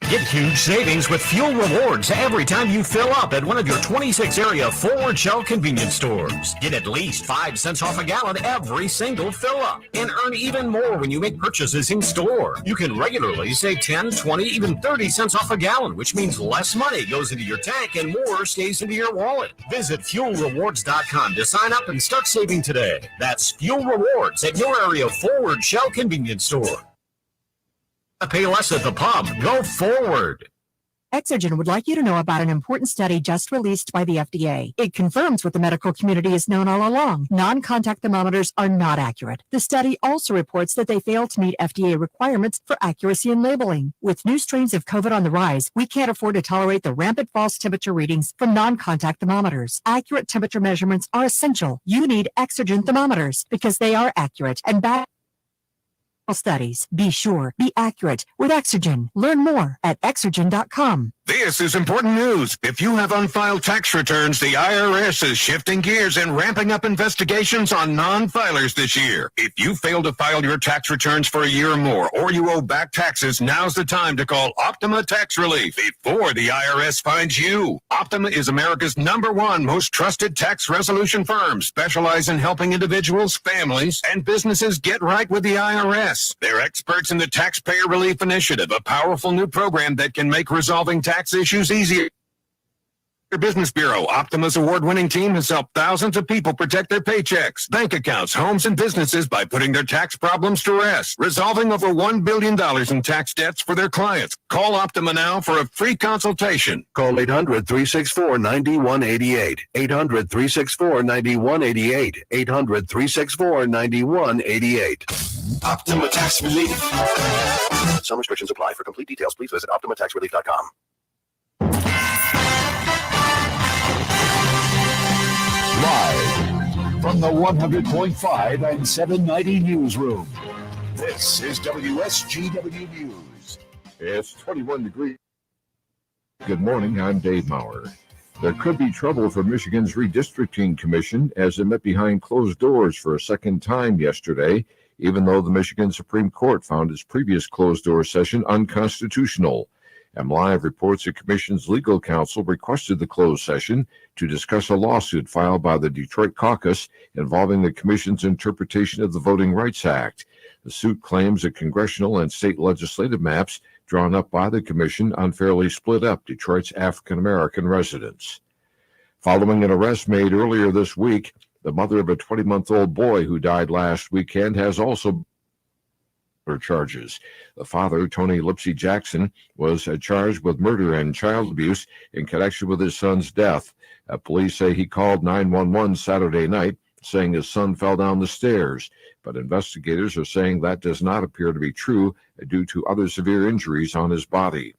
Get huge savings with fuel rewards every time you fill up at one of your 26 area Forward Shell convenience stores. Get at least 5 cents off a gallon every single fill up and earn even more when you make purchases in store. You can regularly save 10, 20, even 30 cents off a gallon, which means less money goes into your tank and more stays into your wallet. Visit fuelrewards.com to sign up and start saving today. That's Fuel Rewards at your area Forward Shell convenience store. Pay less at the pump. Go forward. Exergen would like you to know about an important study just released by the FDA. It confirms what the medical community has known all along. Non-contact thermometers are not accurate. The study also reports that they fail to meet FDA requirements for accuracy in labeling. With new strains of COVID on the rise, we can't afford to tolerate the rampant false temperature readings from non-contact thermometers. Accurate temperature measurements are essential. You need Exergen thermometers because they are accurate and backed studies. Be sure, be accurate with Exergen. Learn more at Exergen.com. This is important news. If you have unfiled tax returns, the IRS is shifting gears and ramping up investigations on non-filers this year. If you fail to file your tax returns for a year or more, or you owe back taxes, now's the time to call Optima Tax Relief before the IRS finds you. Optima is America's #1 most trusted tax resolution firm, specialized in helping individuals, families, and businesses get right with the IRS. They're experts in the Taxpayer Relief Initiative, a powerful new program that can make resolving tax issues easier. Your Business Bureau, Optima's award-winning team has helped thousands of people protect their paychecks, bank accounts, homes, and businesses by putting their tax problems to rest, resolving over $1 billion in tax debts for their clients. Call Optima now for a free consultation. Call 800-364-9188. 800-364-9188. 800-364-9188. Optima Tax Relief. Some restrictions apply. For complete details, please visit OptimaTaxRelief.com. Live from the 100.5 and 790 newsroom, this is WSGW News. It's 21 degrees. Good morning, I'm Dave Maurer. There could be trouble for Michigan's redistricting commission as it met behind closed doors for a second time yesterday, even though the Michigan Supreme Court found its previous closed-door session unconstitutional. MLive reports the commission's legal counsel requested the closed session to discuss a lawsuit filed by the Detroit caucus involving the commission's interpretation of the Voting Rights Act. The suit claims that congressional and state legislative maps drawn up by the commission unfairly split up Detroit's African-American residents. Following an arrest made earlier this week, the mother of a 20-month-old boy who died last weekend has also charges. The father, Tony Lipsy Jackson, was charged with murder and child abuse in connection with his son's death. Police say he called 911 Saturday night, saying his son fell down the stairs, but investigators are saying that does not appear to be true due to other severe injuries on his body.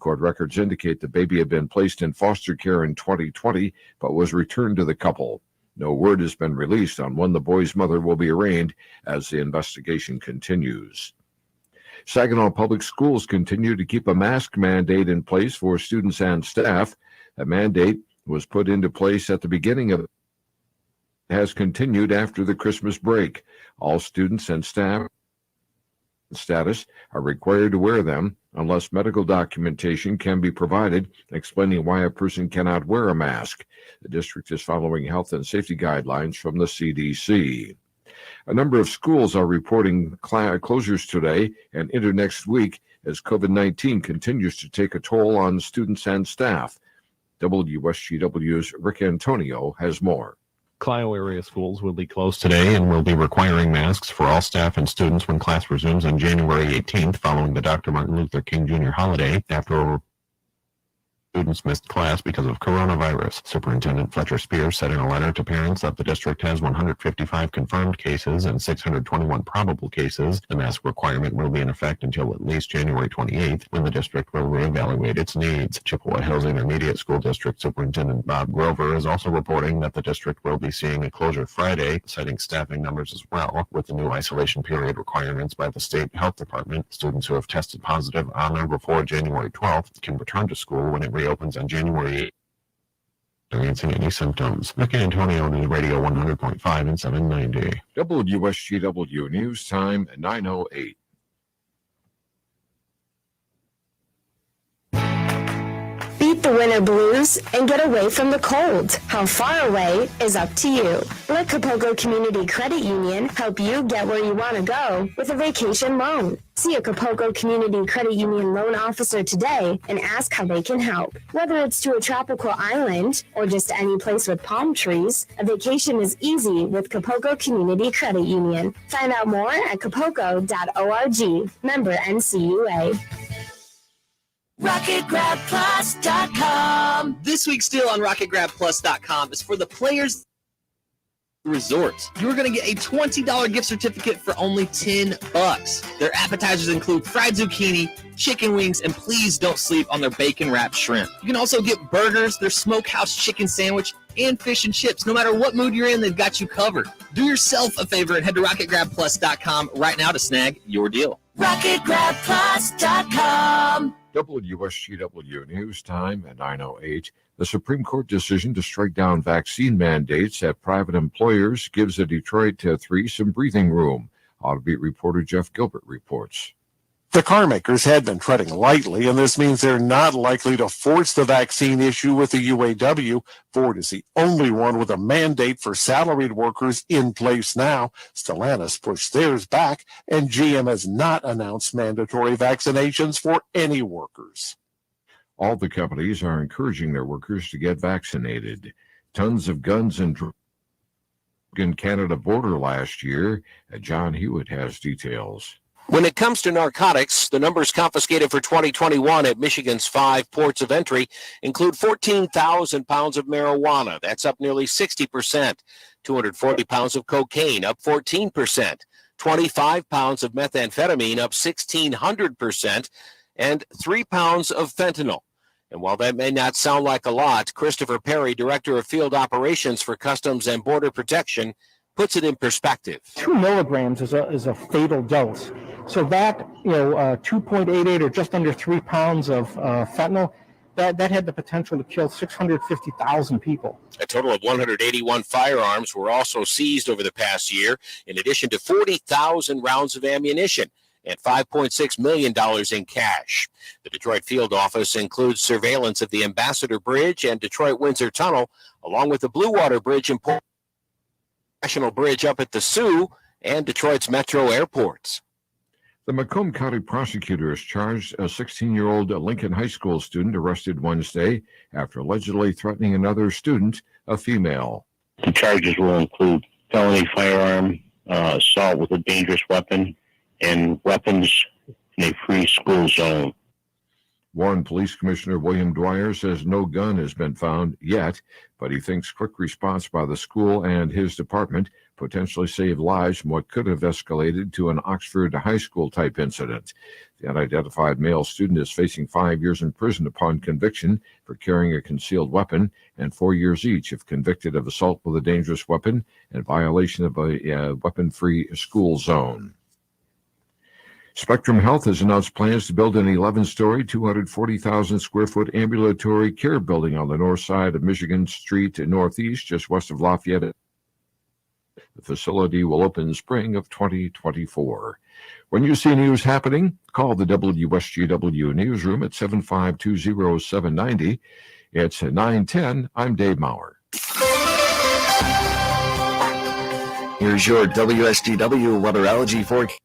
Court records indicate the baby had been placed in foster care in 2020, but was returned to the couple. No word has been released on when the boy's mother will be arraigned as the investigation continues. Saginaw Public Schools continue to keep a mask mandate in place for students and staff. The mandate was put into place at the beginning of has continued after the Christmas break. All students and staff status are required to wear them unless medical documentation can be provided explaining why a person cannot wear a mask. The district is following health and safety guidelines from the CDC. A number of schools are reporting closures today and into next week as COVID-19 continues to take a toll on students and staff. WSGW's Rick Antonio has more. Clio area schools will be closed today and will be requiring masks for all staff and students when class resumes on January 18th following the Dr. Martin Luther King Jr. holiday after over students missed class because of coronavirus. Superintendent Fletcher Spears said in a letter to parents that the district has 155 confirmed cases and 621 probable cases. The mask requirement will be in effect until at least January 28th, when the district will reevaluate its needs. Chippewa Hills Intermediate School District Superintendent Bob Grover is also reporting that the district will be seeing a closure Friday, citing staffing numbers as well. With the new isolation period requirements by the state health department, students who have tested positive on or before January 12th can return to school when it reopens on January 8th. Experiencing any symptoms. Rick Antonio, News Radio 100.5 and 790. WSGW News Time 9:08. the winter blues and get away from the cold. How far away is up to you. Let Kapogo Community Credit Union help you get where you want to go with a vacation loan. See a Kapogo Community Credit Union loan officer today and ask how they can help. Whether it's to a tropical island or just any place with palm trees, a vacation is easy with Kapogo Community Credit Union. Find out more at kapogo.org. Member NCUA. RocketGrabPlus.com. This week's deal on RocketGrabPlus.com is for the Players Resort. You're going to get a $20 gift certificate for only $10. Their appetizers include fried zucchini, chicken wings, and please don't sleep on their bacon-wrapped shrimp. You can also get burgers, their smokehouse chicken sandwich, and fish and chips. No matter what mood you're in, they've got you covered. Do yourself a favor and head to RocketGrabPlus.com right now to snag your deal. RocketGrabPlus.com. WSGW News Time at 9:08. The Supreme Court decision to strike down vaccine mandates at private employers gives the Detroit 3 some breathing room. Autobeat reporter Jeff Gilbert reports. The car makers had been treading lightly, and this means they're not likely to force the vaccine issue with the UAW. Ford is the only one with a mandate for salaried workers in place now. Stellantis pushed theirs back, and GM has not announced mandatory vaccinations for any workers. All the companies are encouraging their workers to get vaccinated. Tons of guns and drugs in Canada border last year. John Hewitt has details. When it comes to narcotics, the numbers confiscated for 2021 at Michigan's 5 ports of entry include 14,000 pounds of marijuana. That's up nearly 60%. 240 pounds of cocaine, up 14%. 25 pounds of methamphetamine, up 1,600%. And 3 pounds of fentanyl. And while that may not sound like a lot, Christopher Perry, Director of Field Operations for Customs and Border Protection, puts it in perspective. 2 milligrams is a fatal dose. So that, 2.88 or just under 3 pounds of fentanyl, that had the potential to kill 650,000 people. A total of 181 firearms were also seized over the past year, in addition to 40,000 rounds of ammunition and $5.6 million in cash. The Detroit field office includes surveillance of the Ambassador Bridge and Detroit-Windsor Tunnel, along with the Blue Water Bridge and National Bridge up at the Sioux and Detroit's metro airports. The Macomb County prosecutor has charged a 16-year-old Lincoln High School student arrested Wednesday after allegedly threatening another student, a female. The charges will include felony firearm, assault with a dangerous weapon, and weapons in a free school zone. Warren Police Commissioner William Dwyer says no gun has been found yet, but he thinks quick response by the school and his department potentially saved lives from what could have escalated to an Oxford high school type incident. The unidentified male student is facing 5 years in prison upon conviction for carrying a concealed weapon and 4 years each if convicted of assault with a dangerous weapon and violation of a weapon-free school zone. Spectrum Health has announced plans to build an 11-story, 240,000-square-foot ambulatory care building on the north side of Michigan Street Northeast, just west of Lafayette. The facility will open in spring of 2024. When you see news happening, call the WSGW newsroom at 7520790. It's 9:10. I'm Dave Maurer. Here's your WSGW weatherology forecast.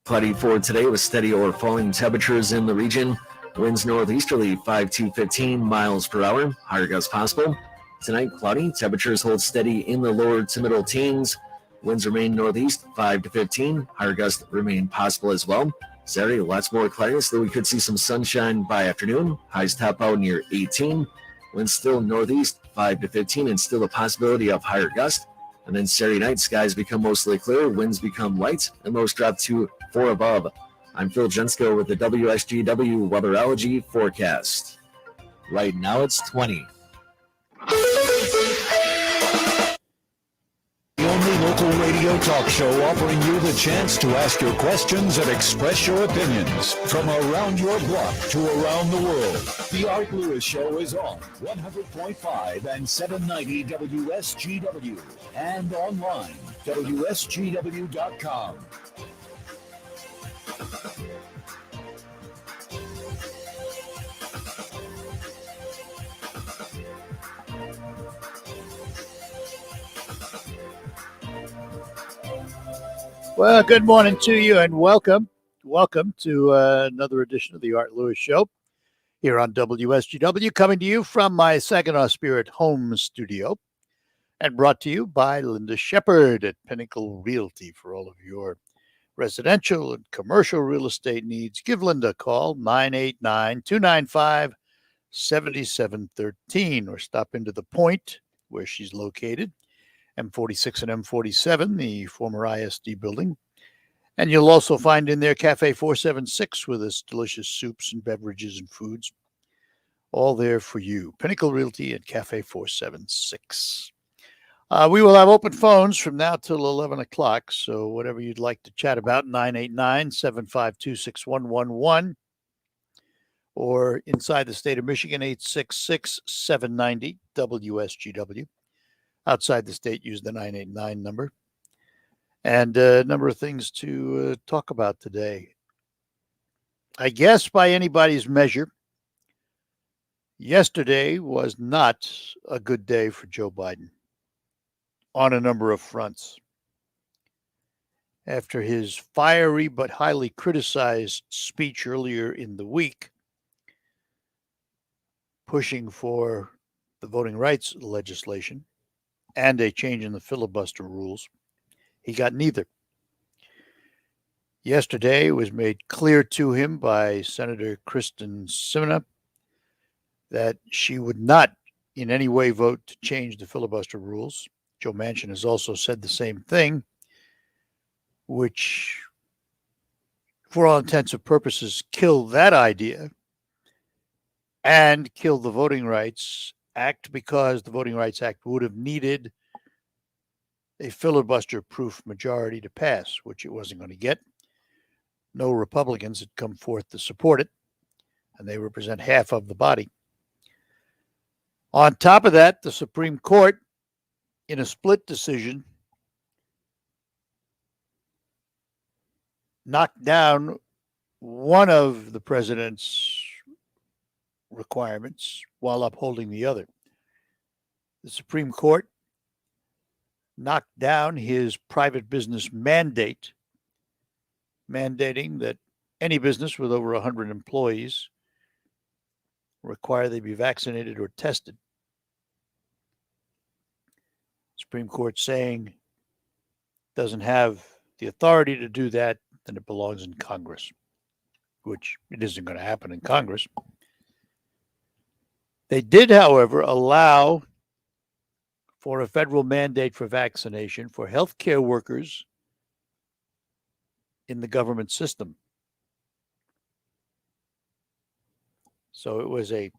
Cloudy for today with steady or falling temperatures in the region. Winds northeasterly 5 to 15 miles per hour. Higher gusts possible. Tonight, cloudy. Temperatures hold steady in the lower to middle teens. Winds remain northeast 5 to 15. Higher gusts remain possible as well. Saturday, lots more cloudiness, though we could see some sunshine by afternoon. Highs top out near 18. Winds still northeast 5 to 15 and still a possibility of higher gusts. And then Saturday night, skies become mostly clear, winds become light, and lows drop to 4 above. I'm Phil Jensko with the WSGW Weatherology forecast. Right now it's 20. The only local radio talk show offering you the chance to ask your questions and express your opinions from around your block to around the world. The Art Lewis Show is on 100.5 and 790 WSGW and online, WSGW.com. Well, good morning to you and welcome. Welcome to another edition of the Art Lewis Show here on WSGW, coming to you from my Saginaw Spirit home studio and brought to you by Linda Shepard at Pinnacle Realty for all of your residential and commercial real estate needs. Give Linda a call, 989-295-7713, or stop into the Point where she's located, M46 and M47, the former ISD building. And you'll also find in there Cafe 476 with its delicious soups and beverages and foods. All there for you. Pinnacle Realty at Cafe 476. We will have open phones from now till 11 o'clock. So whatever you'd like to chat about, 989-752-6111. Or inside the state of Michigan, 866-790-WSGW. Outside the state, use the 989 number. And a number of things to talk about today. I guess by anybody's measure, yesterday was not a good day for Joe Biden on a number of fronts. After his fiery but highly criticized speech earlier in the week, pushing for the voting rights legislation and a change in the filibuster rules, he got neither. Yesterday, it was made clear to him by Senator Kristen Sinema that she would not in any way vote to change the filibuster rules. Joe Manchin has also said the same thing, which, for all intents and purposes, killed that idea and killed the Voting Rights Act, because the Voting Rights Act would have needed a filibuster-proof majority to pass, which it wasn't going to get. No Republicans had come forth to support it, and they represent half of the body. On top of that, the Supreme Court, in a split decision, knocked down one of the president's requirements while upholding the other. The Supreme Court knocked down his private business mandate, mandating that any business with over 100 employees require they be vaccinated or tested. Supreme Court saying doesn't have the authority to do that, then it belongs in Congress, which it isn't going to happen in Congress. They did, however, allow for a federal mandate for vaccination for healthcare workers in the government system. So it was a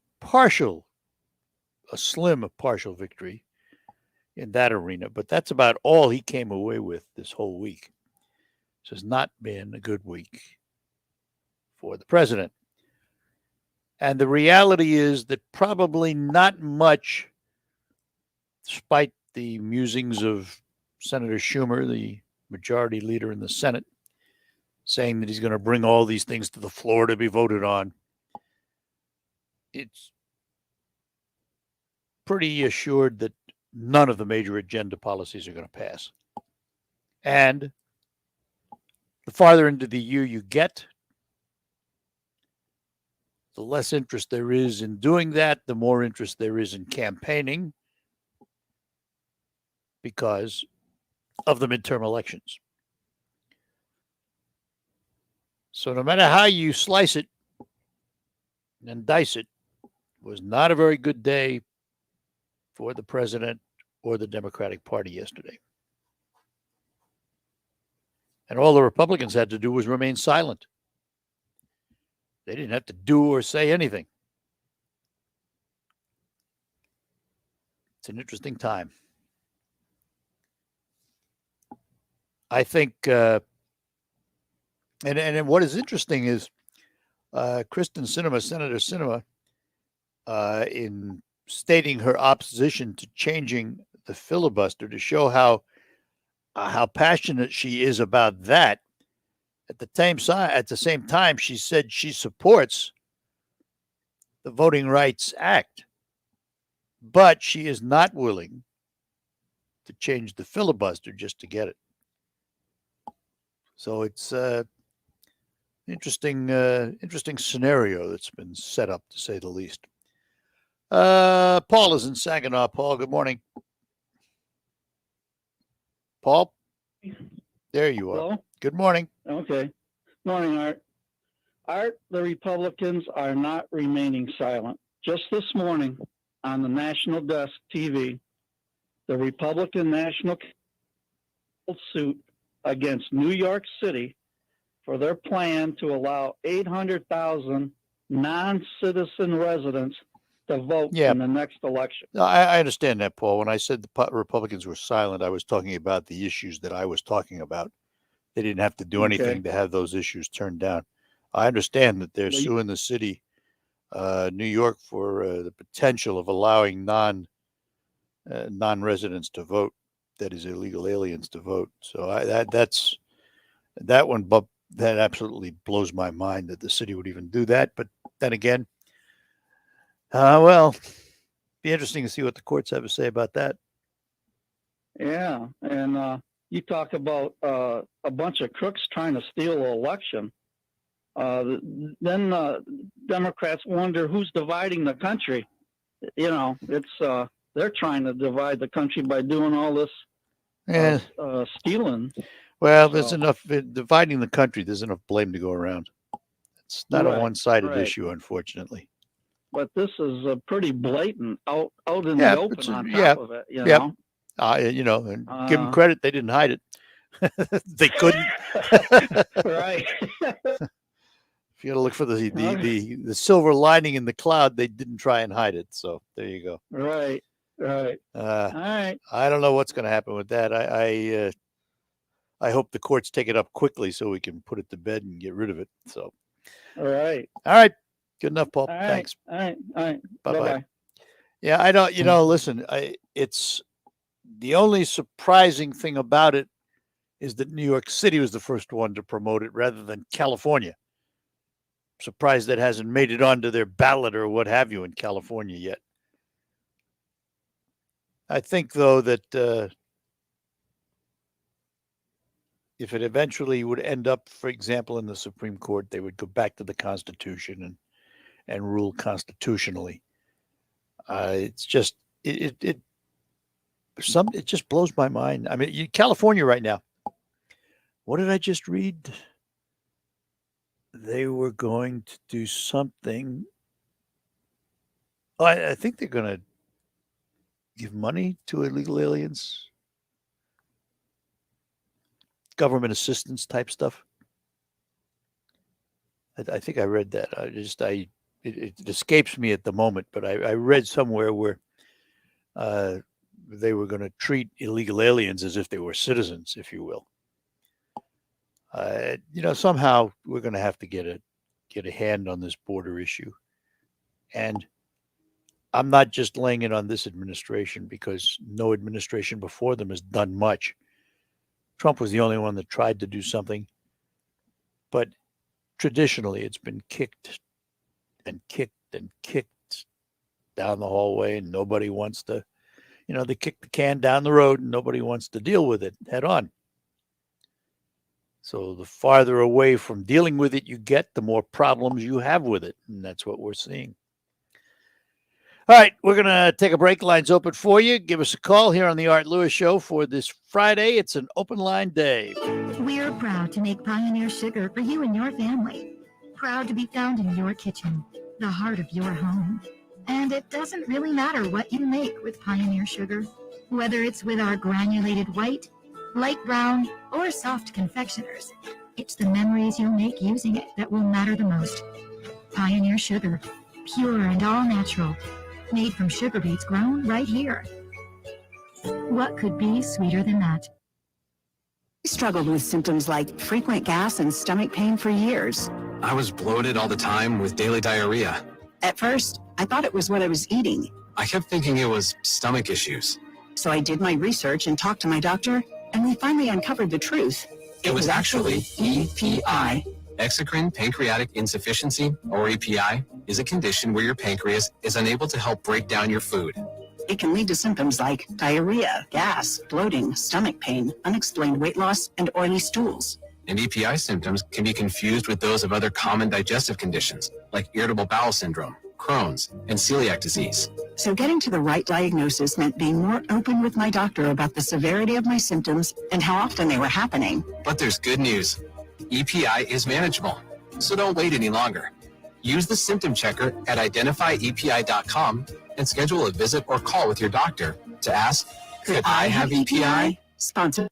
slim partial victory in that arena, but that's about all he came away with this whole week. This has not been a good week for the president. And the reality is that probably not much, despite the musings of Senator Schumer, the majority leader in the Senate, saying that he's going to bring all these things to the floor to be voted on. It's pretty assured that none of the major agenda policies are going to pass. And the farther into the year you get, the less interest there is in doing that, the more interest there is in campaigning because of the midterm elections. So no matter how you slice it and dice it, was not a very good day for the president or the Democratic Party yesterday. And all the Republicans had to do was remain silent. They didn't have to do or say anything. It's an interesting time. I think, and what is interesting is Kristen Sinema, Senator Sinema, in stating her opposition to changing the filibuster to show how passionate she is about that. At the same time, she said she supports the Voting Rights Act, but she is not willing to change the filibuster just to get it. So it's interesting scenario that's been set up, to say the least. Paul is in Saginaw. Paul, good morning. Paul, there you are. Hello? Good morning. Okay. Morning, Art. Art, the Republicans are not remaining silent. Just this morning on the National Desk TV, the Republican National suit against New York City for their plan to allow 800,000 non-citizen residents to vote in the next election. No, I understand that, Paul. When I said the Republicans were silent, I was talking about the issues that I was talking about. They didn't have to do anything to have those issues turned down. I understand that they're suing the city, New York, for the potential of allowing non-residents to vote, that is, illegal aliens to vote. So that absolutely blows my mind that the city would even do that. But then again, well, be interesting to see what the courts have to say about that. Yeah, and you talk about a bunch of crooks trying to steal an election. Then Democrats wonder who's dividing the country. You know, it's they're trying to divide the country by doing all this stealing. Well, there's enough dividing the country. There's enough blame to go around. It's not a one-sided issue, unfortunately. But this is a pretty blatant, out in the open on top of it. You know, and give them credit, they didn't hide it. They couldn't. Right. If you got to look for the silver lining in the cloud, they didn't try and hide it. So there you go. Right. All right. I don't know what's going to happen with that. I hope the courts take it up quickly so we can put it to bed and get rid of it. So. All right. Good enough, Paul. All right. Thanks. All right. Bye-bye. Yeah, I don't, listen, it's the only surprising thing about it is that New York City was the first one to promote it rather than California. Surprised that hasn't made it onto their ballot or what have you in California yet. I think, though, that if it eventually would end up, for example, in the Supreme Court, they would go back to the Constitution and rule constitutionally. It's just it just blows my mind. I mean, California right now. What did I just read? They were going to do something. I think they're going to give money to illegal aliens. Government assistance type stuff. I think I read that. It escapes me at the moment, but I read somewhere where they were going to treat illegal aliens as if they were citizens, if you will. Somehow we're going to have to get a hand on this border issue. And I'm not just laying it on this administration because no administration before them has done much. Trump was the only one that tried to do something. But traditionally, it's been kicked and kicked and kicked down the hallway, and nobody wants to, they kick the can down the road and nobody wants to deal with it head on. So the farther away from dealing with it you get, the more problems you have with it. And that's what we're seeing. All right, we're going to take a break. Lines open for you. Give us a call here on the Art Lewis Show for this Friday. It's an open line day. We're proud to make Pioneer Sugar for you and your family. Proud to be found in your kitchen, the heart of your home. And it doesn't really matter what you make with Pioneer Sugar, whether it's with our granulated white, light brown, or soft confectioners. It's the memories you'll make using it that will matter the most. Pioneer Sugar, pure and all natural, made from sugar beets grown right here. What could be sweeter than that? I struggled with symptoms like frequent gas and stomach pain for years. I was bloated all the time with daily diarrhea. At first, I thought it was what I was eating. I kept thinking it was stomach issues. So I did my research and talked to my doctor, and we finally uncovered the truth. It was actually EPI. Exocrine pancreatic insufficiency, or EPI, is a condition where your pancreas is unable to help break down your food. It can lead to symptoms like diarrhea, gas, bloating, stomach pain, unexplained weight loss, and oily stools. and EPI symptoms can be confused with those of other common digestive conditions like irritable bowel syndrome, Crohn's, and celiac disease. So getting to the right diagnosis meant being more open with my doctor about the severity of my symptoms and how often they were happening. But there's good news. EPI is manageable, so don't wait any longer. Use the symptom checker at identifyepi.com and schedule a visit or call with your doctor to ask, could I have EPI? Sponsored.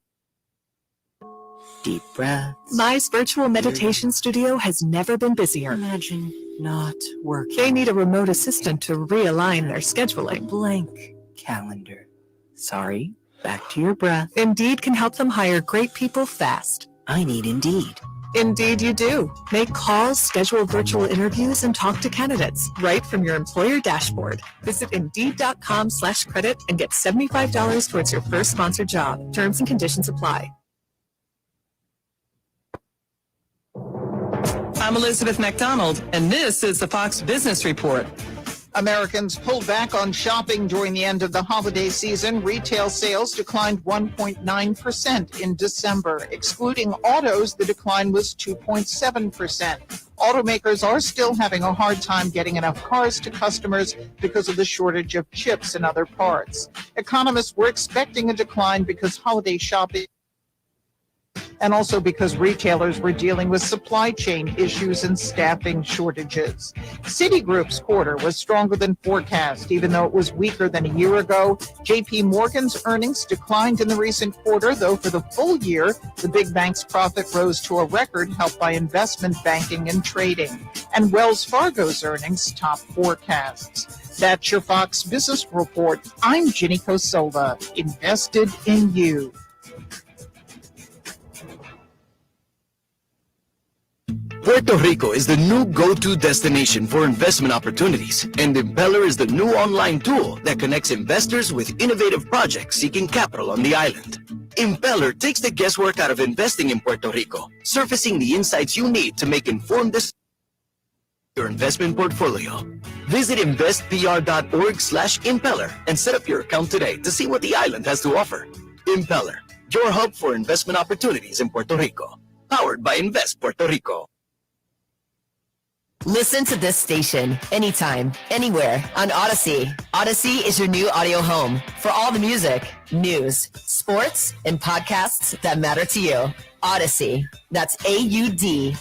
Deep breaths. Mice Virtual Meditation Studio has never been busier. Imagine not working. They need a remote assistant to realign their scheduling. Blank calendar. Sorry, back to your breath. Indeed can help them hire great people fast. I need Indeed. Indeed you do. Make calls, schedule virtual interviews, and talk to candidates right from your employer dashboard. Visit Indeed.com/credit and get $75 towards your first sponsored job. Terms and conditions apply. I'm Elizabeth McDonald, and this is the Fox Business Report. Americans pulled back on shopping during the end of the holiday season. Retail sales declined 1.9% in December. Excluding autos, the decline was 2.7%. Automakers are still having a hard time getting enough cars to customers because of the shortage of chips and other parts. Economists were expecting a decline because holiday shopping and also because retailers were dealing with supply chain issues and staffing shortages. Citigroup's quarter was stronger than forecast, even though it was weaker than a year ago. JP Morgan's earnings declined in the recent quarter, though for the full year, the big bank's profit rose to a record helped by investment banking and trading. And Wells Fargo's earnings topped forecasts. That's your Fox Business Report. I'm Ginny Kosova, invested in you. Puerto Rico is the new go-to destination for investment opportunities, and Impeller is the new online tool that connects investors with innovative projects seeking capital on the island. Impeller takes the guesswork out of investing in Puerto Rico, surfacing the insights you need to make informed decisions for your investment portfolio. Visit investpr.org/impeller and set up your account today to see what the island has to offer. Impeller, your hub for investment opportunities in Puerto Rico. Powered by Invest Puerto Rico. Listen to this station anytime, anywhere on Odyssey. Odyssey is your new audio home for all the music, news, sports, and podcasts that matter to you. Odyssey. That's AUDACY.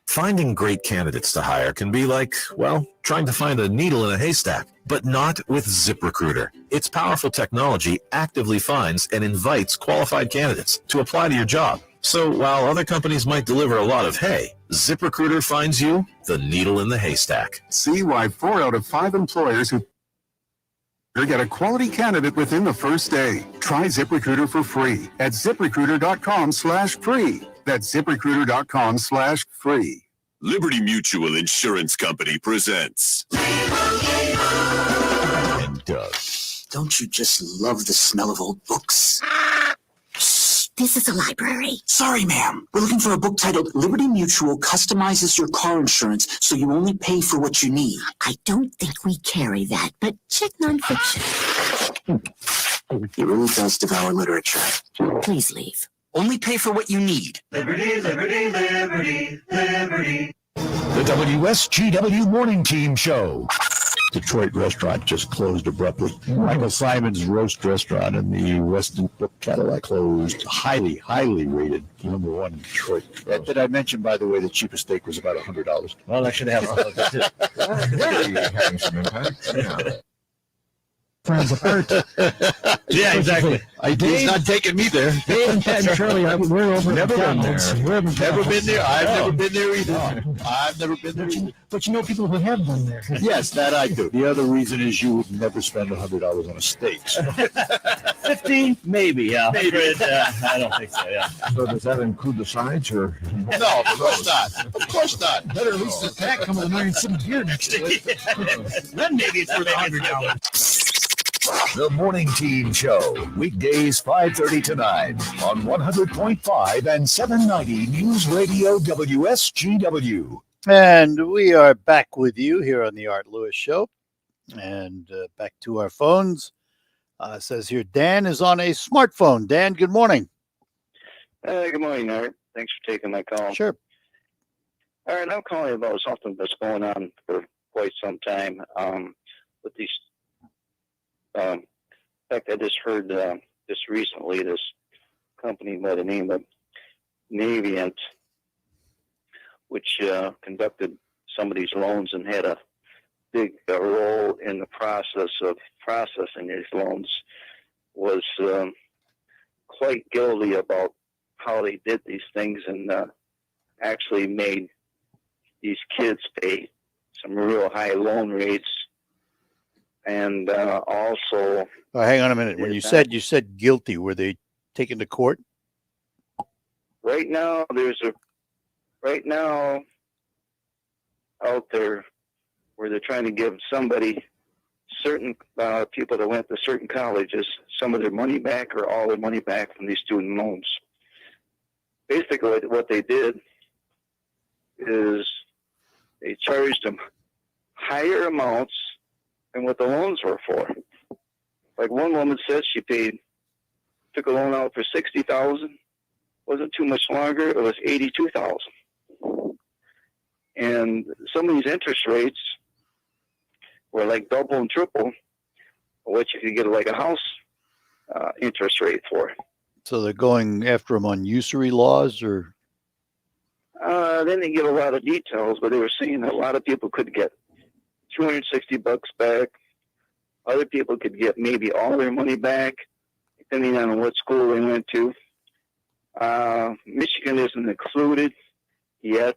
Finding great candidates to hire can be like, well, trying to find a needle in a haystack, but not with ZipRecruiter. Its powerful technology actively finds and invites qualified candidates to apply to your job. So while other companies might deliver a lot of hay, ZipRecruiter finds you the needle in the haystack. See why 4 out of 5 employers who get a quality candidate within the first day. Try ZipRecruiter for free at ZipRecruiter.com/free. That's ZipRecruiter.com/free. Liberty Mutual Insurance Company presents. And Doug. Don't you just love the smell of old books? Shh, this is a library. Sorry, ma'am. We're looking for a book titled Liberty Mutual Customizes Your Car Insurance So You Only Pay for What You Need. I don't think we carry that, but check nonfiction. He really does devour literature. Please leave. Only pay for what you need. Liberty, liberty, liberty, liberty. The WSGW Morning Team Show. Detroit restaurant just closed abruptly. Michael Simon's Roast Restaurant in the Weston Brook Cadillac closed. Highly, highly rated #1 in Detroit. Did I mention, by the way, the cheapest steak was about $100? Well, I should have. Really having some impact. Yeah. Friends apart. Yeah, exactly. He's not taking me there. Dave and Pat and Shirley, we're over Never been there. Never been there. I've never been there either. I've never been there either. But you know people who have been there. Yes, that I do. The other reason is you would never spend $100 on a steak. So. 15, maybe, yeah. Maybe. I don't think so, yeah. So does that include the sides or? No, of course not. Of course not. Better at least the pack come with an Iron City beer next to it. Then maybe it's worth $100. The Morning Team Show, weekdays 5:30 to 9 on 100.5 and 790 News Radio WSGW. And we are back with you here on the Art Lewis Show. And back to our phones. Says here, Dan is on a smartphone. Dan, good morning. Good morning, Art. Thanks for taking my call. Sure. All right, I'm calling about something that's going on for quite some time. With these, in fact, I just heard just recently this company by the name of Navient, which conducted some of these loans and had a big role in the process of processing these loans, was quite guilty about how they did these things and actually made these kids pay some real high loan rates. And also, Hang on a minute. When you said guilty, were they taken to court? right now out there where they're trying to give somebody, certain people that went to certain colleges, some of their money back or all their money back from these student loans. Basically, what they did is they charged them higher amounts than what the loans were for. Like one woman said, she took a loan out for $60,000. Wasn't too much longer. It was $82,000. And some of these interest rates were like double and triple what you could get like a house interest rate for. So they're going after them on usury laws, or? They didn't give a lot of details, but they were saying that a lot of people could get $260 back. Other people could get maybe all their money back, depending on what school they went to. Michigan isn't included yet.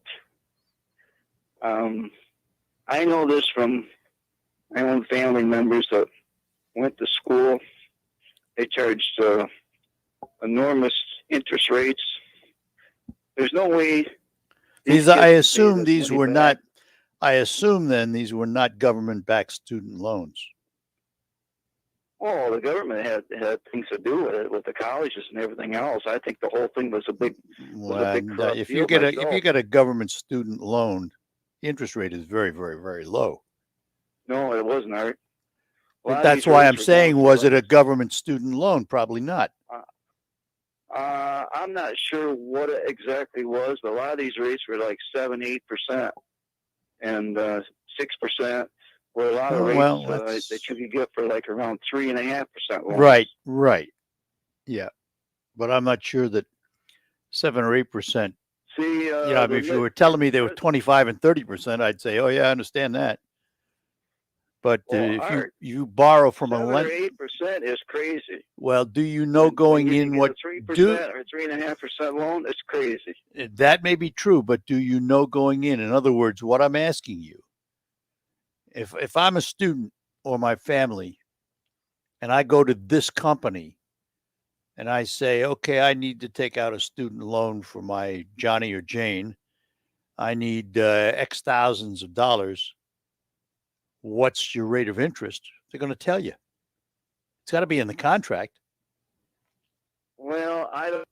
I know this from my own family members that went to school. They charged enormous interest rates. There's no way. I assume these were not. I assume then these were not government-backed student loans. Oh, the government had things to do with it, with the colleges and everything else. I think the whole thing was a big. If you get a government student loan, the interest rate is very, very, very low. No, it wasn't, Art. But that's why I'm saying, was it a government student loan? Probably not. I'm not sure what it exactly was, but a lot of these rates were like 7-8%, and 6%. Were a lot of rates that you could get for like around 3.5% loans. Right. Yeah, but I'm not sure that 7 or 8%. See, if you were telling me they were 25 and 30%, I'd say, oh yeah, I understand that. But if you borrow from a lender, 7 or 8% is crazy. Well, do you know going in what 3% or 3.5% loan? It's crazy. That may be true, but do you know going in? In other words, what I'm asking you, if I'm a student or my family, and I go to this company, and I say, okay, I need to take out a student loan for my Johnny or Jane. I need X thousands of dollars. What's your rate of interest? They're going to tell you. It's got to be in the contract. Well, I don't know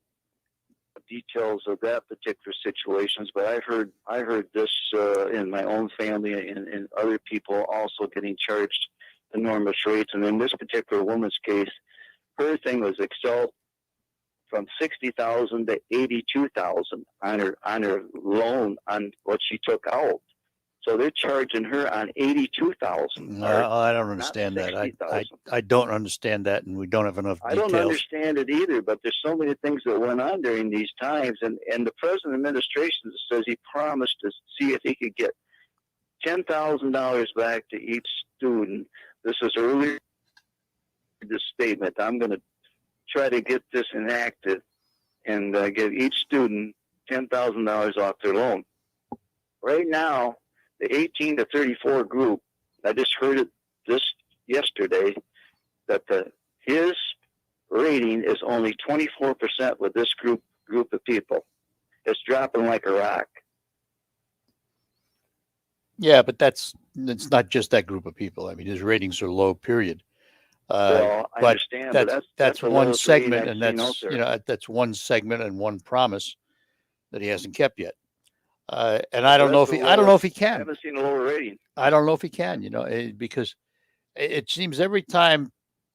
the details of that particular situations, but I heard this in my own family and other people also getting charged enormous rates. And in this particular woman's case, her thing was Excel from $60,000 to $82,000 on her loan on what she took out. So they're charging her on $82,000. I don't understand that. I don't understand that, and we don't have enough details. I don't understand it either, but there's so many things that went on during these times. And the present administration says he promised to see if he could get $10,000 back to each student. This is earlier this statement. I'm going to try to get this enacted and give each student $10,000 off their loan. Right now, the 18 to 34 group, I just heard it this yesterday, that his rating is only 24% with this group of people. It's dropping like a rock. Yeah, but it's not just that group of people. I mean, his ratings are low, period. Well, I understand, but that's one segment, and that's one segment and one promise that he hasn't kept yet. And I don't know if he can. I haven't seen a lower rating. I don't know if he can, because it seems every time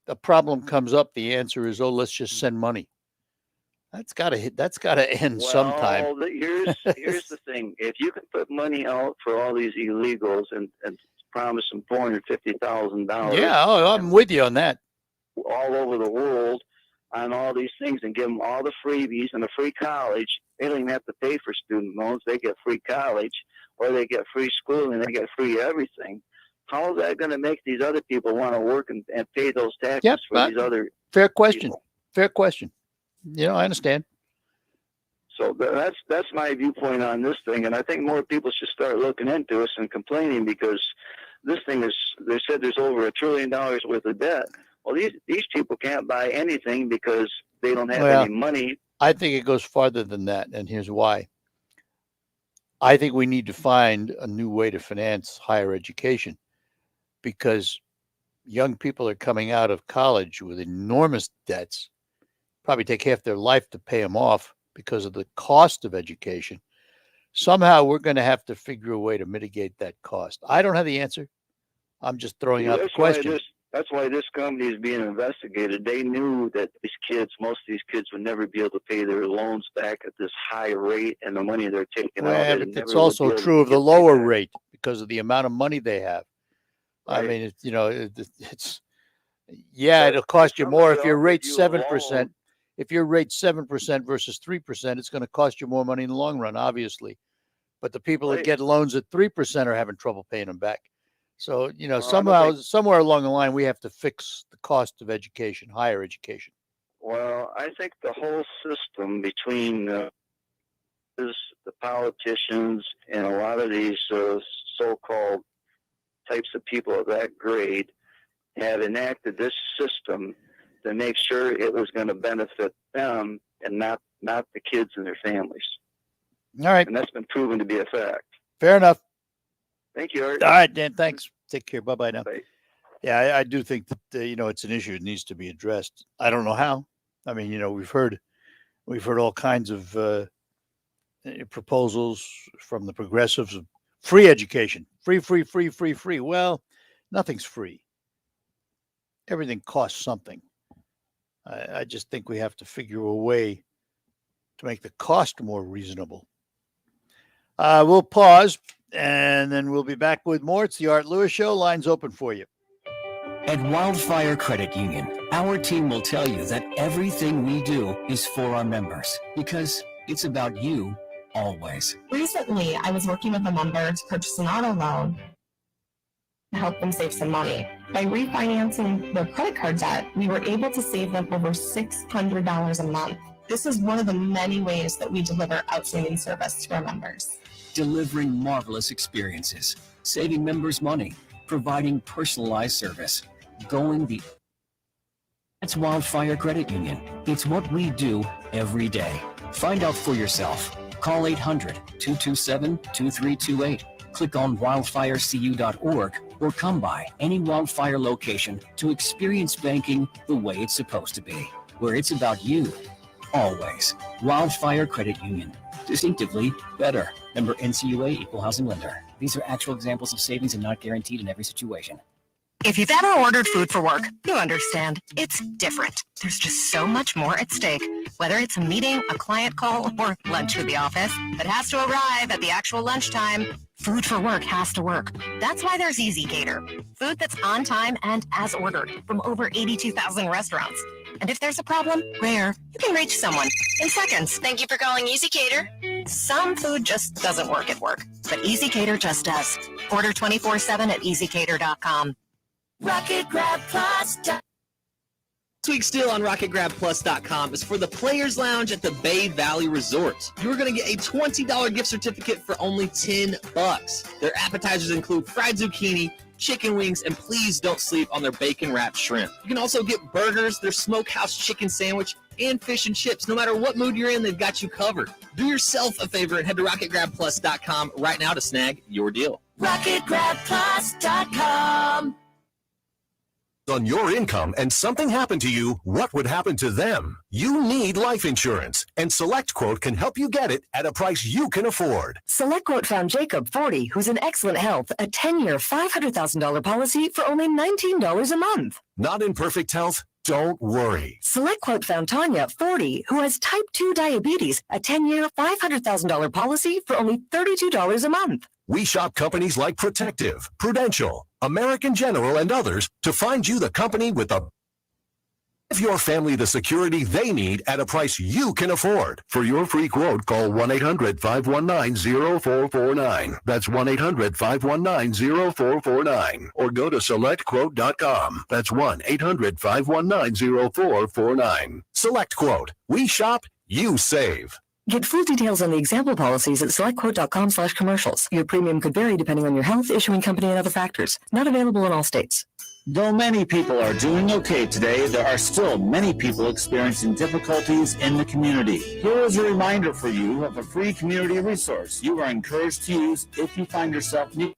a problem comes up, the answer is, oh, let's just send money. That's gotta end sometime. Here's the thing: if you can put money out for all these illegals and promise them $450,000, Yeah, I'm with you on that. All over the world on all these things, and give them all the freebies and a free college. They don't even have to pay for student loans; they get free college, or they get free schooling, they get free everything. How is that going to make these other people want to work and pay those taxes for these other? Fair question. People? Fair question. I understand. So that's my viewpoint on this thing, and I think more people should start looking into us and complaining, because this thing is. They said there's over $1 trillion worth of debt. Well, these people can't buy anything because they don't have any money. I think it goes farther than that, and here's why. I think we need to find a new way to finance higher education, because young people are coming out of college with enormous debts, probably take half their life to pay them off because of the cost of education. Somehow we're going to have to figure a way to mitigate that cost. I don't have the answer. I'm just throwing out the question. That's why this company is being investigated. They knew that most of these kids would never be able to pay their loans back at this high rate, and the money they're taking out. But it's also true of the lower rate because of the amount of money they have. Right. I mean, it'll cost you more if your rate's 7%. If your rate's 7% versus 3%, it's going to cost you more money in the long run, obviously. But the people that get loans at 3% are having trouble paying them back. So, somewhere along the line, we have to fix the cost of education, higher education. Well, I think the whole system between the politicians and a lot of these so-called types of people of that grade have enacted this system to make sure it was going to benefit them and not the kids and their families. All right. And that's been proven to be a fact. Fair enough. Thank you, Art. All right, Dan. Thanks. Take care. Bye-bye now. Bye. Yeah, I do think that, it's an issue that needs to be addressed. I don't know how. I mean, we've heard all kinds of proposals from the progressives of free education, free. Well, nothing's free. Everything costs something. I just think we have to figure a way to make the cost more reasonable. We'll pause, and then we'll be back with more. It's the Art Lewis Show. Lines open for you. At Wildfire Credit Union, our team will tell you that everything we do is for our members, because it's about you always. Recently, I was working with a member to purchase an auto loan to help them save some money. By refinancing their credit card debt, we were able to save them over $600 a month. This is one of the many ways that we deliver outstanding service to our members. Delivering marvelous experiences, saving members money, providing personalized service, That's Wildfire Credit Union. It's what we do every day. Find out for yourself. Call 800-227-2328. Click on wildfirecu.org or come by any Wildfire location to experience banking the way it's supposed to be, where it's about you, always. Wildfire Credit Union. Distinctively better. Member NCUA, Equal Housing Lender. These are actual examples of savings and not guaranteed in every situation. If you've ever ordered food for work, you understand. It's different. There's just so much more at stake. Whether it's a meeting, a client call, or lunch with the office that has to arrive at the actual lunchtime, food for work has to work. That's why there's Wsgw. Food that's on time and as ordered from over 82,000 restaurants. And if there's a problem, you can reach someone in seconds. Thank you for calling Wsgw. Some food just doesn't work at work, but Wsgw just does. Order 24/7 at wsgw.com. Rocket Grab Plus. This week's deal on RocketGrabPlus.com is for the Players Lounge at the Bay Valley Resort. You're going to get a $20 gift certificate for only $10. Their appetizers include fried zucchini, chicken wings, and please don't sleep on their bacon-wrapped shrimp. You can also get burgers, their smokehouse chicken sandwich, and fish and chips. No matter what mood you're in, they've got you covered. Do yourself a favor and head to RocketGrabPlus.com right now to snag your deal. RocketGrabPlus.com. On your income and something happened to you, what would happen to them? You need life insurance, and SelectQuote can help you get it at a price you can afford. SelectQuote found Jacob, 40, who's in excellent health, a 10-year, $500,000 policy for only $19 a month. Not in perfect health? Don't worry. SelectQuote found Tanya, 40, who has type 2 diabetes, a 10-year, $500,000 policy for only $32 a month. We shop companies like Protective, Prudential, American General, and others to find you the company with the Give your family the security they need at a price you can afford. For your free quote, call 1-800-519-0449. That's 1-800-519-0449. Or go to selectquote.com. That's 1-800-519-0449. Select Quote. We shop, you save. Get full details on the example policies at selectquote.com/commercials. Your premium could vary depending on your health, issuing company, and other factors. Not available in all states. Though many people are doing okay today, there are still many people experiencing difficulties in the community. Here is a reminder for you of a free community resource you are encouraged to use if you find yourself needing.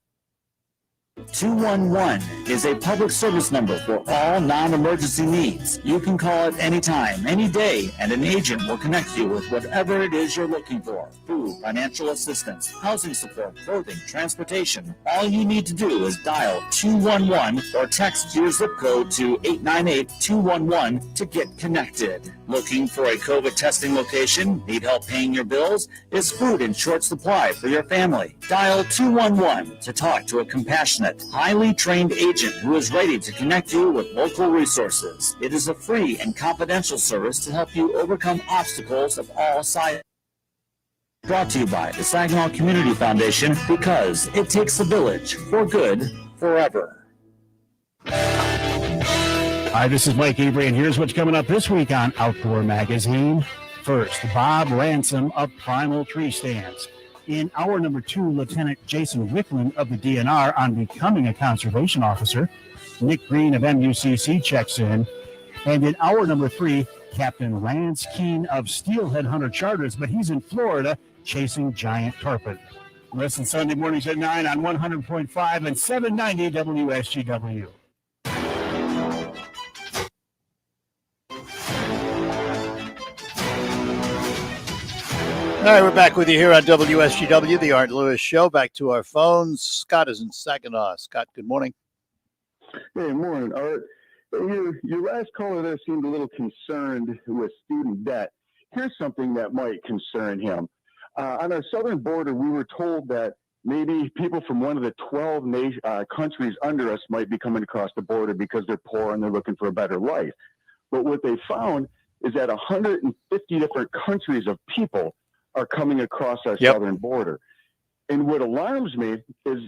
211 is a public service number for all non-emergency needs. You can call it anytime, any day, and an agent will connect you with whatever it is you're looking for. Food, financial assistance, housing support, clothing, transportation. All you need to do is dial 211 or text your zip code to 898-211 to get connected. Looking for a COVID testing location? Need help paying your bills? Is food in short supply for your family? Dial 211 to talk to a compassionate, highly trained agent who is ready to connect you with local resources. It is a free and confidential service to help you overcome obstacles of all sizes. Brought to you by the Saginaw Community Foundation, because it takes a village for good forever. Hi, this is Mike Avery, and here's what's coming up this week on Outdoor Magazine. First, Bob Ransom of Primal Tree Stands. In hour number 2, Lieutenant Jason Wicklund of the DNR on becoming a conservation officer. Nick Green of MUCC checks in. And in hour number 3, Captain Lance Keene of Steelhead Hunter Charters, but he's in Florida chasing giant tarpon. Listen Sunday mornings at 9 on 100.5 and 790 WSGW. All right, we're back with you here on WSGW, the Art Lewis Show. Back to our phones. Scott is in Saginaw. Scott, good morning. Hey, morning, Art. Your last caller there seemed a little concerned with student debt. Here's something that might concern him. On our southern border, we were told that maybe people from one of the 12 countries under us might be coming across the border because they're poor and they're looking for a better life. But what they found is that 150 different countries of people are coming across our southern border. And what alarms me is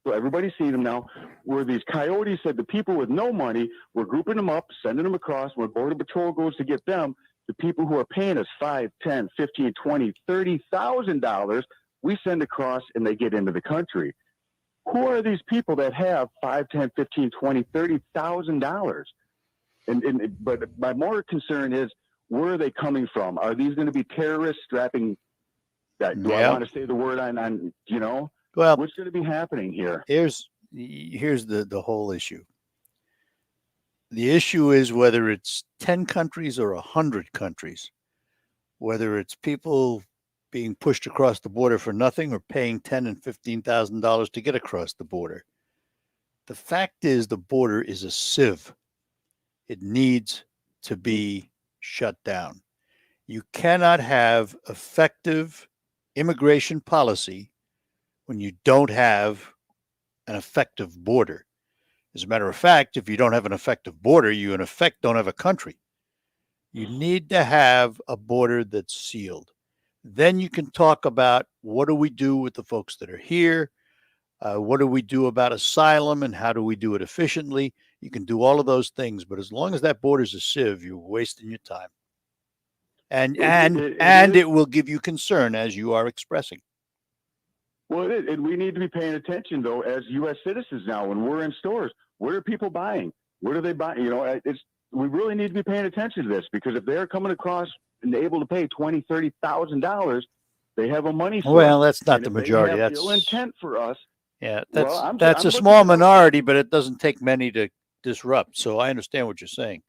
everybody's seeing them now, where these coyotes said the people with no money, we're grouping them up, sending them across. When Border Patrol goes to get them, the people who are paying us $5, $10, $15, $20, $30,000, we send across and they get into the country. Who are these people that have $5, $10, $15, $20, $30,000? But my more concern is, where are they coming from? Are these going to be terrorists strapping that? Do I want to say the word on well, what's going to be happening here? Here's the whole issue. The issue is whether it's 10 countries or 100 countries, whether it's people being pushed across the border for nothing or paying $10,000 and $15,000 to get across the border. The fact is the border is a sieve. It needs to be shut down. You cannot have effective immigration policy when you don't have an effective border. As a matter of fact, if you don't have an effective border, you in effect don't have a country. You need to have a border that's sealed. Then you can talk about what do we do with the folks that are here? What do we do about asylum and how do we do it efficiently? You can do all of those things, but as long as that border's a sieve, you're wasting your time. And it will give you concern, as you are expressing. Well, and we need to be paying attention, though, as U.S. citizens now. When we're in stores, what are people buying? What are they buying? We really need to be paying attention to this, because if they're coming across and able to pay $20,000, $30,000, they have a money source. Well, that's not the majority. That's That's ill intent for us. Yeah, I'm a small minority, but it doesn't take many to disrupt. So I understand what you're saying.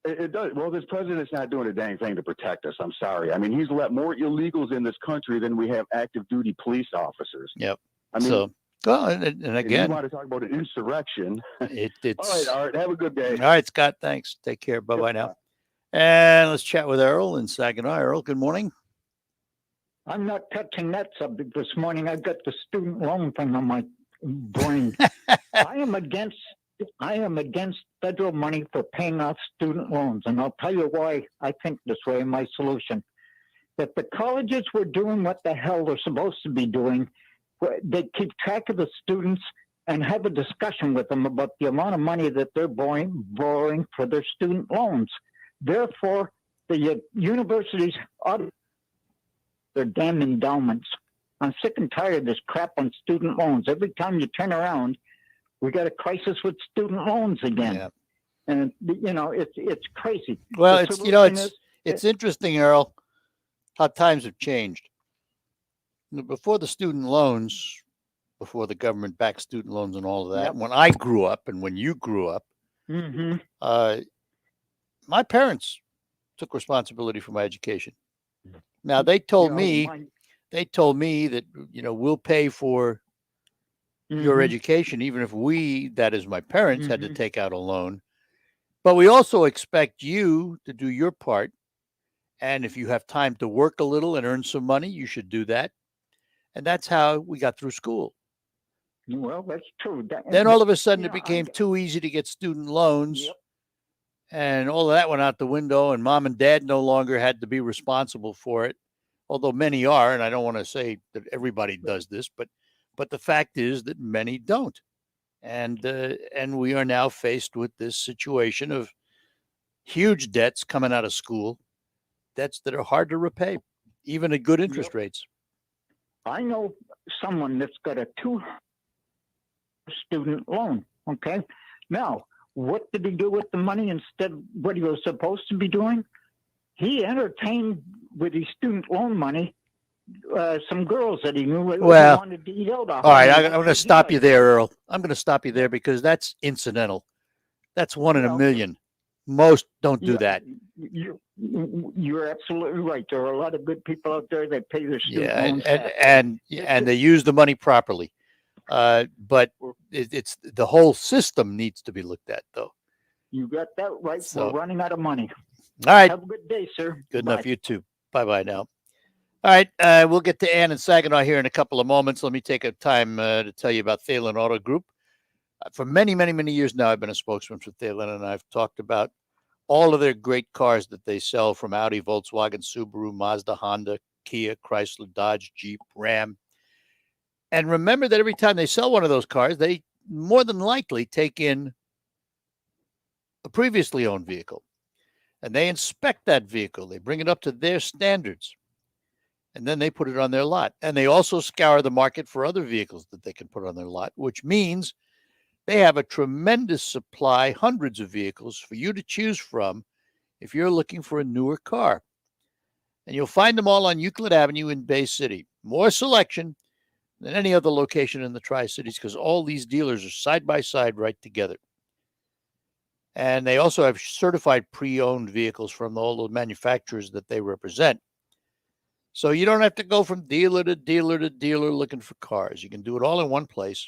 It does. Well, this president's not doing a dang thing to protect us. I'm sorry. I mean, he's let more illegals in this country than we have active duty police officers. Yep. I mean, so Well, and If again, you want to talk about an insurrection. it's All right, Art. Have a good day. all right, Scott. Thanks. Take care. Bye bye now. And let's chat with Earl in Saginaw. Earl, good morning. I'm not touching that subject this morning. I've got the student loan thing on my brain. I am against federal money for paying off student loans, and I'll tell you why I think this way. My solution: if the colleges were doing what the hell they're supposed to be doing, they keep track of the students and have a discussion with them about the amount of money that they're borrowing for their student loans. Therefore, the universities ought to their damn endowments. I'm sick and tired of this crap on student loans. Every time you turn around, we got a crisis with student loans again. Yeah. And it's crazy. Well, The it's interesting, Earl, how times have changed. Before the student loans, before the government backed student loans and all of that, Yep. when I grew up and when you grew up, Mm-hmm. my parents took responsibility for my education. Now they told me that we'll pay for your Mhm. education, even if we, that is my parents, had to take out a loan. But we also expect you to do your part. And if you have time to work a little and earn some money, you should do that. And that's how we got through school. Well, that's true. Then all of a sudden it became too easy to get student loans. And all of that went out the window, and mom and dad no longer had to be responsible for it. Although many are, and I don't want to say that everybody does this, but the fact is that many don't. And we are now faced with this situation of huge debts coming out of school, debts that are hard to repay, even at good interest rates. I know someone that's got a 2 student loan. Okay. Now, what did he do with the money instead of what he was supposed to be doing? He entertained with his student loan money some girls that he knew wanted to eat out. All right, I'm going to stop you there, Earl. I'm going to stop you there because that's incidental. That's 1 in a million. Most don't do that. You're absolutely right. There are a lot of good people out there that pay their student loans. And they use the money properly. But it's the whole system needs to be looked at, though. You got that right. So- We're running out of money. All right. Have a good day, sir. Good Bye. enough. You too. Bye-bye now. All right. We'll get to Ann and Saginaw here in a couple of moments. Let me take a time to tell you about Thalen Auto Group. For many, many, many years now, I've been a spokesman for Thalen, and I've talked about all of their great cars that they sell from Audi, Volkswagen, Subaru, Mazda, Honda, Kia, Chrysler, Dodge, Jeep, Ram. And remember that every time they sell one of those cars, they more than likely take in a previously owned vehicle. And they inspect that vehicle. They bring it up to their standards. And then they put it on their lot. And they also scour the market for other vehicles that they can put on their lot, which means they have a tremendous supply, hundreds of vehicles for you to choose from if you're looking for a newer car. And you'll find them all on Euclid Avenue in Bay City. More selection than any other location in the Tri-Cities because all these dealers are side by side right together. And they also have certified pre-owned vehicles from all the manufacturers that they represent. So you don't have to go from dealer to dealer to dealer looking for cars. You can do it all in one place.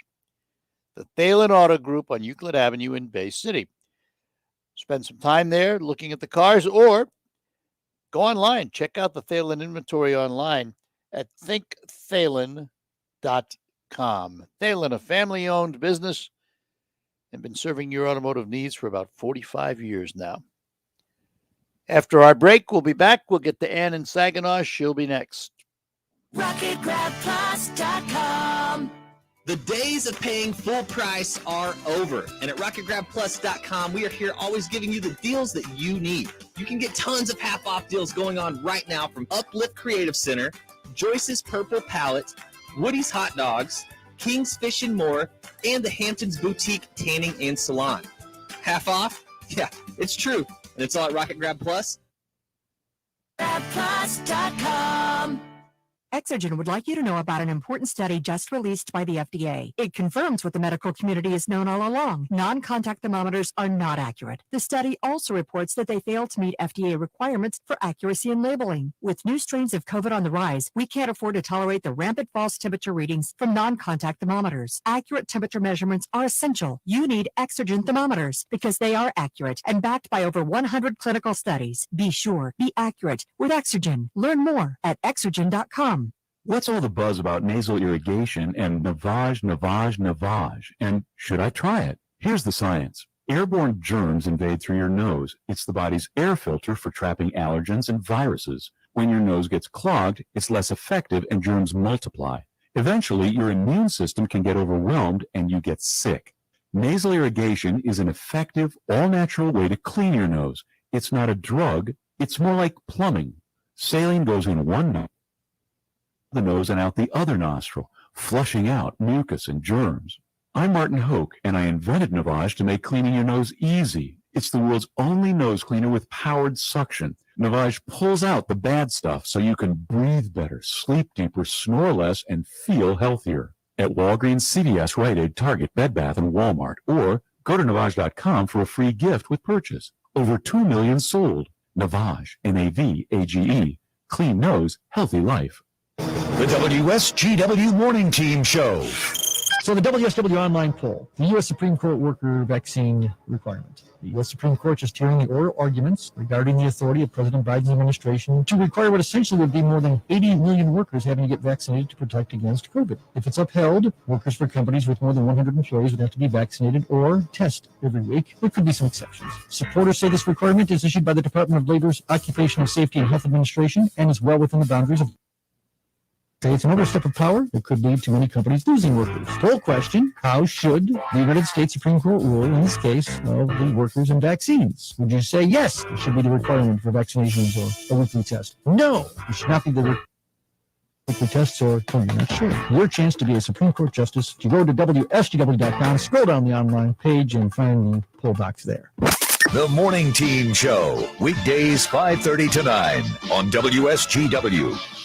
The Thalen Auto Group on Euclid Avenue in Bay City. Spend some time there looking at the cars or go online. Check out the Thalen inventory online at thinkthalen.com. Thalen, a family-owned business, and been serving your automotive needs for about 45 years now. After our break, we'll be back. We'll get to Ann in Saginaw. She'll be next. RocketGrabPlus.com. The days of paying full price are over. And at RocketGrabPlus.com, we are here always giving you the deals that you need. You can get tons of half-off deals going on right now from Uplift Creative Center, Joyce's Purple Palette, Woody's Hot Dogs, King's Fish and More, and the Hamptons Boutique Tanning and Salon. Half off? Yeah, it's true. And it's all at Rocket Grab Plus. GrabPlus.com. Exogen would like you to know about an important study just released by the FDA. It confirms what the medical community has known all along. Non-contact thermometers are not accurate. The study also reports that they fail to meet FDA requirements for accuracy in labeling. With new strains of COVID on the rise, we can't afford to tolerate the rampant false temperature readings from non-contact thermometers. Accurate temperature measurements are essential. You need Exogen thermometers because they are accurate and backed by over 100 clinical studies. Be sure, be accurate with Exogen. Learn more at exogen.com. What's all the buzz about nasal irrigation and Navage? And should I try it? Here's the science. Airborne germs invade through your nose. It's the body's air filter for trapping allergens and viruses. When your nose gets clogged, it's less effective and germs multiply. Eventually, your immune system can get overwhelmed and you get sick. Nasal irrigation is an effective, all-natural way to clean your nose. It's not a drug. It's more like plumbing. Saline goes in one nose, the nose and out the other nostril, flushing out mucus and germs. I'm Martin Hoke, and I invented Navage to make cleaning your nose easy. It's the world's only nose cleaner with powered suction. Navage pulls out the bad stuff so you can breathe better, sleep deeper, snore less, and feel healthier. At Walgreens, CVS, Rite Aid, Target, Bed Bath, and Walmart. Or go to Navage.com for a free gift with purchase. Over 2 million sold. Navage, N-A-V-A-G-E. Clean nose, healthy life. The WSGW Morning Team Show. So the WSW online poll, the U.S. Supreme Court worker vaccine requirement. The U.S. Supreme Court just hearing the oral arguments regarding the authority of President Biden's administration to require what essentially would be more than 80 million workers having to get vaccinated to protect against COVID. If it's upheld, workers for companies with more than 100 employees would have to be vaccinated or test every week. There could be some exceptions. Supporters say this requirement is issued by the Department of Labor's Occupational Safety and Health Administration and is well within the boundaries of it's another step of power that could lead to many companies losing workers. Poll question, how should the United States Supreme Court rule in this case of the workers and vaccines? Would you say yes, it should be the requirement for vaccinations or a weekly test? No, it should not be the weekly tests or you're not sure. Your chance to be a Supreme Court justice, if you go to WSGW.com, scroll down the online page and find the poll box there. The Morning Team Show, weekdays 5:30 to 9 on WSGW.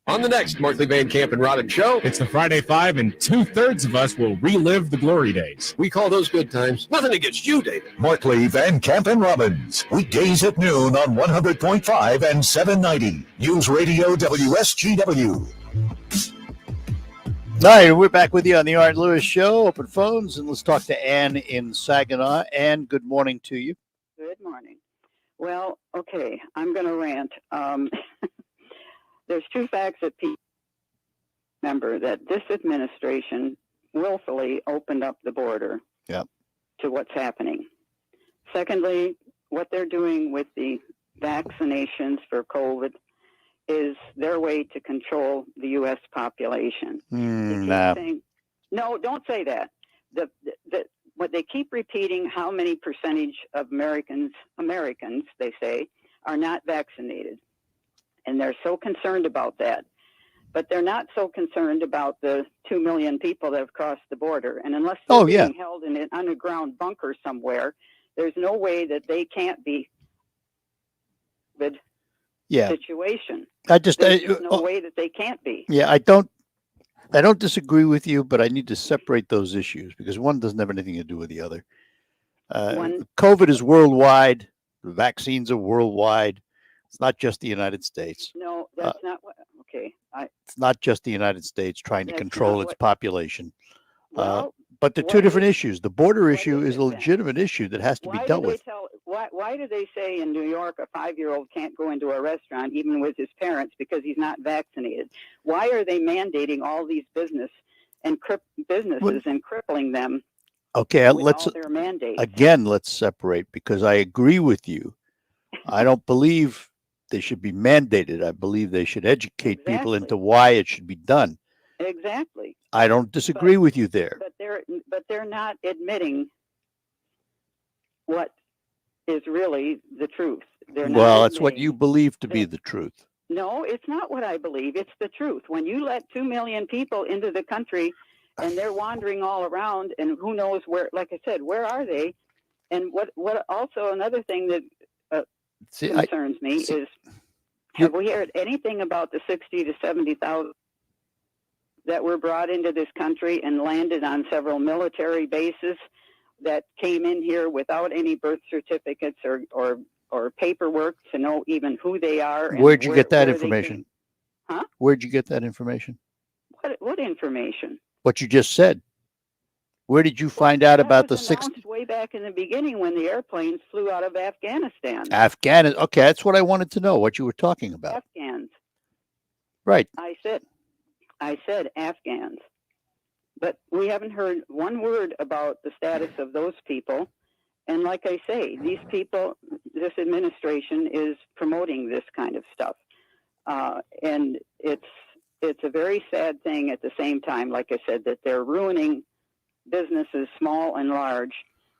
On the next Markley Van Camp and Roddick Show, it's the Friday Five, and 2/3 of us will relive the glory days. We call those good times. Nothing against you, David. Markley, Van Camp, and Robbins, weekdays at noon on 100.5 and 790. News Radio WSGW. All right, we're back with you on the Art Lewis Show. Open phones, and let's talk to Ann in Saginaw. Ann, good morning to you. Good morning. Well, okay, I'm going to rant. There's two facts that people remember, that this administration willfully opened up the border to what's happening. Secondly, what they're doing with the vaccinations for COVID is their way to control the U.S. population. No, don't say that. What they keep repeating, how many percentage of Americans, they say, are not vaccinated. And they're so concerned about that. But they're not so concerned about the 2 million people that have crossed the border. And unless they're being held in an underground bunker somewhere, there's no way that they can't be situation. There's no way that they can't be. Yeah, I don't disagree with you, but I need to separate those issues because one doesn't have anything to do with the other. COVID is worldwide. The vaccines are worldwide. It's not just the United States. No, that's not what. Okay, it's not just the United States trying to control its population. Well, but they're two different issues. The border issue is a legitimate issue that has to be dealt with. Why do they say in New York a 5-year-old can't go into a restaurant even with his parents because he's not vaccinated? Why are they mandating all these businesses and crippling them? Okay, with all their mandates? Let's separate because I agree with you. I don't believe they should be mandated. I believe they should educate people into why it should be done. Exactly. I don't disagree with you there. But they're not admitting what is really the truth. It's what you believe to be the truth. No, it's not what I believe. It's the truth. When you let 2 million people into the country and they're wandering all around and who knows where, like I said, where are they? And what also another thing that concerns me is Have we heard anything about the 60 to 70,000 that were brought into this country and landed on several military bases that came in here without any birth certificates or paperwork to know even who they are? And Where'd you get that where they information? came? Huh? Where'd you get that information? What information? What you just said. Where did you find out about the 60? Way back in the beginning when the airplanes flew out of Afghanistan. Okay, that's what I wanted to know, what you were talking about. Afghans. Right. I said Afghans. But we haven't heard one word about the status of those people. And like I say, these people, this administration is promoting this kind of stuff. And it's a very sad thing at the same time, like I said, that they're ruining businesses, small and large,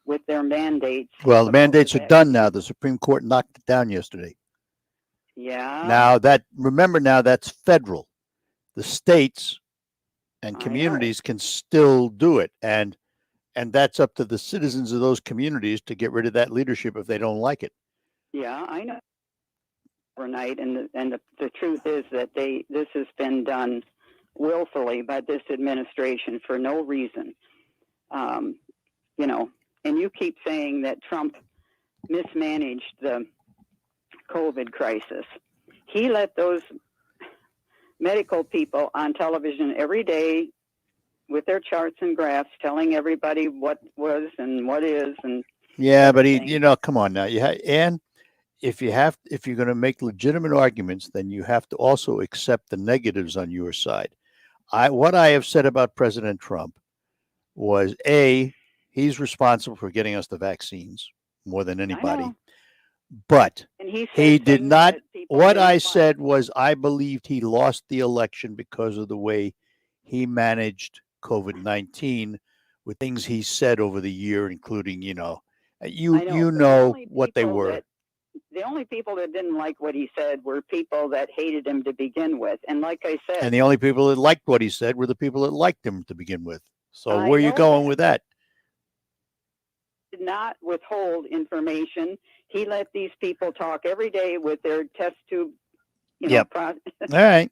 with their mandates. Well, the mandates are done now. The Supreme Court knocked it down yesterday. Yeah. Now remember that's federal. The states and communities can still do it. And that's up to the citizens of those communities to get rid of that leadership if they don't like it. Yeah, I know. Overnight, and the truth is that this has been done willfully by this administration for no reason. And you keep saying that Trump mismanaged the COVID crisis. He let those medical people on television every day with their charts and graphs telling everybody what was and what is. And yeah, but come on now. And if you're going to make legitimate arguments, then you have to also accept the negatives on your side. What I have said about President Trump was he's responsible for getting us the vaccines more than anybody. But he did not. What I said was I believed he lost the election because of the way he managed COVID-19 with things he said over the year, including, what they were. The only people that didn't like what he said were people that hated him to begin with. And like I said, and the only people that liked what he said were the people that liked him to begin with. So where are you going with that? Did not withhold information. He let these people talk every day with their test tube, All right.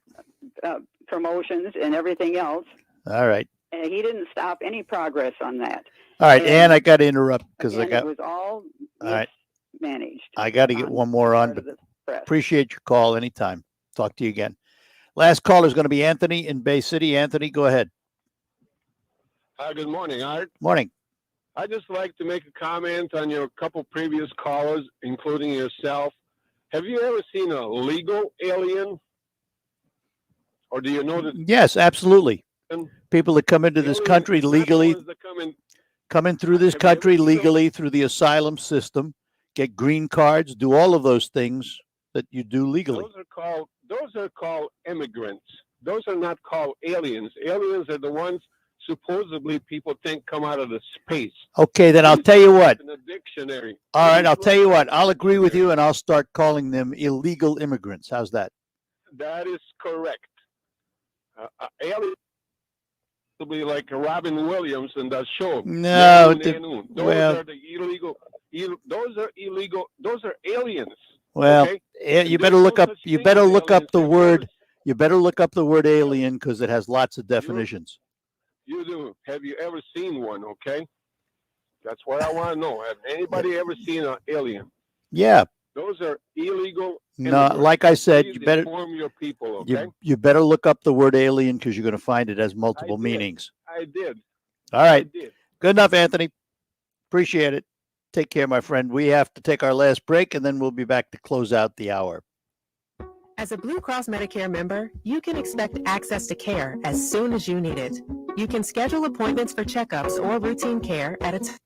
promotions and everything else. All right. And he didn't stop any progress on that. All right, and I got to interrupt because it was all right. Managed. I got to get one more on, but appreciate your call anytime. Talk to you again. Last caller is going to be Anthony in Bay City. Anthony, go ahead. Hi, good morning, Art. Morning. I'd just like to make a comment on your couple previous callers, including yourself. Have you ever seen a legal alien? Or do you know that? Yes, absolutely. People that come into this country legally, come in through this country legally through the asylum system, get green cards, do all of those things that you do legally. Those are called immigrants. Those are not called aliens. Aliens are the ones supposedly people think come out of the space. Okay, then I'll tell you what. In the dictionary. All right, I'll tell you what. I'll agree with you, and I'll start calling them illegal immigrants. How's that? That is correct. Aliens will be like Robin Williams in that show. No, those are the illegal. Those are illegal. Those are aliens. Well, okay? You better look up. You better look up the word. You better look up the word alien because it has lots of definitions. You do. Have you ever seen one? Okay, that's what I want to know. Have anybody ever seen an alien? Yeah. Those are illegal. No, like I said, you better inform your people. Okay. You better look up the word alien because you're going to find it has multiple meanings. I did. All right. Good enough, Anthony. Appreciate it. Take care, my friend. We have to take our last break, and then we'll be back to close out the hour. As a Blue Cross Medicare member, you can expect access to care as soon as you need it. You can schedule appointments for checkups or routine care at a time.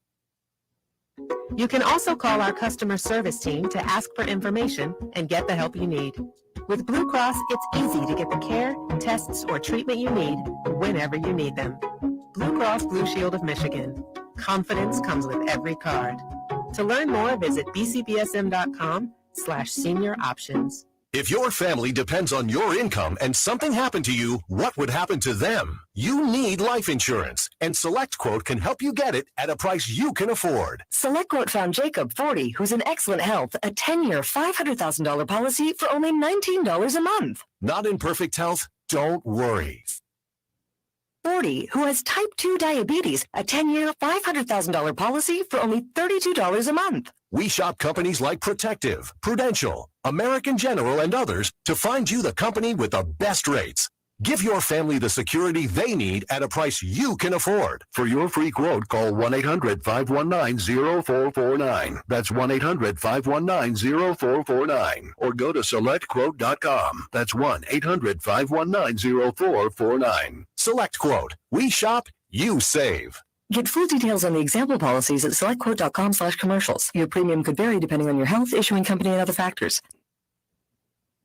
You can also call our customer service team to ask for information and get the help you need. With Blue Cross, it's easy to get the care, tests, or treatment you need whenever you need them. Blue Cross Blue Shield of Michigan. Confidence comes with every card. To learn more, visit bcbsm.com/senior options. If your family depends on your income and something happened to you, what would happen to them? You need life insurance, and SelectQuote can help you get it at a price you can afford. SelectQuote found Jacob, 40, who's in excellent health, a 10-year, $500,000 policy for only $19 a month. Not in perfect health? Don't worry. 40, who has type 2 diabetes, a 10-year, $500,000 policy for only $32 a month. We shop companies like Protective, Prudential, American General, and others to find you the company with the best rates. Give your family the security they need at a price you can afford. For your free quote, call 1-800-519-0449. That's 1-800-519-0449. Or go to SelectQuote.com. That's 1-800-519-0449. SelectQuote. We shop, you save. Get full details on the example policies at selectquote.com/commercials. Your premium could vary depending on your health, issuing company, and other factors.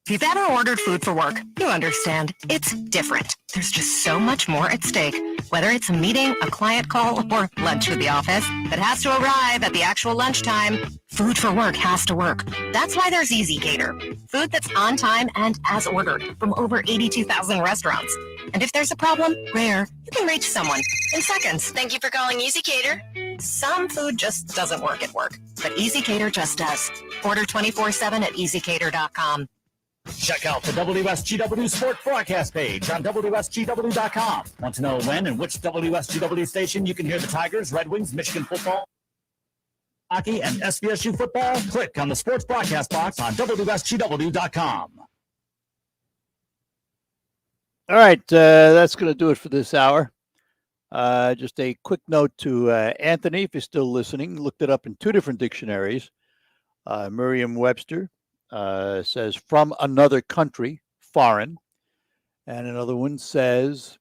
If you've ever ordered food for work, you understand. It's different. There's just so much more at stake. Whether it's a meeting, a client call, or lunch with the office that has to arrive at the actual lunchtime, food for work has to work. That's why there's Wsgw. Food that's on time and as ordered from over 82,000 restaurants. And if there's a problem, rare, you can reach someone in seconds. Thank you for calling Wscater. Some food just doesn't work at work, but Wscater just does. Order 24/7 at Wscater.com. Check out the WSGW Sport Broadcast page on WSGW.com. Want to know when and which WSGW station you can hear the Tigers, Red Wings, Michigan football, hockey, and SVSU football? Click on the Sports Broadcast box on WSGW.com. All right, that's going to do it for this hour. Just a quick note to Anthony, if you're still listening, looked it up in two different dictionaries. Merriam-Webster says from another country, foreign, and another one says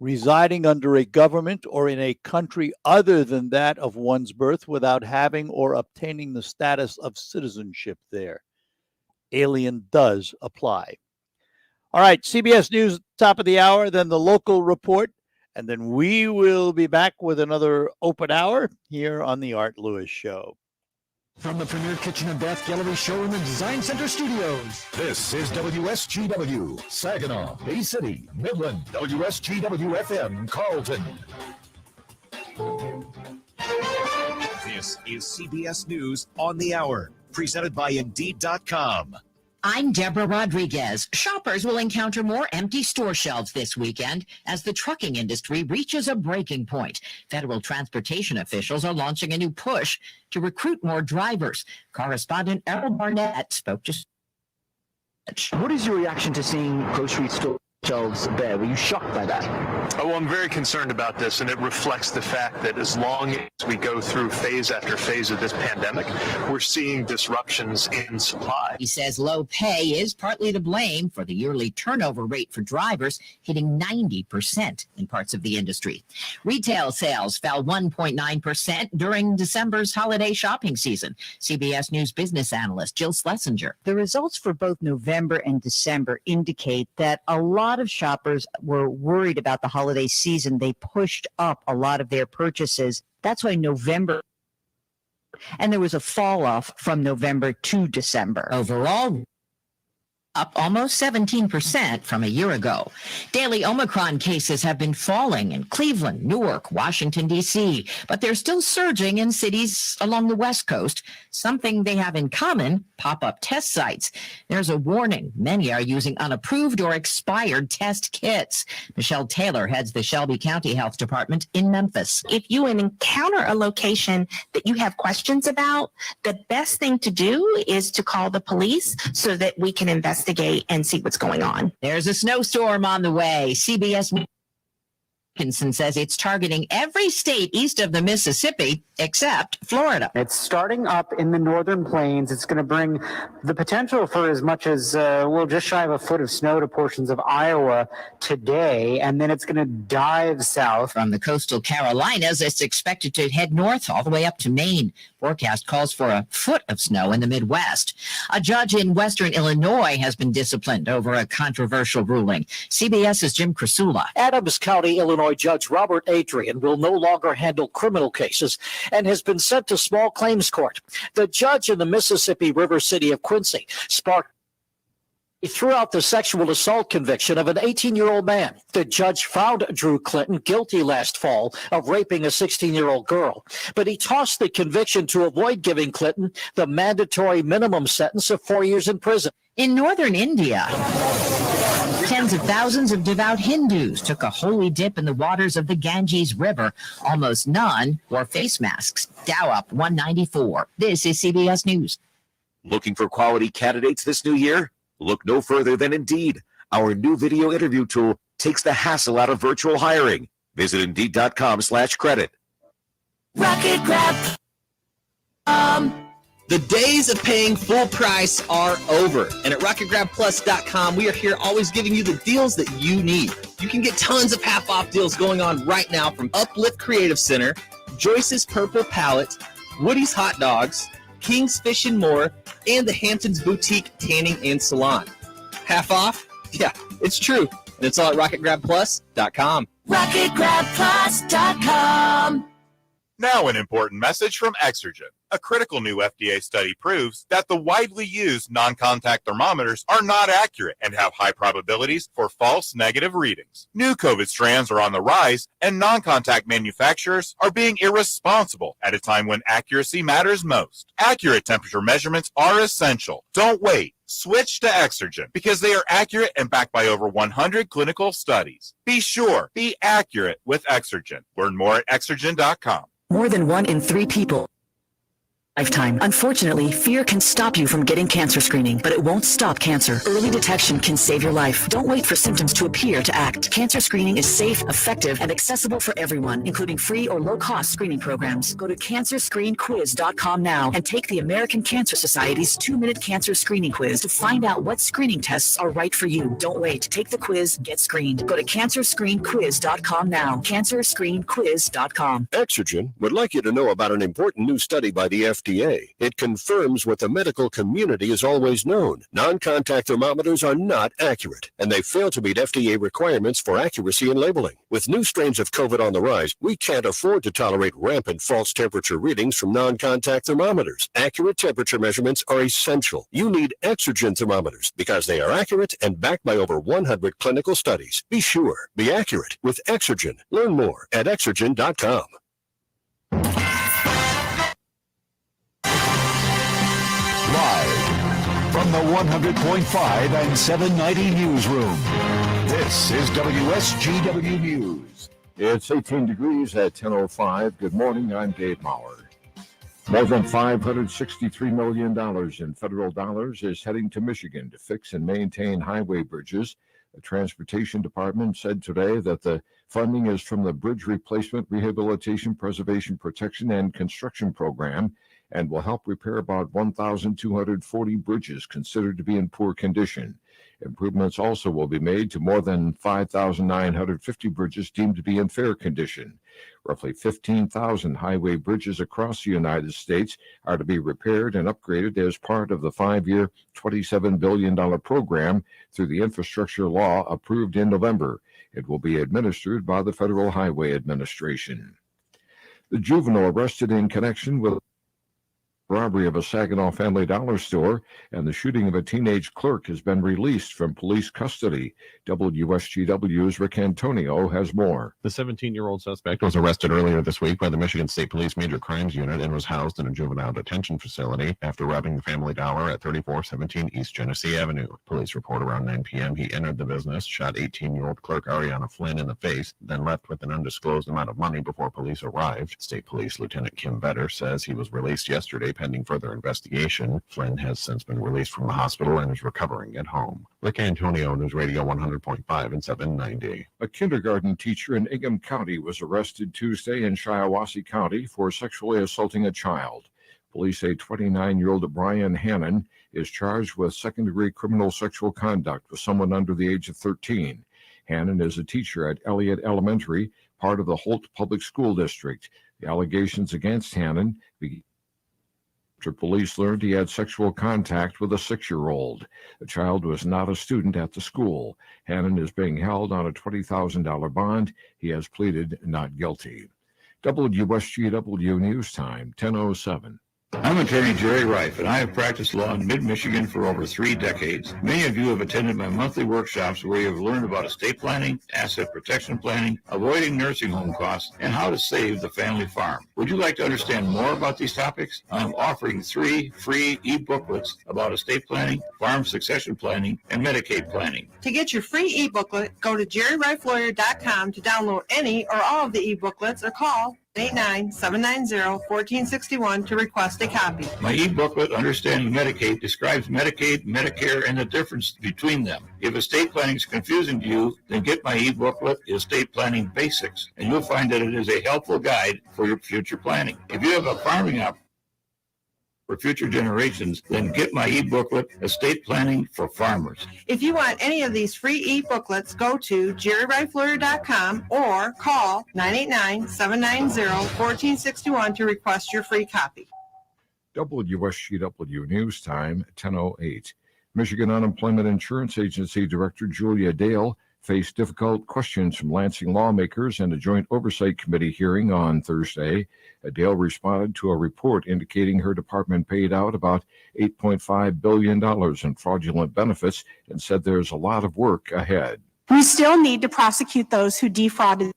residing under a government or in a country other than that of one's birth without having or obtaining the status of citizenship there. Alien does apply. All right, CBS News, top of the hour, then the local report, and then we will be back with another open hour here on the Art Lewis Show. From the Premier Kitchen and Bath Gallery Showroom and Design Center Studios. This is WSGW, Saginaw, Bay City, Midland, WSGW-FM, Carlton. This is CBS News on the Hour, presented by Indeed.com. I'm Deborah Rodriguez. Shoppers will encounter more empty store shelves this weekend as the trucking industry reaches a breaking point. Federal transportation officials are launching a new push to recruit more drivers. Correspondent Errol Barnett spoke to... What is your reaction to seeing grocery store shelves bare? Were you shocked by that? Oh, well, I'm very concerned about this, and it reflects the fact that as long as we go through phase after phase of this pandemic, we're seeing disruptions in supply. He says low pay is partly to blame for the yearly turnover rate for drivers hitting 90% in parts of the industry. Retail sales fell 1.9% during December's holiday shopping season. CBS News business analyst Jill Schlesinger. The results for both November and December indicate that a lot of shoppers were worried about the holiday season. They pushed up a lot of their purchases. That's why November, and there was a fall off from November to December. Overall, up almost 17% from a year ago. Daily Omicron cases have been falling in Cleveland, Newark, Washington, D.C., but they're still surging in cities along the West Coast. Something they have in common, pop-up test sites. There's a warning. Many are using unapproved or expired test kits. Michelle Taylor heads the Shelby County Health Department in Memphis. If you encounter a location that you have questions about, the best thing to do is to call the police so that we can investigate and see what's going on. There's a snowstorm on the way. CBS Atkinson says it's targeting every state east of the Mississippi except Florida. It's starting up in the northern plains. It's going to bring the potential for as much as, just shy of a foot of snow to portions of Iowa today, and then it's going to dive south. From the coastal Carolinas, it's expected to head north all the way up to Maine. Forecast calls for a foot of snow in the Midwest. A judge in western Illinois has been disciplined over a controversial ruling. CBS's Jim Krasula. Adams County, Illinois Judge Robert Adrian will no longer handle criminal cases and has been sent to small claims court. The judge in the Mississippi River city of Quincy sparked He threw out the sexual assault conviction of an 18-year-old man. The judge found Drew Clinton guilty last fall of raping a 16-year-old girl, but he tossed the conviction to avoid giving Clinton the mandatory minimum sentence of 4 years in prison. In northern India, tens of thousands of devout Hindus took a holy dip in the waters of the Ganges River. Almost none wore face masks. Dow up 194. This is CBS News. Looking for quality candidates this new year? Look no further than Indeed. Our new video interview tool takes the hassle out of virtual hiring. Visit Indeed.com/credit. Rocket Grab. The days of paying full price are over. And at RocketGrabPlus.com, we are here always giving you the deals that you need. You can get tons of half-off deals going on right now from Uplift Creative Center, Joyce's Purple Palette, Woody's Hot Dogs, King's Fish and More, and the Hamptons Boutique Tanning and Salon. Half off? Yeah, it's true. And it's all at RocketGrabPlus.com. RocketGrabPlus.com. Now an important message from Exergen. A critical new FDA study proves that the widely used non-contact thermometers are not accurate and have high probabilities for false negative readings. New COVID strands are on the rise, and non-contact manufacturers are being irresponsible at a time when accuracy matters most. Accurate temperature measurements are essential. Don't wait. Switch to Exergen because they are accurate and backed by over 100 clinical studies. Be sure, be accurate with Exergen. Learn more at Exergen.com. More than 1 in 3 people lifetime. Unfortunately, fear can stop you from getting cancer screening, but it won't stop cancer. Early detection can save your life. Don't wait for symptoms to appear to act. Cancer screening is safe, effective, and accessible for everyone, including free or low-cost screening programs. Go to CancerScreenQuiz.com now and take the American Cancer Society's 2-minute cancer screening quiz to find out what screening tests are right for you. Don't wait. Take the quiz. Get screened. Go to CancerScreenQuiz.com now. CancerScreenQuiz.com. Exergen would like you to know about an important new study by the FDA. It confirms what the medical community has always known. Non-contact thermometers are not accurate, and they fail to meet FDA requirements for accuracy in labeling. With new strains of COVID on the rise, we can't afford to tolerate rampant false temperature readings from non-contact thermometers. Accurate temperature measurements are essential. You need Exergen thermometers because they are accurate and backed by over 100 clinical studies. Be sure, be accurate with Exergen. Learn more at Exergen.com. Live from the 100.5 and 790 newsroom, this is WSGW News. It's 18 degrees at 10:05. Good morning, I'm Dave Maurer. More than $563 million in federal dollars is heading to Michigan to fix and maintain highway bridges. The Transportation Department said today that the funding is from the Bridge Replacement, Rehabilitation, Preservation, Protection, and Construction Program and will help repair about 1,240 bridges considered to be in poor condition. Improvements also will be made to more than 5,950 bridges deemed to be in fair condition. Roughly 15,000 highway bridges across the United States are to be repaired and upgraded as part of the 5-year, $27 billion program through the infrastructure law approved in November. It will be administered by the Federal Highway Administration. The juvenile arrested in connection with robbery of a Saginaw Family Dollar store and the shooting of a teenage clerk has been released from police custody. WSGW's Rick Antonio has more. The 17-year-old suspect was arrested earlier this week by the Michigan State Police Major Crimes Unit and was housed in a juvenile detention facility after robbing the Family Dollar at 3417 East Genesee Avenue. Police report around 9 p.m. he entered the business, shot 18-year-old clerk Ariana Flynn in the face, then left with an undisclosed amount of money before police arrived. State Police Lieutenant Kim Vetter says he was released yesterday pending further investigation. Flynn has since been released from the hospital and is recovering at home. Rick Antonio, News Radio 100.5 and 790. A kindergarten teacher in Ingham County was arrested Tuesday in Shiawassee County for sexually assaulting a child. Police say 29-year-old Brian Hannon is charged with second-degree criminal sexual conduct with someone under the age of 13. Hannon is a teacher at Elliott Elementary, part of the Holt Public School District. The allegations against Hannon began after police learned he had sexual contact with a 6-year-old. The child was not a student at the school. Hannon is being held on a $20,000 bond. He has pleaded not guilty. WSGW News Time, 10:07. I'm attorney Jerry Reif, and I have practiced law in mid-Michigan for over 3 decades. Many of you have attended my monthly workshops where you have learned about estate planning, asset protection planning, avoiding nursing home costs, and how to save the family farm. Would you like to understand more about these topics? I'm offering 3 free e-booklets about estate planning, farm succession planning, and Medicaid planning. To get your free e-booklet, go to jerryreiflawyer.com to download any or all of the e-booklets or call 889-790-1461 to request a copy. My e-booklet, Understanding Medicaid, describes Medicaid, Medicare, and the difference between them. If estate planning is confusing to you, then get my e-booklet, Estate Planning Basics, and you'll find that it is a helpful guide for your future planning. If you have a farming opportunity for future generations, then get my e-booklet, Estate Planning for Farmers. If you want any of these free e-booklets, go to jerryreiflawyer.com or call 989-790-1461 to request your free copy. WSGW News Time, 10:08. Michigan Unemployment Insurance Agency Director Julia Dale faced difficult questions from Lansing lawmakers in a joint oversight committee hearing on Thursday. Dale responded to a report indicating her department paid out about $8.5 billion in fraudulent benefits and said there's a lot of work ahead. We still need to prosecute those who defrauded,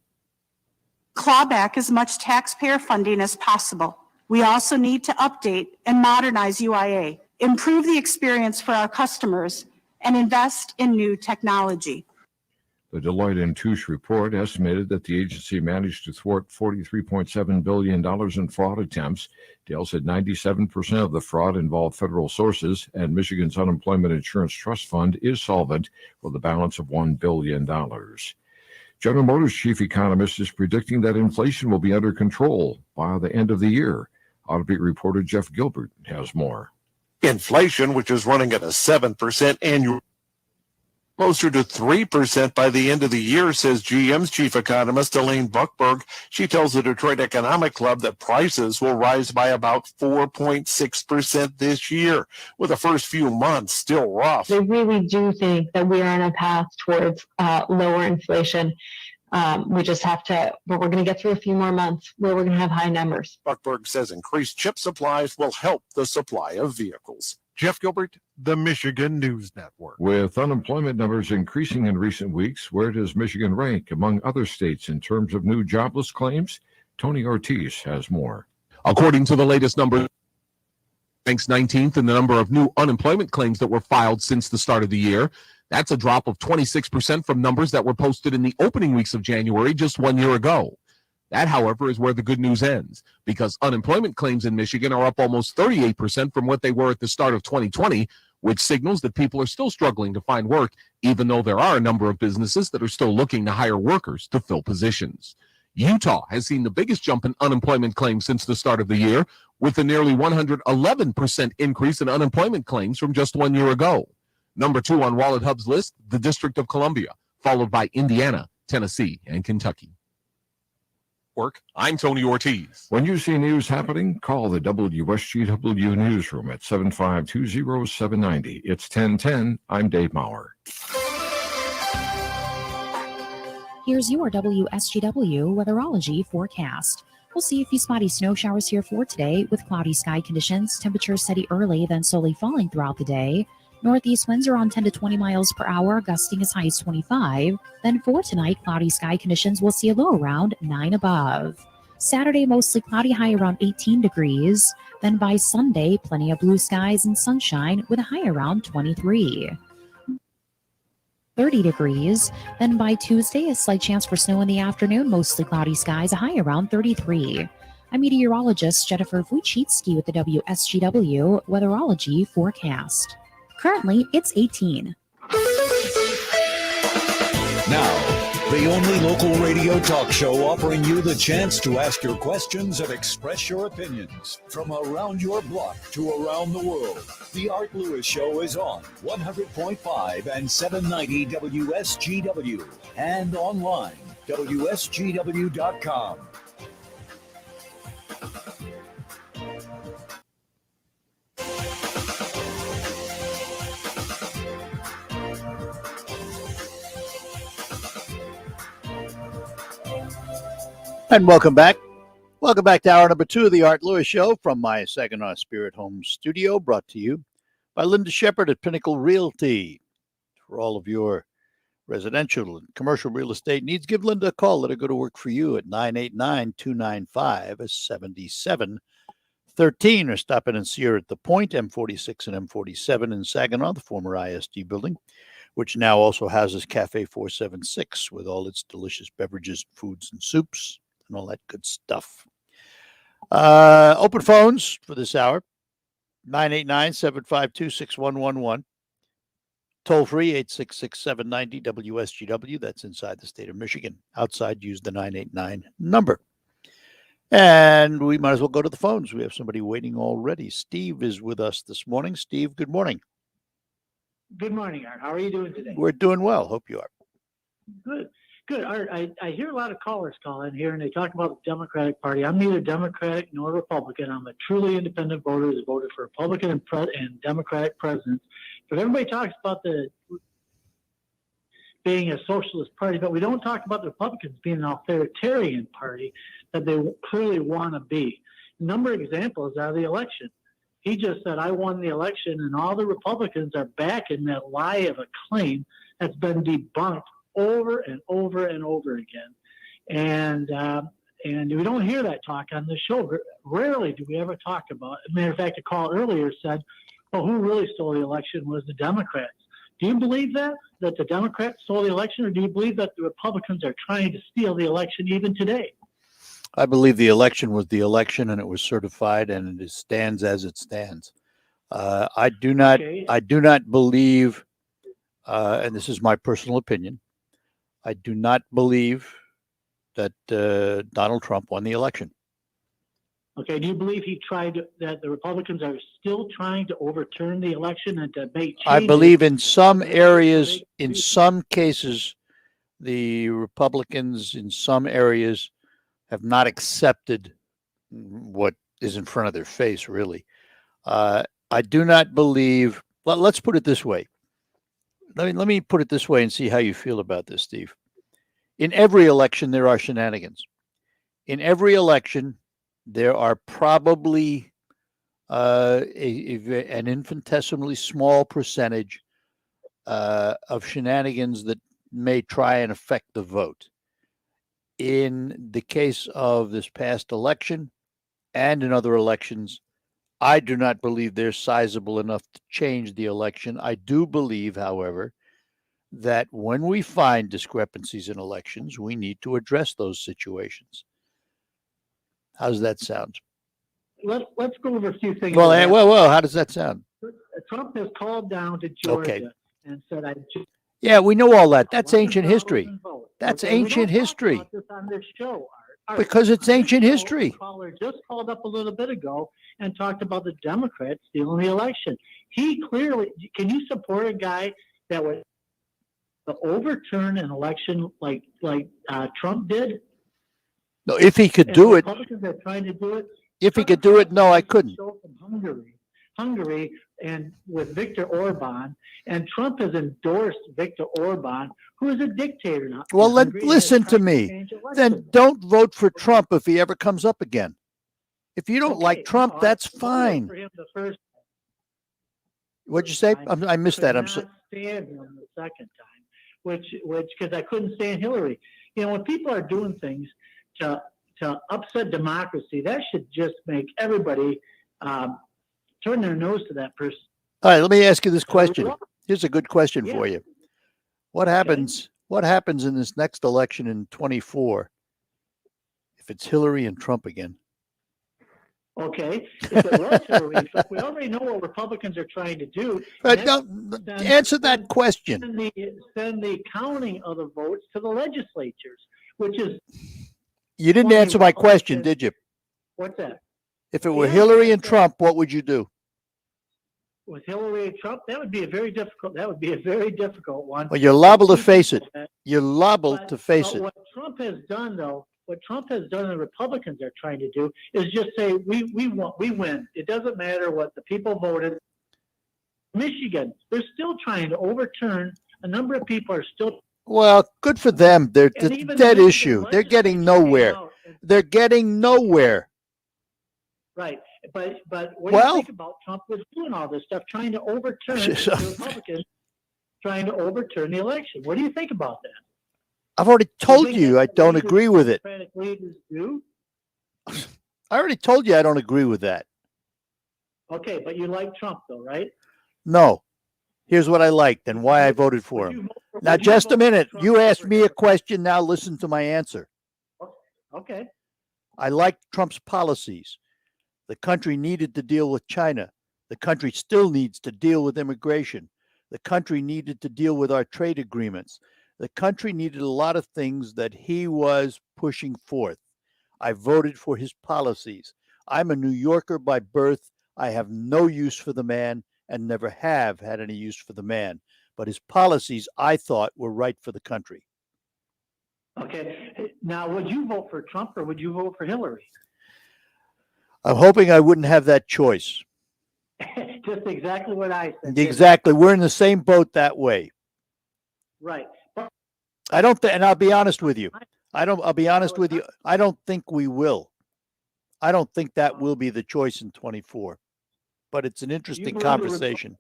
claw back as much taxpayer funding as possible. We also need to update and modernize UIA, improve the experience for our customers, and invest in new technology. The Deloitte & Touche report estimated that the agency managed to thwart $43.7 billion in fraud attempts. Dale said 97% of the fraud involved federal sources, and Michigan's Unemployment Insurance Trust Fund is solvent with a balance of $1 billion. General Motors chief economist is predicting that inflation will be under control by the end of the year. Autobeat reporter Jeff Gilbert has more. Inflation, which is running at a 7% annual, closer to 3% by the end of the year, says GM's chief economist Elaine Buckberg. She tells the Detroit Economic Club that prices will rise by about 4.6% this year, with the first few months still rough. I really do think that we are on a path towards lower inflation. We just have to, but we're going to get through a few more months where we're going to have high numbers. Buckberg says increased chip supplies will help the supply of vehicles. Jeff Gilbert, the Michigan News Network. With unemployment numbers increasing in recent weeks, where does Michigan rank among other states in terms of new jobless claims? Tony Ortiz has more. According to the latest numbers, ranks 19th in the number of new unemployment claims that were filed since the start of the year. That's a drop of 26% from numbers that were posted in the opening weeks of January just 1 year ago. That, however, is where the good news ends, because unemployment claims in Michigan are up almost 38% from what they were at the start of 2020, which signals that people are still struggling to find work, even though there are a number of businesses that are still looking to hire workers to fill positions. Utah has seen the biggest jump in unemployment claims since the start of the year, with a nearly 111% increase in unemployment claims from just 1 year ago. Number 2 on Wallet Hub's list, the District of Columbia, followed by Indiana, Tennessee, and Kentucky. I'm Tony Ortiz. When you see news happening, call the WSGW newsroom at 7520790. It's 1010. I'm Dave Maurer. Here's your WSGW Weatherology forecast. We'll see a few spotty snow showers here for today with cloudy sky conditions. Temperatures steady early, then slowly falling throughout the day. Northeast winds are on 10 to 20 miles per hour, gusting as high as 25. Then for tonight, cloudy sky conditions will see a low around 9 above. Saturday, mostly cloudy, high around 18 degrees. Then by Sunday, plenty of blue skies and sunshine with a high around 23. 30 degrees. Then by Tuesday, a slight chance for snow in the afternoon, mostly cloudy skies, a high around 33. I'm meteorologist Jennifer Wojcicki with the WSGW Weatherology forecast. Currently, it's 18. Now, the only local radio talk show offering you the chance to ask your questions and express your opinions. From around your block to around the world, the Art Lewis Show is on 100.5 and 790 WSGW and online, WSGW.com. And welcome back. Welcome back to hour number 2 of the Art Lewis Show from my Second on Spirit Home studio, brought to you by Linda Shepard at Pinnacle Realty. For all of your residential and commercial real estate needs, give Linda a call. Let her go to work for you at 989-295-7713, or stop in and see her at The Point, M46 and M47 in Saginaw, the former ISD building, which now also houses Cafe 476 with all its delicious beverages, foods, and soups, and all that good stuff. Open phones for this hour, 989-752-6111. Toll free, 866-790-WSGW. That's inside the state of Michigan. Outside, use the 989 number. And we might as well go to the phones. We have somebody waiting already. Steve is with us this morning. Steve, good morning. Good morning, Art. How are you doing today? We're doing well. Hope you are. Good. Good. Art, I hear a lot of callers call in here, and they talk about the Democratic Party. I'm neither Democratic nor Republican. I'm a truly independent voter who's voted for Republican and Democratic presidents. But everybody talks about the being a socialist party, but we don't talk about the Republicans being an authoritarian party that they clearly want to be. A number of examples out of the election. He just said, I won the election, and all the Republicans are back in that lie of a claim that's been debunked over and over and over again. And we don't hear that talk on the show. Rarely do we ever talk about it. As a matter of fact, a call earlier said, well, who really stole the election was the Democrats. Do you believe that the Democrats stole the election, or do you believe that the Republicans are trying to steal the election even today? I believe the election was the election, and it was certified, and it stands as it stands. I do not believe, and this is my personal opinion, I do not believe that Donald Trump won the election. Okay, do you believe that the Republicans are still trying to overturn the election and to make changes? I believe in some areas, in some cases, the Republicans in some areas have not accepted what is in front of their face, really. I do not believe, well, let's put it this way. Let me put it this way and see how you feel about this, Steve. In every election, there are shenanigans. In every election, there are probably an infinitesimally small percentage of shenanigans that may try and affect the vote. In the case of this past election and in other elections, I do not believe they're sizable enough to change the election. I do believe, however, that when we find discrepancies in elections, we need to address those situations. How's that sound? Let's go over a few things. Well, how does that sound? Trump has called down to Georgia and said, yeah, we know all that. That's ancient history. That's ancient history. Talk about this on this show, Art. Because it's ancient history. The caller just called up a little bit ago and talked about the Democrats stealing the election. He clearly, can you support a guy that would overturn an election like Trump did? No, if he could do it. Republicans are trying to do it. If he could do it, no, I couldn't. Hungary, and with Viktor Orban, and Trump has endorsed Viktor Orban, who is a dictator now. Well, listen to me. Then don't vote for Trump if he ever comes up again. If you don't like Trump, that's fine. What'd you say? I missed that. I'm sorry. Stand him the second time, which because I couldn't stand Hillary. You know, when people are doing things to upset democracy, that should just make everybody turn their nose to that person. All right, let me ask you this question. Here's a good question for you. What happens in this next election in 24 if it's Hillary and Trump again? Okay, if it was Hillary and Trump, we already know what Republicans are trying to do. Answer that question. Send the counting of the votes to the legislatures, which is... You didn't answer my question, did you? What's that? If it were Hillary and Trump, what would you do? With Hillary and Trump, that would be a very difficult one. Well, you're liable to face it. You're liable to face it. What Trump has done, though, and the Republicans are trying to do is just say, we win. It doesn't matter what the people voted. Michigan, they're still trying to overturn. A number of people are still... Well, good for them. It's a dead issue. They're getting nowhere. They're getting nowhere. Right. But what do you think about Trump was doing all this stuff, trying to overturn the Republicans, trying to overturn the election? What do you think about that? I've already told you I don't leaders, agree with it. Democratic leaders do? I already told you I don't agree with that. Okay, but you like Trump though, right? No. Here's what I liked and why I voted for him. Now, just a minute. You asked me a question. Now listen to my answer. Okay. I liked Trump's policies. The country needed to deal with China. The country still needs to deal with immigration. The country needed to deal with our trade agreements. The country needed a lot of things that he was pushing forth. I voted for his policies. I'm a New Yorker by birth. I have no use for the man and never have had any use for the man. But his policies, I thought, were right for the country. Okay. Now, would you vote for Trump or would you vote for Hillary? I'm hoping I wouldn't have that choice. Just exactly what I said. Exactly. We're in the same boat that way. Right. But I don't think, and I'll be honest with you. I'll be honest with you. I don't think we will. I don't think that will be the choice in 24. But it's an interesting conversation.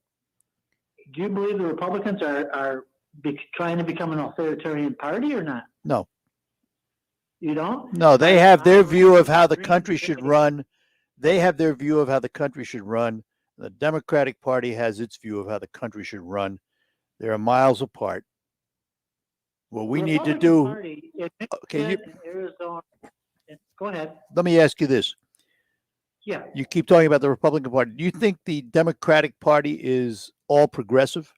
Do you believe the Republicans are trying to become an authoritarian party or not? No. You don't? No, they have their view of how the country should run. They have their view of how the country should run. The Democratic Party has its view of how the country should run. They are miles apart. What we need to do. Okay, Arizona. Go ahead. Let me ask you this. Yeah. You keep talking about the Republican Party. Do you think the Democratic Party is all progressive?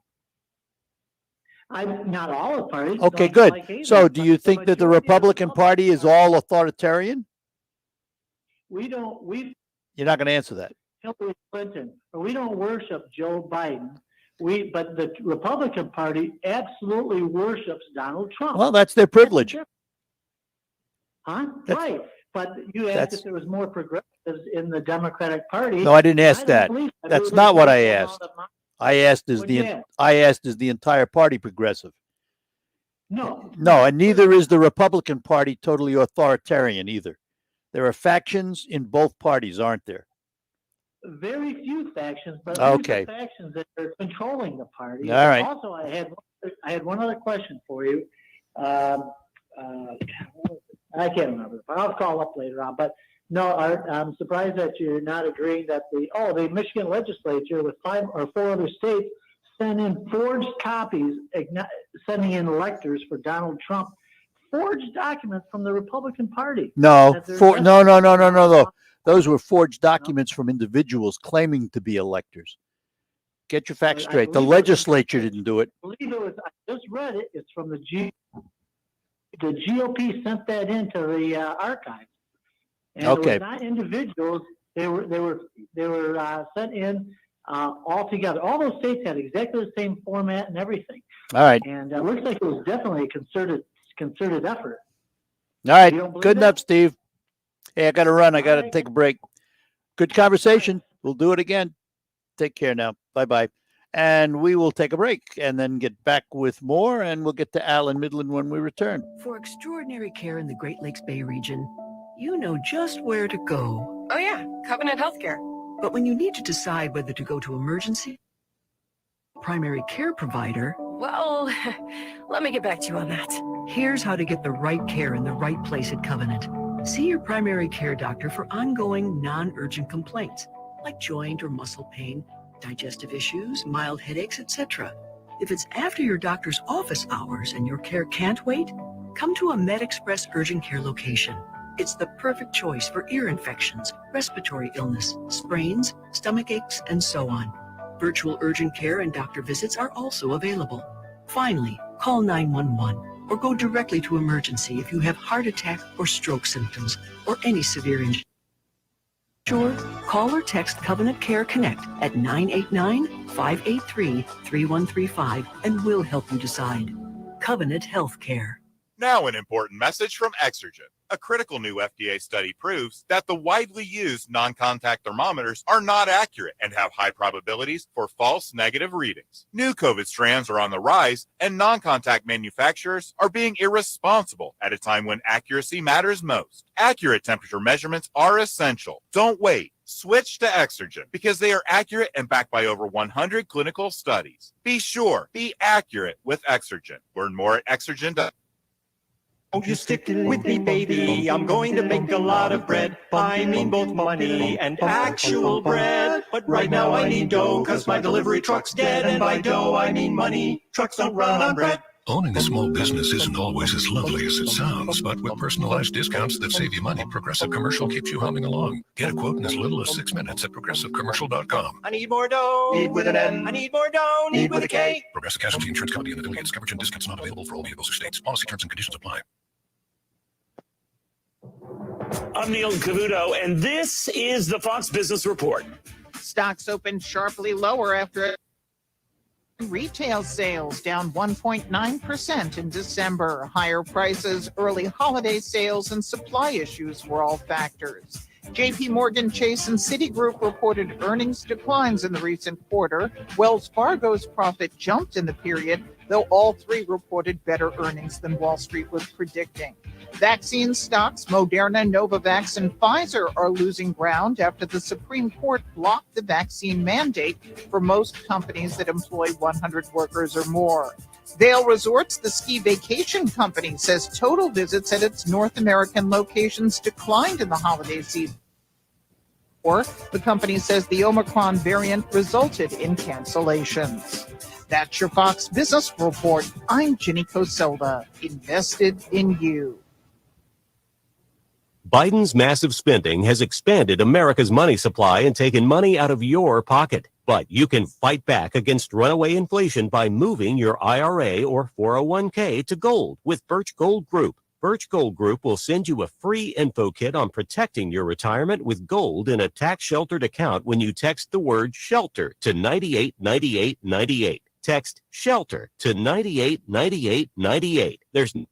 Not all the parties. Okay, good. So do you think that the Republican Party is all authoritarian? You're not going to answer that. Hillary Clinton, or we don't worship Joe Biden. But the Republican Party absolutely worships Donald Trump. Well, that's their privilege. Huh? Right. But you asked if there was more progressives in the Democratic Party. No, I didn't ask that. That's not what I asked. I asked is the entire party progressive? No. No, and neither is the Republican Party totally authoritarian either. There are factions in both parties, aren't there? Very few factions, but okay. Factions that are controlling the party. All right. Also, I had one other question for you. I can't remember. I'll call up later on. But no, I'm surprised that you're not agreeing that the Michigan legislature with 5 or 4 other states sent in forged copies, sending in electors for Donald Trump. Forged documents from the Republican Party. No. Those were forged documents from individuals claiming to be electors. Get your facts straight. The legislature didn't do it. I believe it was. I just read it. It's from the GOP sent that into the archives. And okay. It was not individuals. They were sent in all together. All those states had exactly the same format and everything. All right. And it looks like it was definitely a concerted effort. All right. Good enough, Steve. Hey, I got to run. I got to take a break. Good conversation. We'll do it again. Take care now. Bye-bye. And we will take a break and then get back with more, and we'll get to Al in Midland when we return. For extraordinary care in the Great Lakes Bay region, you know just where to go. Oh, yeah. Covenant Healthcare. But when you need to decide whether to go to emergency, primary care provider, well, let me get back to you on that. Here's how to get the right care in the right place at Covenant. See your primary care doctor for ongoing non-urgent complaints like joint or muscle pain, digestive issues, mild headaches, etc. If it's after your doctor's office hours and your care can't wait, come to a MedExpress urgent care location. It's the perfect choice for ear infections, respiratory illness, sprains, stomach aches, and so on. Virtual urgent care and doctor visits are also available. Finally, call 911 or go directly to emergency if you have heart attack or stroke symptoms or any severe injury. Call or text Covenant Care Connect at 989-583-3135 and we'll help you decide. Covenant Healthcare. Now an important message from Exergen. A critical new FDA study proves that the widely used non-contact thermometers are not accurate and have high probabilities for false negative readings. New COVID strands are on the rise, and non-contact manufacturers are being irresponsible at a time when accuracy matters most. Accurate temperature measurements are essential. Don't wait. Switch to Exergen because they are accurate and backed by over 100 clinical studies. Be sure, be accurate with Exergen. Learn more at Exergen.com. Won't you stick with me, baby? I'm going to make a lot of bread. I mean both money and actual bread. But right now I need dough, cause my delivery truck's dead. And by dough I mean money. Trucks don't run on bread. Owning a small business isn't always as lovely as it sounds, but with personalized discounts that save you money, Progressive Commercial keeps you humming along. Get a quote in as little as 6 minutes at progressivecommercial.com. I need more dough. Need with an N. I need more dough. Need with a K. Progressive Casualty Insurance Company and affiliates. Coverage and discounts not available for all vehicles or states. Policy terms and conditions apply. I'm Neil Cavuto, and this is the Fox Business Report. Stocks opened sharply lower after retail sales down 1.9% in December. Higher prices, early holiday sales, and supply issues were all factors. JP Morgan Chase and Citigroup reported earnings declines in the recent quarter. Wells Fargo's profit jumped in the period, though all three reported better earnings than Wall Street was predicting. Vaccine stocks, Moderna, Novavax, and Pfizer are losing ground after the Supreme Court blocked the vaccine mandate for most companies that employ 100 workers or more. Vail Resorts, the ski vacation company, says total visits at its North American locations declined in the holiday season. Or the company says the Omicron variant resulted in cancellations. That's your Fox Business Report. I'm Ginny Coselda, invested in you. Biden's massive spending has expanded America's money supply and taken money out of your pocket. But you can fight back against runaway inflation by moving your IRA or 401k to gold with Birch Gold Group. Birch Gold Group will send you a free info kit on protecting your retirement with gold in a tax-sheltered account when you text the word SHELTER to 989898. Text SHELTER to 989898. There's no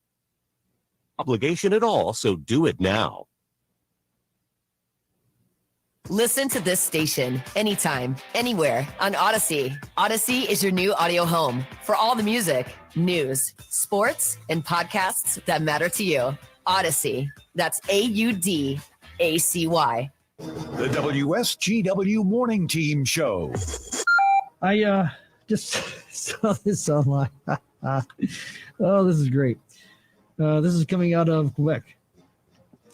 obligation at all, so do it now. Listen to this station anytime, anywhere on Odyssey. Odyssey is your new audio home for all the music, news, sports, and podcasts that matter to you. Odyssey. That's AUDACY. The WSGW Morning Team Show. I just saw this online. Oh, this is great. This is coming out of Quebec.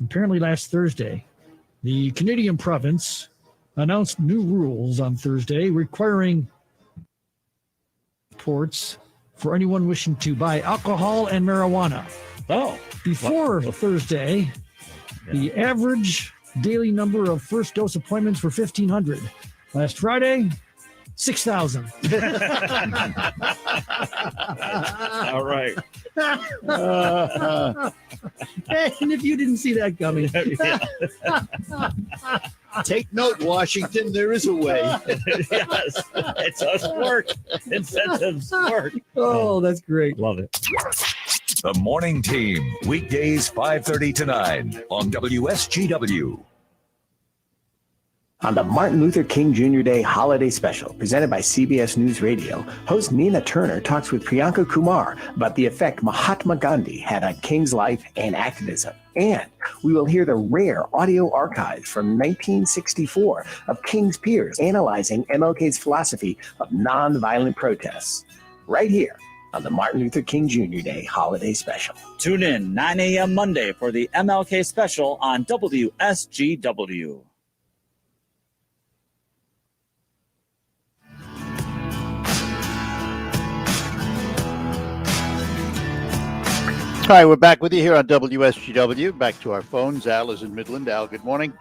Apparently last Thursday, the Canadian province announced new rules on Thursday requiring ports for anyone wishing to buy alcohol and marijuana. Before Thursday, the average daily number of first dose appointments were 1,500. Last Friday, 6,000. All right. And if you didn't see that coming. Take note, Washington, there is a way. Yes, it does work. Incentives work. Oh, that's great. Love it. The Morning Team, weekdays 5:30 to 9 on WSGW. On the Martin Luther King Jr. Day Holiday Special, presented by CBS News Radio, host Nina Turner talks with Priyanka Kumar about the effect Mahatma Gandhi had on King's life and activism. And we will hear the rare audio archives from 1964 of King's peers analyzing MLK's philosophy of nonviolent protests. Right here on the Martin Luther King Jr. Day Holiday Special. Tune in 9 a.m. Monday for the MLK Special on WSGW. All right, we're back with you here on WSGW. Back to our phones. Al is in Midland. Al, good morning.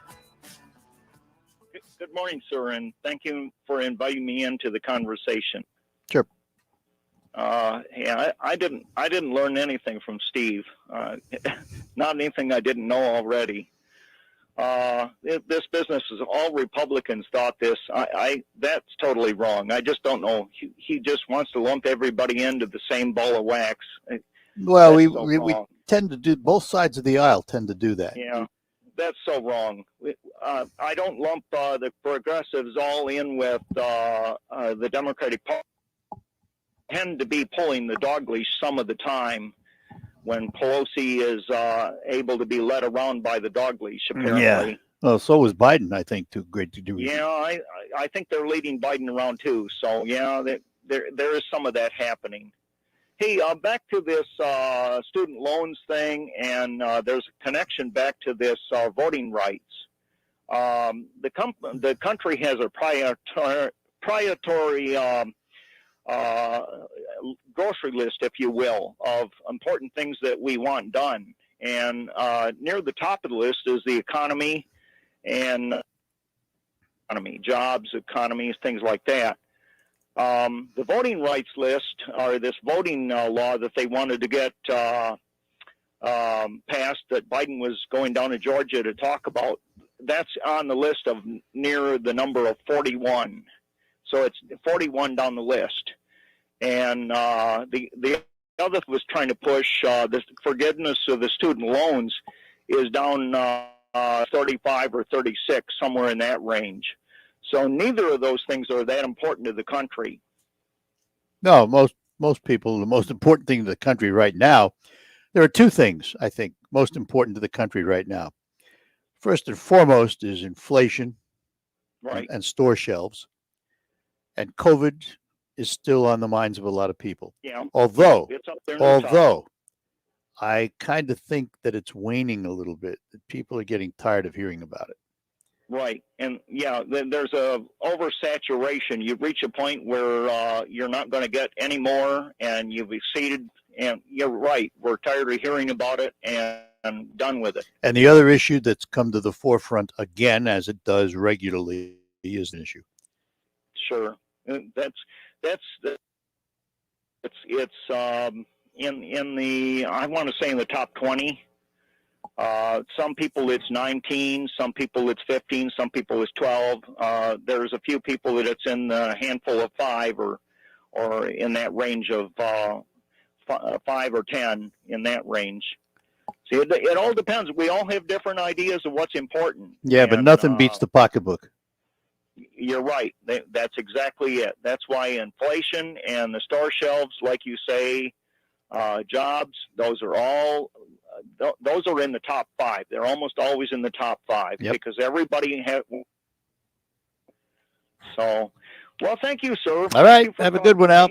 Good morning, sir, and thank you for inviting me into the conversation. Sure. Yeah, I didn't learn anything from Steve. Not anything I didn't know already. This business is all Republicans thought this. That's totally wrong. I just don't know. He just wants to lump everybody into the same ball of wax. Well, That's we tend to do, both sides of the aisle tend to do that. Yeah, that's so wrong. I don't lump the progressives all in with the Democratic Party. Tend to be pulling the dog leash some of the time when Pelosi is able to be led around by the dog leash, apparently. Yeah. Well, so was Biden, I think, to a great degree. Yeah, I think they're leading Biden around too. So yeah, there is some of that happening. Hey, back to this student loans thing, and there's a connection back to this voting rights. The country has a priority grocery list, if you will, of important things that we want done. And near the top of the list is the economy and jobs, economies, things like that. The voting rights list, or this voting law that they wanted to get passed, that Biden was going down to Georgia to talk about, that's on the list of near the number of 41. So it's 41 down the list. And the other was trying to push the forgiveness of the student loans is down 35 or 36, somewhere in that range. So neither of those things are that important to the country. No, most people, the most important thing to the country right now, there are two things, I think, most important to the country right now. First and foremost is inflation, right, and store shelves. And COVID is still on the minds of a lot of people. Yeah. Although it's up there in the top. I kind of think that it's waning a little bit, that people are getting tired of hearing about it. Right. And yeah, there's a oversaturation. You reach a point where you're not going to get any more, and you've exceeded. And you're right. We're tired of hearing about it and done with it. And the other issue that's come to the forefront again, as it does regularly, is an issue. Sure. It's in the, I want to say, in the top 20. Some people it's 19, some people it's 15, some people it's 12. There's a few people that it's in the handful of 5 or in that range of 5 or 10, in that range. See, it all depends. We all have different ideas of what's important. Yeah, but nothing beats the pocketbook. You're right. That's exactly it. That's why inflation and the store shelves, like you say, jobs, those are all, those are in the top 5. They're almost always in the top 5 because everybody has. So, well, thank you, sir. All right. Have a good one, Al.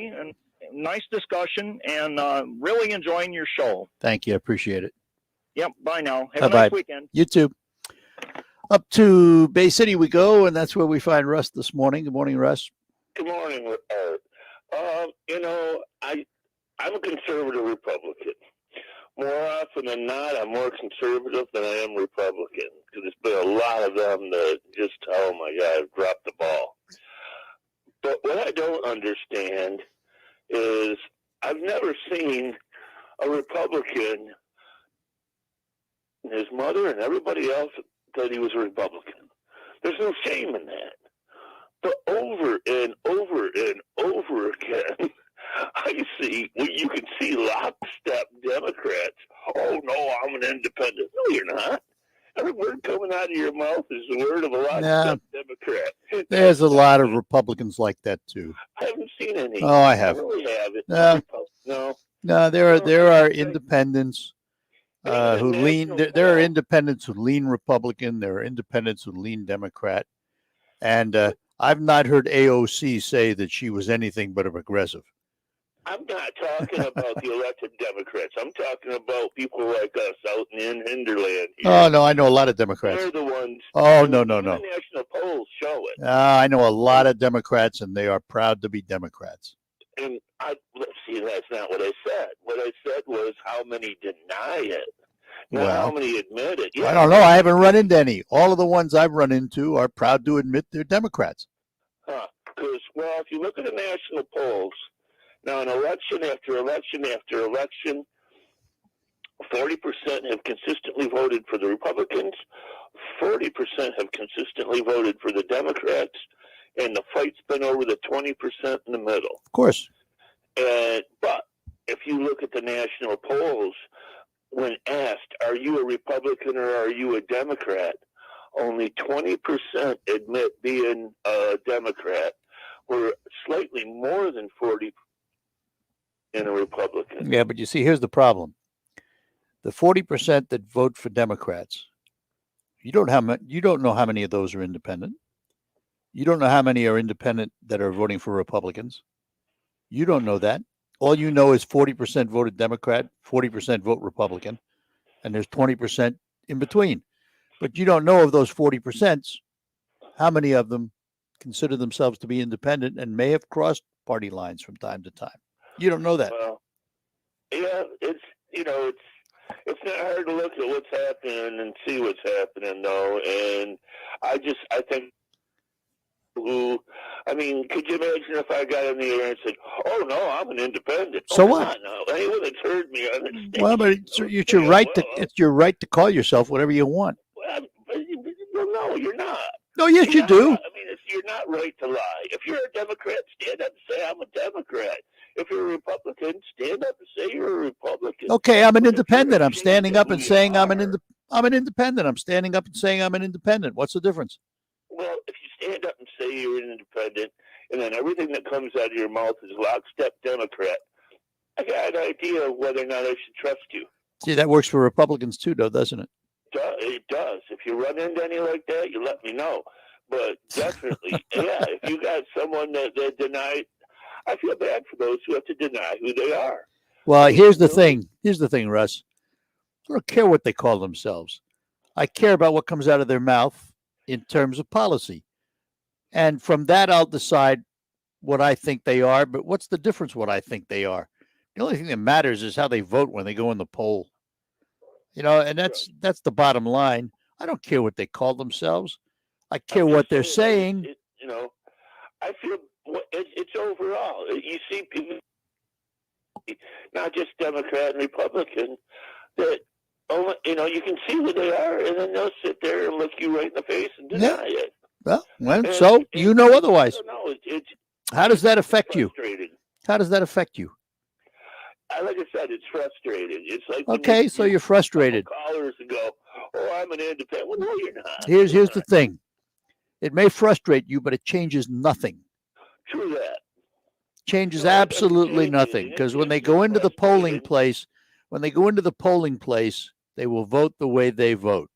Nice discussion, and really enjoying your show. Thank you. I appreciate it. Yep. Bye now. Have Bye-bye. a nice weekend. You too. Up to Bay City we go, and that's where we find Russ this morning. Good morning, Russ. Good morning, Art. I'm a conservative Republican. More often than not, I'm more conservative than I am Republican, because there's been a lot of them that just, oh my God, I've dropped the ball. But what I don't understand is I've never seen a Republican, his mother and everybody else, that he was a Republican. There's no shame in that. But over and over and over again, I see, well, you can see lockstep Democrats. Oh, no, I'm an independent. No, you're not. Every word coming out of your mouth is the word of a lockstep Democrat. There's a lot of Republicans like that, too. I haven't seen any. Oh, I have. I really haven't. No. No, there are independents who lean. There are independents who lean Republican. There are independents who lean Democrat. And I've not heard AOC say that she was anything but a progressive. I'm not talking about the elected Democrats. I'm talking about people like us out in Hinterland here. Oh, no, I know a lot of Democrats. They're the ones. Oh, no. The national polls show it. I know a lot of Democrats, and they are proud to be Democrats. And let's see, that's not what I said. What I said was how many deny it, not how many admit it. I don't know. I haven't run into any. All of the ones I've run into are proud to admit they're Democrats. Because, well, if you look at the national polls, now in election after election after election, 40% have consistently voted for the Republicans, 40% have consistently voted for the Democrats, and the fight's been over the 20% in the middle. Of course. But if you look at the national polls, when asked, are you a Republican or are you a Democrat, only 20% admit being a Democrat, where slightly more than 40% in a Republican. Yeah, but you see, here's the problem. The 40% that vote for Democrats, you don't know how many of those are independent. You don't know how many are independent that are voting for Republicans. You don't know that. All you know is 40% voted Democrat, 40% vote Republican, and there's 20% in between. But you don't know of those 40%, how many of them consider themselves to be independent and may have crossed party lines from time to time. You don't know that. Well, yeah, it's not hard to look at what's happening and see what's happening, though. And I think, could you imagine if I got in the air and said, "Oh no, I'm an independent"? So oh, what? No, anyone that's heard me on the stage. Well, but it's your right to it's your right to call yourself whatever you want. Well, no, you're not. No, yes, you do. You're not right to lie. If you're a Democrat, stand up and say, I'm a Democrat. If you're a Republican, stand up and say you're a Republican. Okay, I'm an independent. I'm standing up and saying I'm an independent. I'm standing up and saying I'm an independent. What's the difference? Well, if you stand up and say you're an independent, and then everything that comes out of your mouth is lockstep Democrat, I got an idea of whether or not I should trust you. See, that works for Republicans too, though, doesn't it? It does. If you run into any like that, you let me know. But definitely, yeah, if you got someone that denied, I feel bad for those who have to deny who they are. Well, here's the thing. Here's the thing, Russ. I don't care what they call themselves. I care about what comes out of their mouth in terms of policy. And from that, I'll decide what I think they are. But what's the difference what I think they are? The only thing that matters is how they vote when they go in the poll. And that's the bottom line. I don't care what they call themselves. I care what they're saying. I feel it's overall. You see people, not just Democrat and Republican, that you can see who they are, and then they'll sit there and look you right in the face and deny it. Well, so you know otherwise. How does that affect you? How does that affect you? Like I said, it's frustrating. It's like okay, so you're frustrated. Callers and go, "Oh, I'm an independent." Well, no, you're not. Here's the thing. It may frustrate you, but it changes nothing. True that. Changes absolutely nothing, because when they go into the polling place, they will vote the way they vote.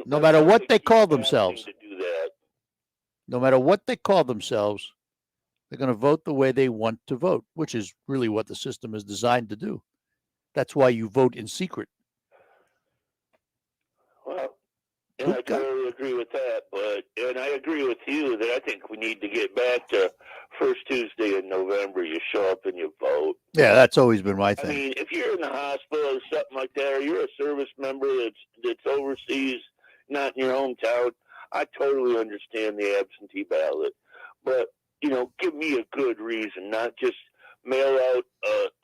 No matter what they call themselves. No matter what they call themselves, they're going to vote the way they want to vote, which is really what the system is designed to do. That's why you vote in secret. Well, and I totally agree with that, and I agree with you that I think we need to get back to first Tuesday in November. You show up and you vote. Yeah, that's always been my thing. I mean, if you're in the hospital or something like that, or you're a service member that's overseas, not in your hometown, I totally understand the absentee ballot. But, give me a good reason, not just mail out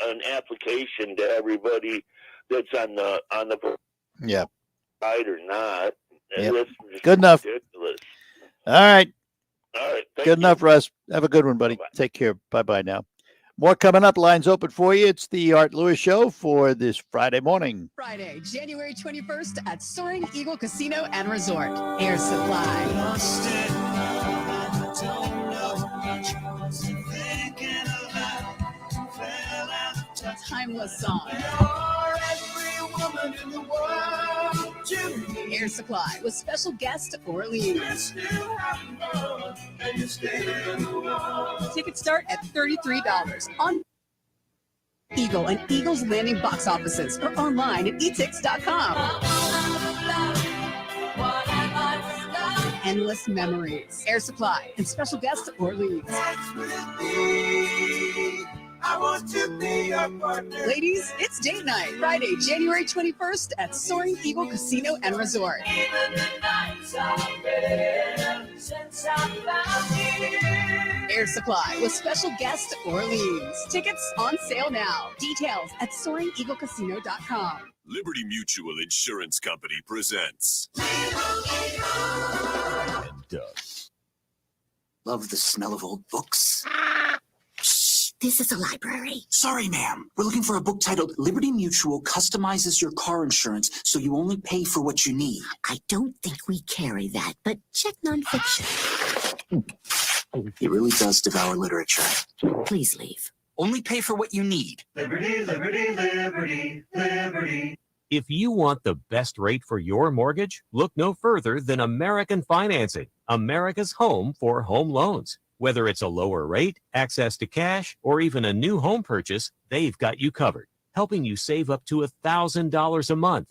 an application to everybody that's on the yeah side or not. Yep. Good enough. Ridiculous. All right. Good enough, Russ. Have a good one, buddy. Bye-bye. Take care. Bye-bye now. More coming up. Lines open for you. It's the Art Lewis Show for this Friday morning. Friday, January 21st at Soaring Eagle Casino and Resort. Air Supply. Timeless song. Air Supply with special guest Orleans. Tickets start at $33 on Eagle and Eagle's Landing box offices or online at etix.com. Endless memories. Air Supply and special guest Orleans. I want to be your partner. Ladies, it's date night. Friday, January 21st at Soaring Eagle Casino and Resort. Even the nights are better since I found you. Air Supply with special guest Orleans. Tickets on sale now. Details at SoaringEagleCasino.com. Liberty Mutual Insurance Company presents. Love the smell of old books. This is a library. Sorry, ma'am. We're looking for a book titled Liberty Mutual Customizes Your Car Insurance so you only pay for what you need. I don't think we carry that, but check nonfiction. It really does devour literature. Please leave. Only pay for what you need. Liberty, liberty, liberty, liberty. If you want the best rate for your mortgage, look no further than American Financing, America's home for home loans. Whether it's a lower rate, access to cash, or even a new home purchase, they've got you covered, helping you save up to $1,000 a month.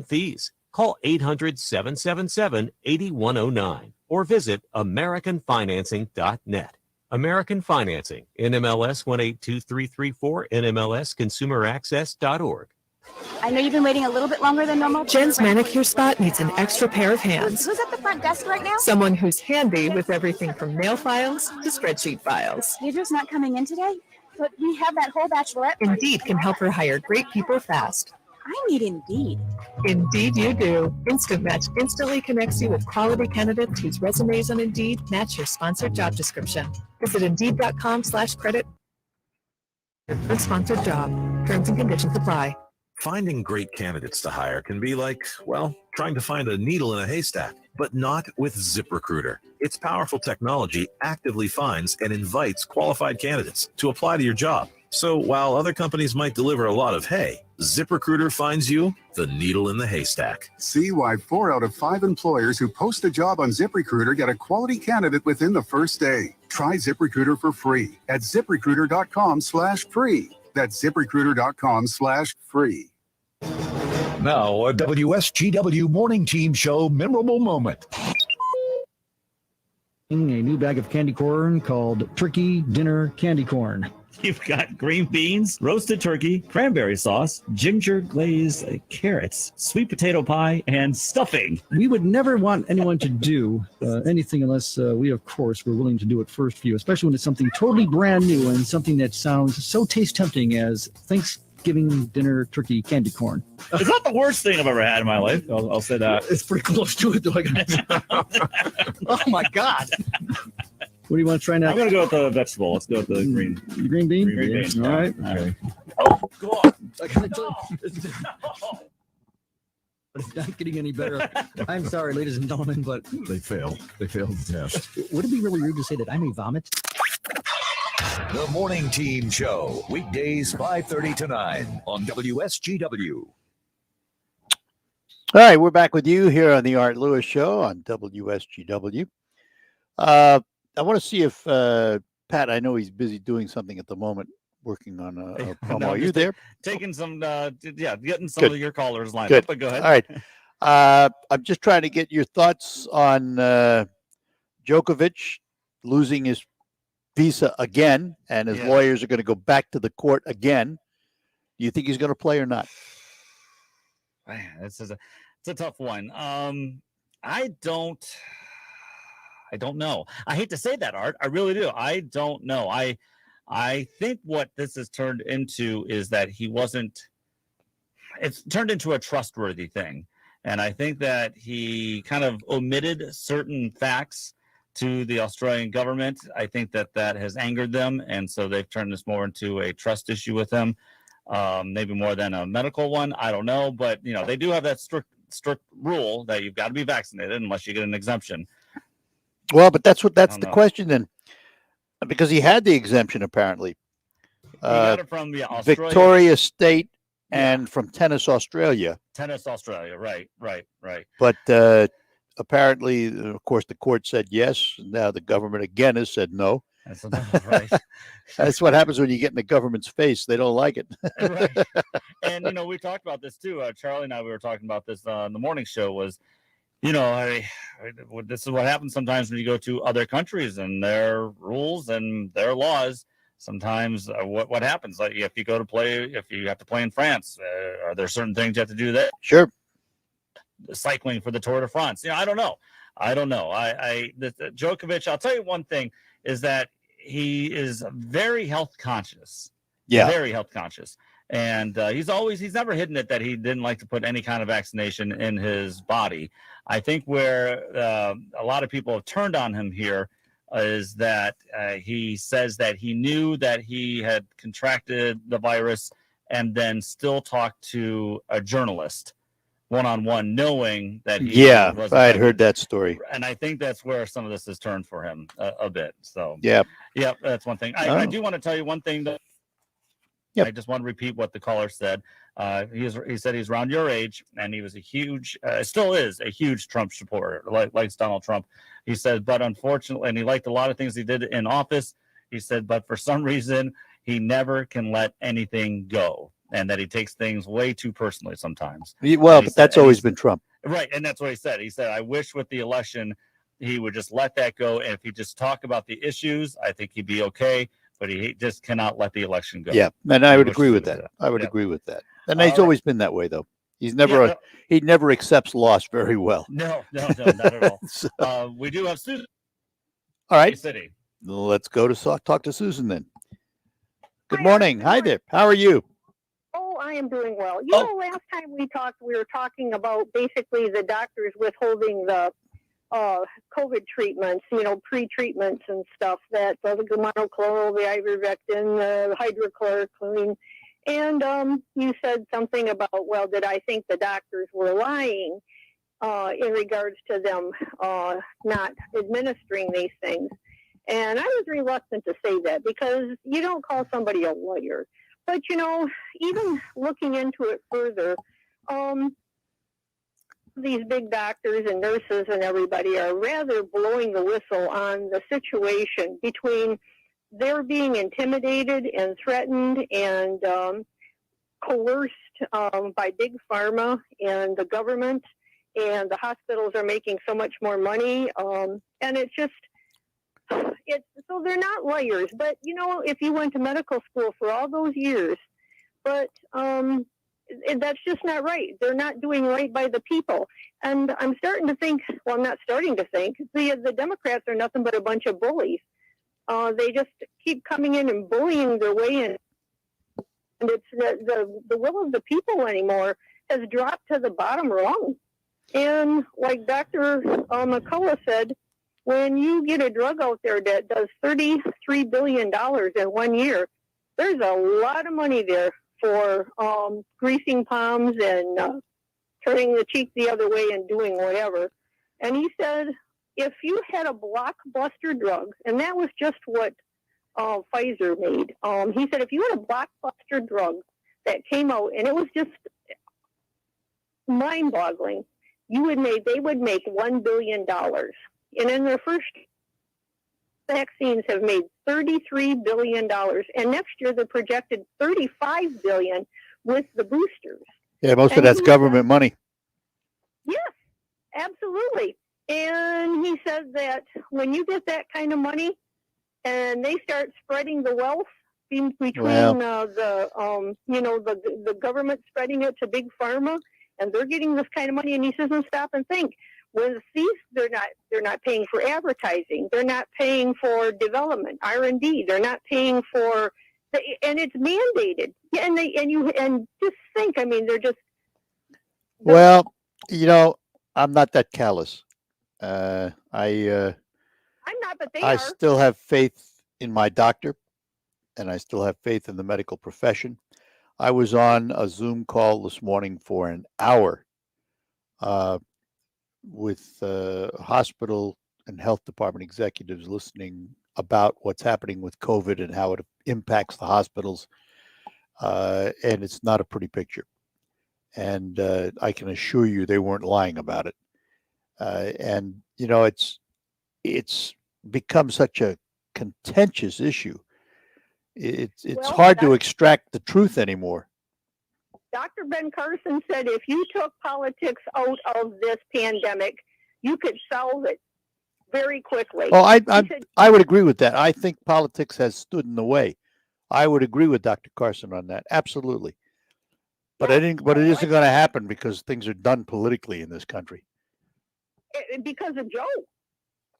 Fees. Call 800-777-8109 or visit AmericanFinancing.net. American Financing, NMLS 182334, NMLSConsumerAccess.org. I know you've been waiting a little bit longer than normal. Jen's manicure spot needs an extra pair of hands. Who's at the front desk right now? Someone who's handy with everything from nail files to spreadsheet files. Deirdre's not coming in today, but we have that whole bachelorette party. Indeed can help her hire great people fast. I need Indeed. Indeed you do. Instant Match instantly connects you with quality candidates whose resumes on Indeed match your sponsored job description. Visit Indeed.com/credit for sponsored job. Terms and conditions apply. Finding great candidates to hire can be like, well, trying to find a needle in a haystack, but not with ZipRecruiter. Its powerful technology actively finds and invites qualified candidates to apply to your job. So while other companies might deliver a lot of hay, ZipRecruiter finds you the needle in the haystack. See why 4 out of 5 employers who post a job on ZipRecruiter get a quality candidate within the first day. Try ZipRecruiter for free at ZipRecruiter.com/free. That's ZipRecruiter.com/free. Now, a WSGW Morning Team Show memorable moment. A new bag of candy corn called Turkey Dinner Candy Corn. You've got green beans, roasted turkey, cranberry sauce, ginger glazed carrots, sweet potato pie, and stuffing. We would never want anyone to do anything unless we, of course, were willing to do it first for you, especially when it's something totally brand new and something that sounds so taste tempting as Thanksgiving dinner turkey candy corn. It's not the worst thing I've ever had in my life. I'll say that. It's pretty close to it, though. Oh, my God. What do you want to try now? I'm going to go with the vegetable. Let's go with the green. The green bean? Green bean. All right. Okay. Oh, God. It's not getting any better. I'm sorry, ladies and gentlemen, but They failed. They failed the test. would it be really rude to say that I may vomit? The Morning Team Show, weekdays 5:30 to 9 on WSGW. All right, we're back with you here on the Art Lewis Show on WSGW. I want to see if Pat, I know he's busy doing something at the moment, working on a promo. No, Are you just there? Taking some, getting some Good. of your callers lined Good. up, but go ahead. All right. I'm just trying to get your thoughts on Djokovic losing his visa again, and his lawyers are going to go back to the court again. Do you think he's going to play or not? Man, it's a tough one. I don't know. I hate to say that, Art. I really do. I don't know. I think what this has turned into is that it's turned into a trustworthy thing. And I think that he kind of omitted certain facts to the Australian government. I think that has angered them. And so they've turned this more into a trust issue with him, maybe more than a medical one. I don't know. But, they do have that strict rule that you've got to be vaccinated unless you get an exemption. Well, but that's the question then, because he had the exemption apparently. He got it from Australia. Victoria State and from Tennis Australia. Tennis Australia, right. But apparently, of course, the court said yes. Now the government again has said no. That's right. That's what happens when you get in the government's face. They don't like it. Right. And we talked about this too. Charlie and I, we were talking about this on the morning show. Was this is what happens sometimes when you go to other countries and their rules and their laws. Sometimes what happens, like if you have to play in France, are there certain things you have to do there? Sure. Cycling for the Tour de France. I don't know. Djokovic, I'll tell you one thing is that he is very health conscious. Yeah. Very health conscious. And he's never hidden it that he didn't like to put any kind of vaccination in his body. I think where a lot of people have turned on him here is that he says that he knew that he had contracted the virus and then still talked to a journalist one-on-one, knowing that he was I had infected. heard that story. And I think that's where some of this has turned for him a bit. So Yeah. That's one thing. I do want to tell you one thing that I just want to repeat what the caller said. He said he's around your age, and he was a huge, still is a huge Trump supporter, likes Donald Trump. He said, but unfortunately, and he liked a lot of things he did in office. He said, but for some reason, he never can let anything go, and that he takes things way too personally sometimes. But that's always been Trump. Right, and that's what he said. He said, I wish with the election, he would just let that go, and if he just talk about the issues, I think he'd be okay. But he just cannot let the election go. Yeah, and I would agree with that. I would agree with that. And he's always been that way, though. He's never he never accepts loss very well. No, not at all. We do have Susan. All right, City. Let's go to talk to Susan then. Good morning. Hi there. How are you? Oh, I am doing well. You know, last time we talked, we were talking about basically the doctors withholding the COVID treatments, pre-treatments and stuff, that the monoclonal, the ivermectin, the hydrochloroquine. And you said something about, well, did I think the doctors were lying in regards to them not administering these things? And I was reluctant to say that because you don't call somebody a lawyer. But, even looking into it further, these big doctors and nurses and everybody are rather blowing the whistle on the situation between they're being intimidated and threatened and coerced by big pharma and the government, and the hospitals are making so much more money. And so they're not lawyers, but if you went to medical school for all those years, but that's just not right. They're not doing right by the people. And I'm starting to think, well, I'm not starting to think, the Democrats are nothing but a bunch of bullies. They just keep coming in and bullying their way in. And it's the will of the people anymore has dropped to the bottom rung. And like Dr. McCullough said, when you get a drug out there that does $33 billion in 1 year, there's a lot of money there for greasing palms and turning the cheek the other way and doing whatever. And he said, if you had a blockbuster drug, and that was just what Pfizer made. He said, if you had a blockbuster drug that came out and it was just mind-boggling, they would make $1 billion. And in their first vaccines have made $33 billion. And next year they're projected $35 billion with the boosters. Yeah, most of that's government money. Yes, absolutely. And he says that when you get that kind of money and they start spreading the wealth between the government spreading it to big pharma, and they're getting this kind of money, and he says, and stop and think. With these, they're not paying for advertising. They're not paying for development, R&D. They're not paying for, and it's mandated. Yeah, and just think. I mean, they're just. Well, I'm not that callous. I'm not, but they I are. still have faith in my doctor, and I still have faith in the medical profession. I was on a Zoom call this morning for an hour with hospital and health department executives listening about what's happening with COVID and how it impacts the hospitals. And it's not a pretty picture. And I can assure you they weren't lying about it. And, it's become such a contentious issue. It's hard to extract the truth anymore. Dr. Ben Carson said if you took politics out of this pandemic, you could solve it very quickly. Oh, I would agree with that. I think politics has stood in the way. I would agree with Dr. Carson on that. Absolutely. But it isn't going to happen because things are done politically in this country. Because of Joe.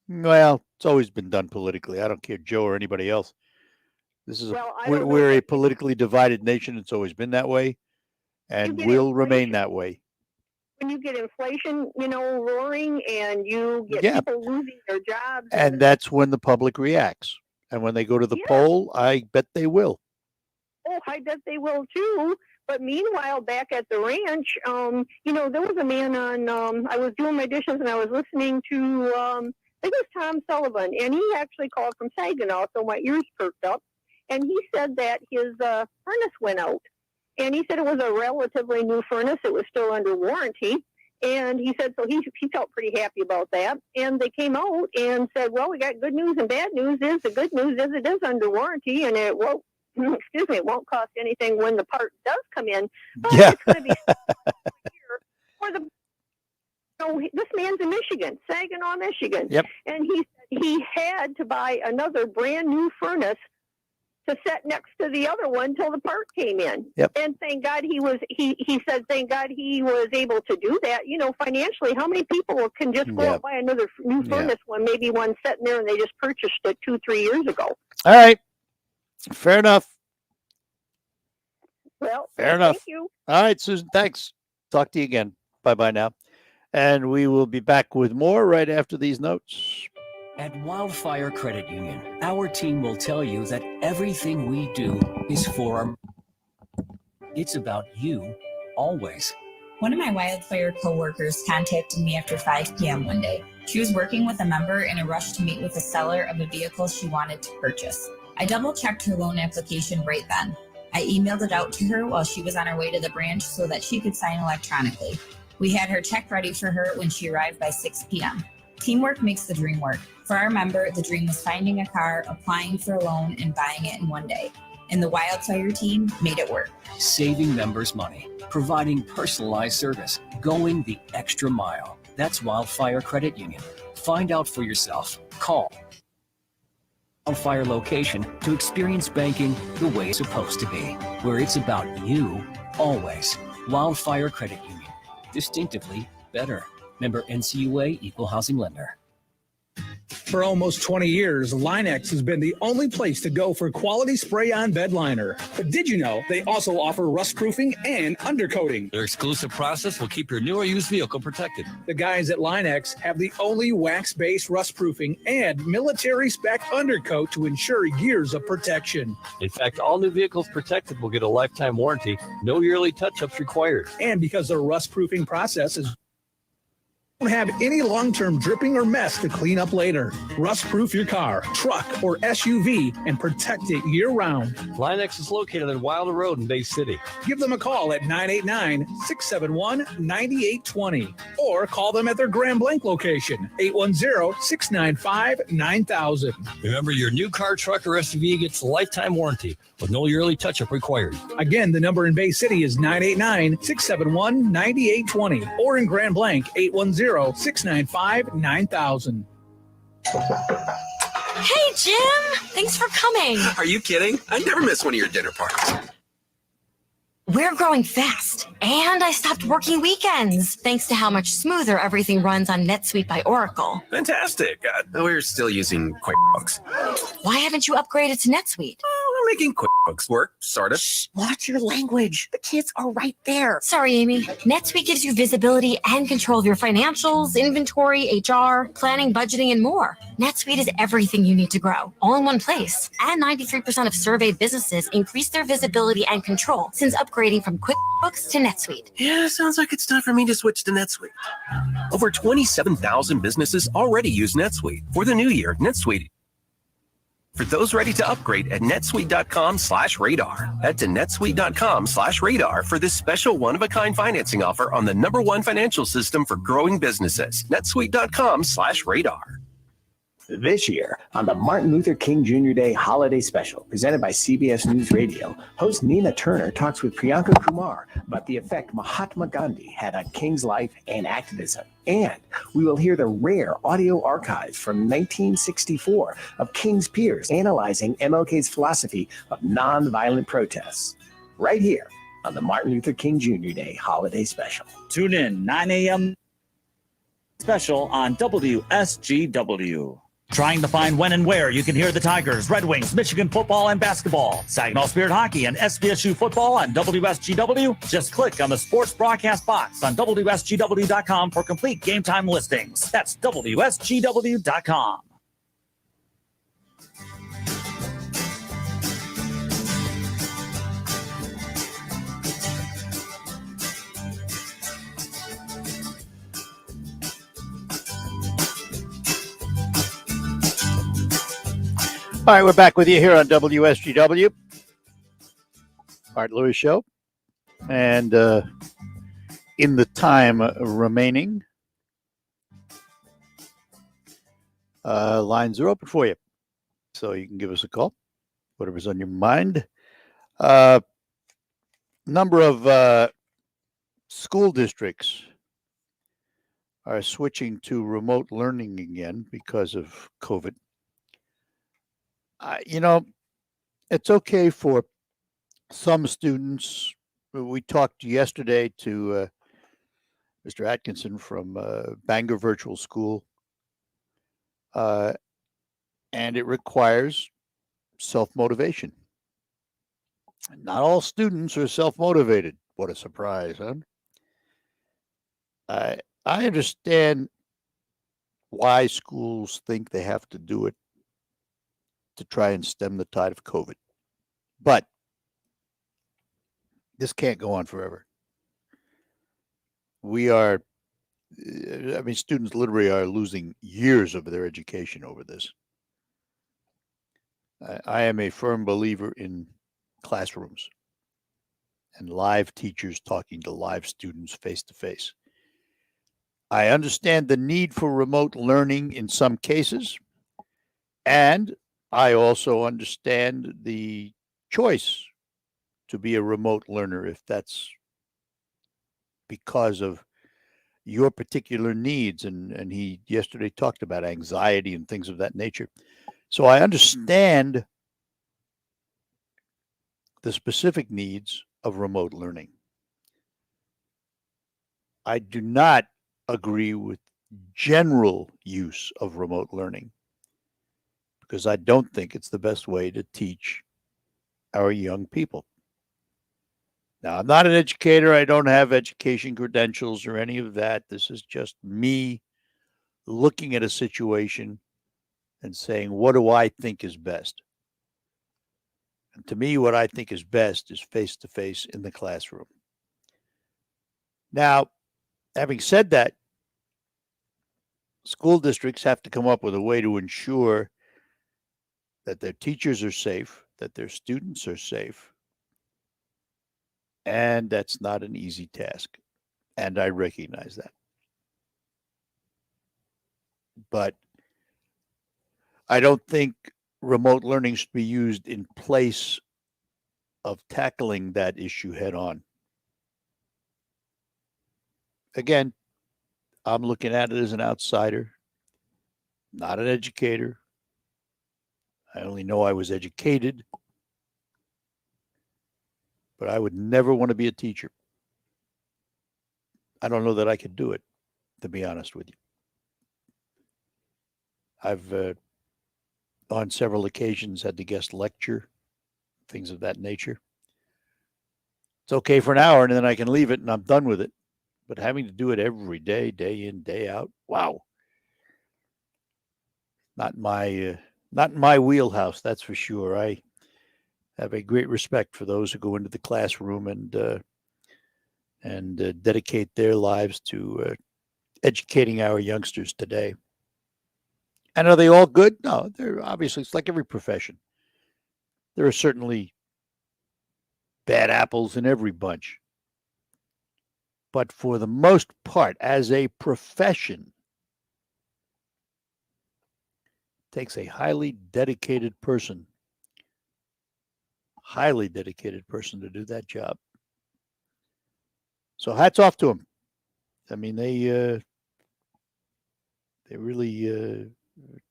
Well, it's always been done politically. I don't care, Joe or anybody else. We're a politically divided nation. It's always been that way and will remain that way. when you get inflation, roaring, and you get Yeah. people losing their jobs. And that's when the public reacts. And when they go to the poll, I bet they will. Oh, I bet they will too. But meanwhile, back at the ranch, there was a man on, I was doing my dishes and I was listening to, I think it was Tom Sullivan, and he actually called from Saginaw, so my ears perked up. And he said that his furnace went out. And he said it was a relatively new furnace. It was still under warranty. And he said, so he felt pretty happy about that. And they came out and said, well, we got good news and bad news. The good news is it is under warranty, and it won't, it won't cost anything when the part does come in. But it's going to be for the. So this man's in Michigan, Saginaw, Michigan. Yep. And he had to buy another brand new furnace to set next to the other one till the part came in. Yep. And thank God he said thank God he was able to do that. Financially, how many people can just go out and buy another new furnace when maybe one's sitting there and they just purchased it 2-3 years ago? All right. Fair enough. Well, fair enough. Thank you. All right, Susan, thanks. Talk to you again. Bye-bye now. And we will be back with more right after these notes. At Wildfire Credit Union, our team will tell you that everything we do is for our... It's about you, always. One of my wildfire coworkers contacted me after 5 p.m. one day. She was working with a member in a rush to meet with the seller of a vehicle she wanted to purchase. I double-checked her loan application right then. I emailed it out to her while she was on her way to the branch so that she could sign electronically. We had her check ready for her when she arrived by 6 p.m. Teamwork makes the dream work. For our member, the dream was finding a car, applying for a loan, and buying it in one day. And the Wildfire team made it work. Saving members money, providing personalized service, going the extra mile. That's Wildfire Credit Union. Find out for yourself. Call Wildfire location to experience banking the way it's supposed to be, where it's about you, always. Wildfire Credit Union. Distinctively better. Member NCUA Equal Housing Lender. For almost 20 years, Linex has been the only place to go for quality spray-on bed liner. But did you know they also offer rust-proofing and undercoating? Their exclusive process will keep your new or used vehicle protected. The guys at Linex have the only wax-based rust-proofing and military-spec undercoat to ensure years of protection. In fact, all new vehicles protected will get a lifetime warranty, no yearly touch-ups required. And because their rust-proofing process is don't have any long-term dripping or mess to clean up later. Rust-proof your car, truck, or SUV and protect it year-round. Linex is located on Wilder Road in Bay City. Give them a call at 989-671-9820 or call them at their Grand Blanc location, 810-695-9000. Remember, your new car, truck, or SUV gets a lifetime warranty with no yearly touch-up required. Again, the number in Bay City is 989-671-9820 or in Grand Blanc, 810-695-9000. Hey, Jim! Thanks for coming. Are you kidding? I never miss one of your dinner parties. We're growing fast, and I stopped working weekends, thanks to how much smoother everything runs on NetSuite by Oracle. Fantastic. We're still using QuickBooks. Why haven't you upgraded to NetSuite? We're making QuickBooks work, sort of. Shh, watch your language. The kids are right there. Sorry, Amy. NetSuite gives you visibility and control of your financials, inventory, HR, planning, budgeting, and more. NetSuite is everything you need to grow, all in one place. And 93% of surveyed businesses increase their visibility and control since upgrading from QuickBooks to NetSuite. Yeah, sounds like it's time for me to switch to NetSuite. Over 27,000 businesses already use NetSuite. For the new year, NetSuite. For those ready to upgrade at netsuite.com/radar. Head to netsuite.com/radar for this special one-of-a-kind financing offer on the #1 financial system for growing businesses. netsuite.com/radar. This year, on the Martin Luther King Jr. Day Holiday Special, presented by CBS News Radio, host Nina Turner talks with Priyanka Kumar about the effect Mahatma Gandhi had on King's life and activism. And we will hear the rare audio archives from 1964 of King's peers analyzing MLK's philosophy of nonviolent protests. Right here on the Martin Luther King Jr. Day Holiday Special. Tune in 9 a.m. special on WSGW. Trying to find when and where you can hear the Tigers, Red Wings, Michigan football and basketball, Saginaw Spirit hockey, and SBSU football on WSGW? Just click on the sports broadcast box on WSGW.com for complete game time listings. That's WSGW.com. All right, we're back with you here on WSGW, Art Lewis Show. And in the time remaining, lines are open for you. So you can give us a call, whatever's on your mind. Number of school districts are switching to remote learning again because of COVID. It's okay for some students. We talked yesterday to Mr. Atkinson from Bangor Virtual School, and it requires self-motivation. Not all students are self-motivated. What a surprise, huh? I understand why schools think they have to do it to try and stem the tide of COVID. But this can't go on forever. Students literally are losing years of their education over this. I am a firm believer in classrooms and live teachers talking to live students face to face. I understand the need for remote learning in some cases, and I also understand the choice to be a remote learner if that's because of your particular needs. And he yesterday talked about anxiety and things of that nature. So I understand the specific needs of remote learning. I do not agree with general use of remote learning because I don't think it's the best way to teach our young people. Now, I'm not an educator. I don't have education credentials or any of that. This is just me looking at a situation and saying, what do I think is best? And to me, what I think is best is face-to-face in the classroom. Now, having said that, school districts have to come up with a way to ensure that their teachers are safe, that their students are safe. And that's not an easy task. And I recognize that. But I don't think remote learning should be used in place of tackling that issue head on. Again, I'm looking at it as an outsider, not an educator. I only know I was educated, but I would never want to be a teacher. I don't know that I could do it, to be honest with you. I've on several occasions had to guest lecture, things of that nature. It's okay for an hour and then I can leave it and I'm done with it. But having to do it every day, day in, day out, wow. Not in my wheelhouse, that's for sure. I have a great respect for those who go into the classroom and dedicate their lives to educating our youngsters today. And are they all good? No, they're obviously, it's like every profession. There are certainly bad apples in every bunch. But for the most part, as a profession, it takes a highly dedicated person to do that job. So hats off to them. I mean, they really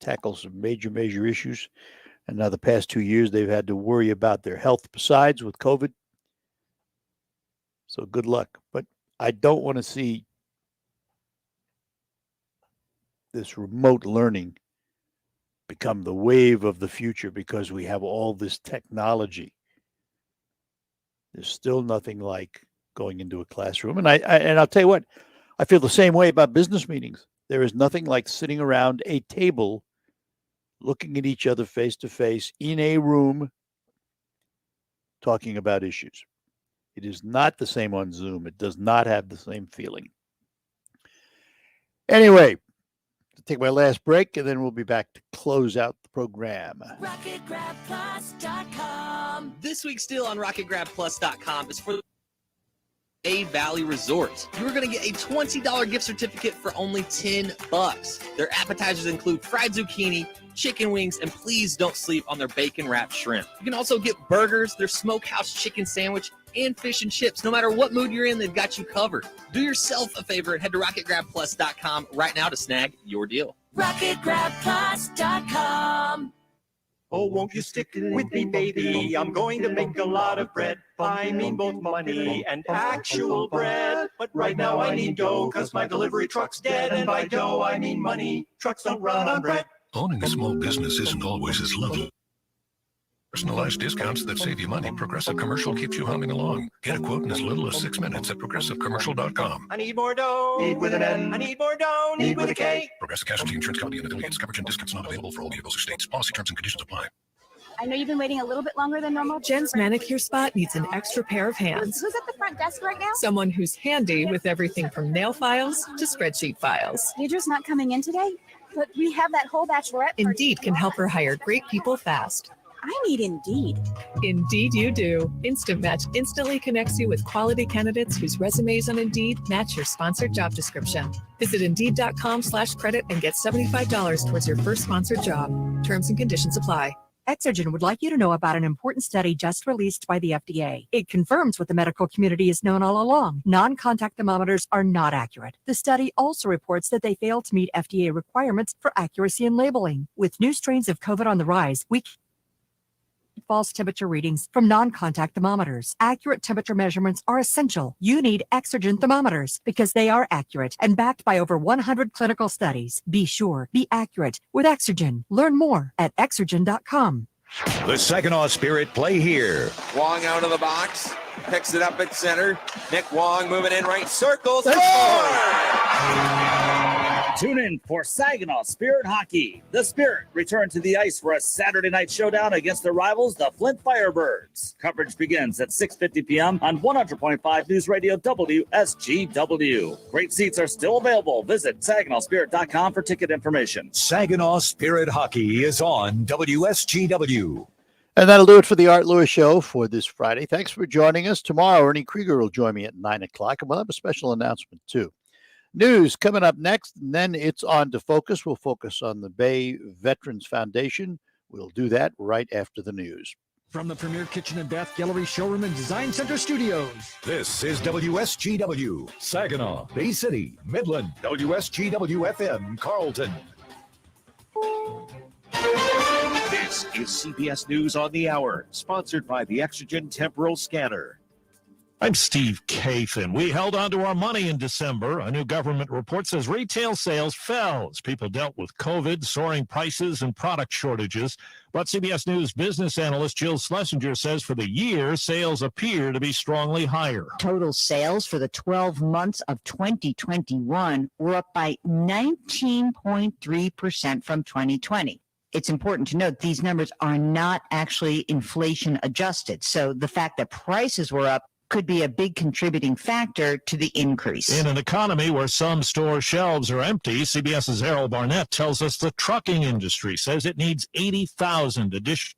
tackle some major issues. And now the past 2 years, they've had to worry about their health besides with COVID. So good luck. But I don't want to see this remote learning become the wave of the future because we have all this technology. There's still nothing like going into a classroom. And I'll tell you what, I feel the same way about business meetings. There is nothing like sitting around a table, looking at each other face to face in a room, talking about issues. It is not the same on Zoom. It does not have the same feeling. Anyway, I'll take my last break, and then we'll be back to close out the program. RocketGrabPlus.com. This week's deal on RocketGrabPlus.com is for A Valley Resort. You're going to get a $20 gift certificate for only $10. Their appetizers include fried zucchini, chicken wings, and please don't sleep on their bacon-wrapped shrimp. You can also get burgers, their smokehouse chicken sandwich, and fish and chips. No matter what mood you're in, they've got you covered. Do yourself a favor and head to RocketGrabPlus.com right now to snag your deal. RocketGrabPlus.com. Oh, won't you stick with me, baby? I'm going to make a lot of bread. I mean both money and actual bread. But right now I need dough, cause my delivery truck's dead. And by dough, I mean money. Trucks don't run on bread. Owning a small business isn't always as lovely. Personalized discounts that save you money. Progressive Commercial keeps you humming along. Get a quote in as little as 6 minutes at progressivecommercial.com. I need more dough. Need with an N. I need more dough. Need with a K. Progressive Casualty Insurance Company and affiliates. Coverage and discounts not available for all vehicles or states. Policy terms and conditions apply. I know you've been waiting a little bit longer than normal. Jen's manicure spot needs an extra pair of hands. Who's at the front desk right now? Someone who's handy with everything from nail files to spreadsheet files. Deidre's not coming in today, but we have that whole bachelorette. Indeed can help her hire great people fast. I need Indeed. Indeed you do. Instant Match instantly connects you with quality candidates whose resumes on Indeed match your sponsored job description. Visit Indeed.com/credit and get $75 towards your first sponsored job. Terms and conditions apply. Exergen would like you to know about an important study just released by the FDA. It confirms what the medical community has known all along. Non-contact thermometers are not accurate. The study also reports that they fail to meet FDA requirements for accuracy in labeling. With new strains of COVID on the rise, we false temperature readings from non-contact thermometers. Accurate temperature measurements are essential. You need Exergen thermometers because they are accurate and backed by over 100 clinical studies. Be sure, be accurate with Exergen. Learn more at Exergen.com. The Saginaw Spirit play here. Wong out of the box, picks it up at center. Nick Wong moving in right circle. Score! Tune in for Saginaw Spirit Hockey. The Spirit return to the ice for a Saturday night showdown against their rivals, the Flint Firebirds. Coverage begins at 6:50 p.m. on 100.5 News Radio WSGW. Great seats are still available. Visit SaginawSpirit.com for ticket information. Saginaw Spirit Hockey is on WSGW. And that'll do it for the Art Lewis Show for this Friday. Thanks for joining us. Tomorrow, Ernie Krieger will join me at 9 o'clock, and we'll have a special announcement, too. News coming up next, and then it's on to focus. We'll focus on the Bay Veterans Foundation. We'll do that right after the news. From the Premier Kitchen and Bath Gallery Showroom and Design Center Studios. This is WSGW, Saginaw, Bay City, Midland, WSGW-FM, Carlton. This is CBS News on the Hour, sponsored by the Exergen Temporal Scanner. I'm Steve Kathan. We held on to our money in December. A new government report says retail sales fell as people dealt with COVID, soaring prices, and product shortages. But CBS News business analyst Jill Schlesinger says for the year, sales appear to be strongly higher. Total sales for the 12 months of 2021 were up by 19.3% from 2020. It's important to note these numbers are not actually inflation adjusted. So the fact that prices were up could be a big contributing factor to the increase. In an economy where some store shelves are empty, CBS's Errol Barnett tells us the trucking industry says it needs 80,000 additional.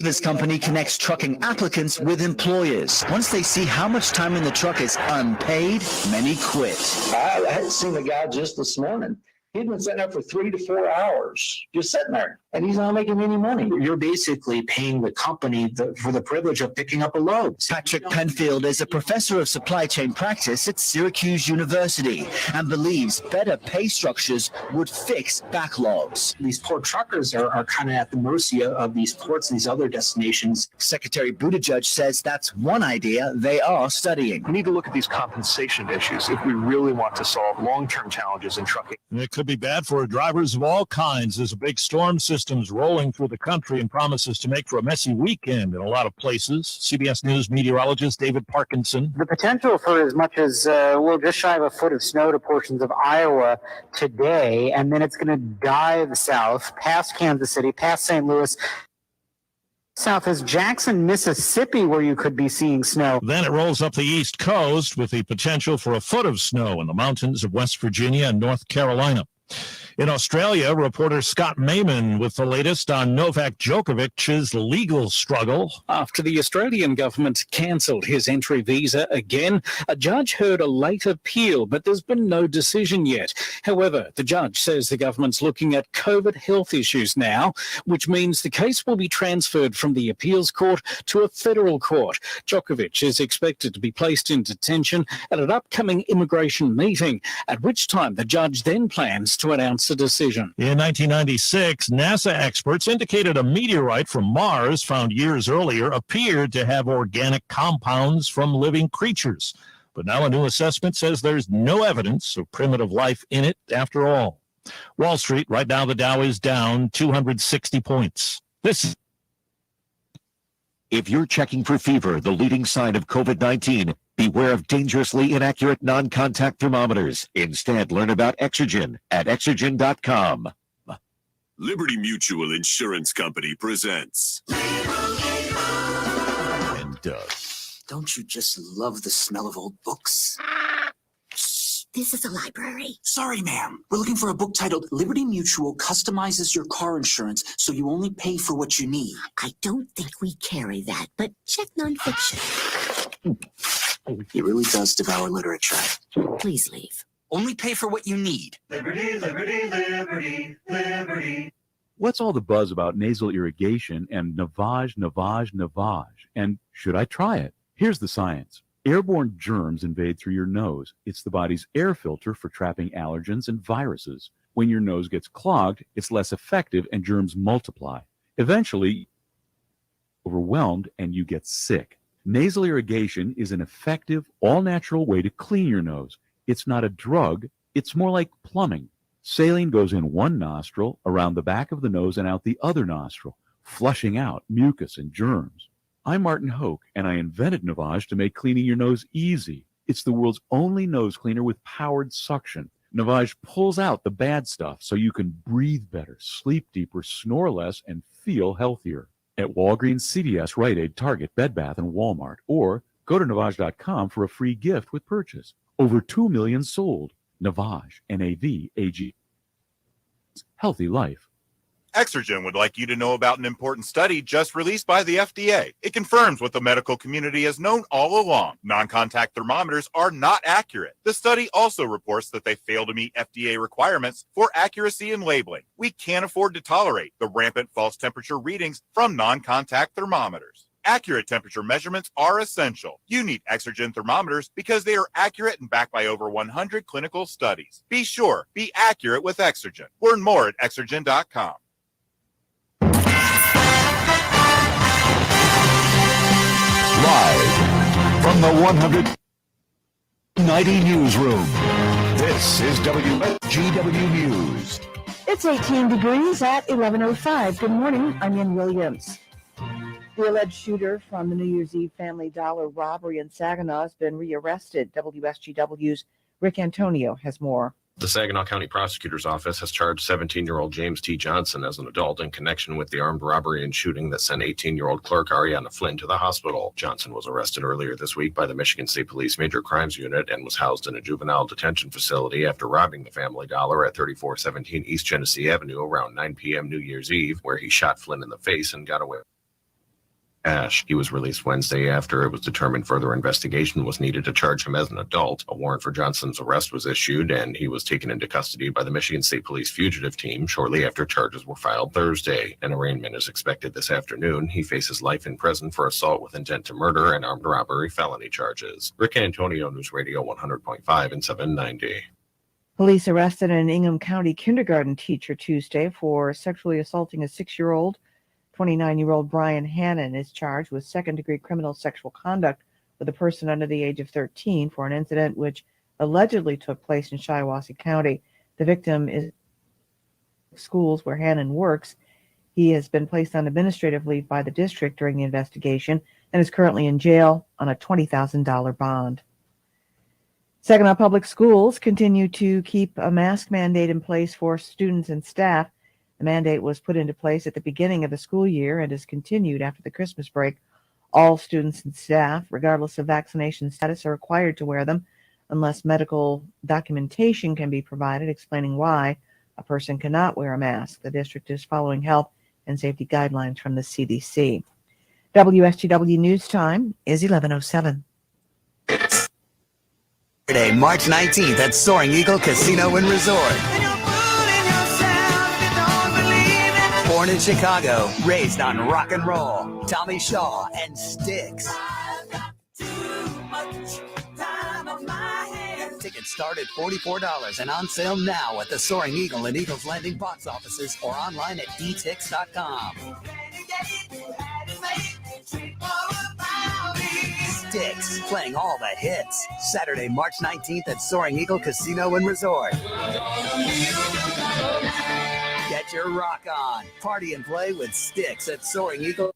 This company connects trucking applicants with employers. Once they see how much time in the truck is unpaid, many quit. I had seen a guy just this morning. He'd been sitting there for 3 to 4 hours, just sitting there, and he's not making any money. You're basically paying the company for the privilege of picking up a load. Patrick Penfield is a professor of supply chain practice at Syracuse University and believes better pay structures would fix backlogs. These poor truckers are kind of at the mercy of these ports and these other destinations. Secretary Buttigieg says that's one idea they are studying. We need to look at these compensation issues if we really want to solve long-term challenges in trucking. It could be bad for drivers of all kinds as a big storm system's rolling through the country and promises to make for a messy weekend in a lot of places. CBS News meteorologist David Parkinson. The potential for as much as, just shy of a foot of snow to portions of Iowa today, and then it's going to dive south past Kansas City, past St. Louis, south as Jackson, Mississippi, where you could be seeing snow. Then it rolls up the East Coast with the potential for a foot of snow in the mountains of West Virginia and North Carolina. In Australia, reporter Scott Mayman with the latest on Novak Djokovic's legal struggle. After the Australian government cancelled his entry visa again, a judge heard a late appeal, but there's been no decision yet. However, the judge says the government's looking at COVID health issues now, which means the case will be transferred from the appeals court to a federal court. Djokovic is expected to be placed in detention at an upcoming immigration meeting, at which time the judge then plans to announce a decision. In 1996, NASA experts indicated a meteorite from Mars found years earlier appeared to have organic compounds from living creatures. But now a new assessment says there's no evidence of primitive life in it after all. Wall Street, right now the Dow is down 260 points. If you're checking for fever, the leading sign of COVID-19, beware of dangerously inaccurate non-contact thermometers. Instead, learn about Exergen at Exergen.com. Liberty Mutual Insurance Company presents. And Don't you just love the smell of old books? Shh, this is a library. Sorry, ma'am. We're looking for a book titled Liberty Mutual Customizes Your Car Insurance So You Only Pay for What You Need. I don't think we carry that, but check nonfiction. He really does devour literature. Please leave. Only pay for what you need. Liberty, liberty, liberty, liberty. What's all the buzz about nasal irrigation and Navage? And should I try it? Here's the science. Airborne germs invade through your nose. It's the body's air filter for trapping allergens and viruses. When your nose gets clogged, it's less effective and germs multiply. Eventually, overwhelmed and you get sick. Nasal irrigation is an effective, all-natural way to clean your nose. It's not a drug. It's more like plumbing. Saline goes in one nostril, around the back of the nose, and out the other nostril, flushing out mucus and germs. I'm Martin Hoke, and I invented Navage to make cleaning your nose easy. It's the world's only nose cleaner with powered suction. Navage pulls out the bad stuff so you can breathe better, sleep deeper, snore less, and feel healthier. At Walgreens, CVS, Rite Aid, Target, Bed Bath, and Walmart. Or go to Navage.com for a free gift with purchase. Over 2 million sold. Navage, N-A-V-A-G. Healthy life. Exergen would like you to know about an important study just released by the FDA. It confirms what the medical community has known all along. Non-contact thermometers are not accurate. The study also reports that they fail to meet FDA requirements for accuracy in labeling. We can't afford to tolerate the rampant false temperature readings from non-contact thermometers. Accurate temperature measurements are essential. You need Exergen thermometers because they are accurate and backed by over 100 clinical studies. Be sure, be accurate with Exergen. Learn more at Exergen.com. Live from the 190 newsroom, this is WSGW News. It's 18 degrees at 11:05. Good morning. I'm Ian Williams. The alleged shooter from the New Year's Eve Family Dollar robbery in Saginaw has been rearrested. WSGW's Rick Antonio has more. The Saginaw County Prosecutor's Office has charged 17-year-old James T. Johnson as an adult in connection with the armed robbery and shooting that sent 18-year-old clerk Ariana Flynn to the hospital. Johnson was arrested earlier this week by the Michigan State Police Major Crimes Unit and was housed in a juvenile detention facility after robbing the Family Dollar at 3417 East Genesee Avenue around 9 p.m. New Year's Eve, where he shot Flynn in the face and got away. He was released Wednesday after it was determined further investigation was needed to charge him as an adult. A warrant for Johnson's arrest was issued, and he was taken into custody by the Michigan State Police fugitive team shortly after charges were filed Thursday. An arraignment is expected this afternoon. He faces life in prison for assault with intent to murder and armed robbery felony charges. Rick Antonio, News Radio 100.5 and 790. Police arrested an Ingham County kindergarten teacher Tuesday for sexually assaulting a 6-year-old. 29-year-old Brian Hannon is charged with second-degree criminal sexual conduct with a person under the age of 13 for an incident which allegedly took place in Shiawassee County. The victim is schools where Hannon works. He has been placed on administrative leave by the district during the investigation and is currently in jail on a $20,000 bond. Saginaw Public Schools continue to keep a mask mandate in place for students and staff. The mandate was put into place at the beginning of the school year and is continued after the Christmas break. All students and staff, regardless of vaccination status, are required to wear them unless medical documentation can be provided explaining why a person cannot wear a mask. The district is following health and safety guidelines from the CDC. WSGW News Time is 11:07. Saturday, March 19th at Soaring Eagle Casino and Resort. Born in Chicago, raised on rock and roll, Tommy Shaw and Styx. Tickets start at $44 and on sale now at the Soaring Eagle and Eagles Landing box offices or online at etix.com. Styx, playing all the hits. Saturday, March 19th at Soaring Eagle Casino and Resort. Get your rock on. Party and play with Styx at Soaring Eagle.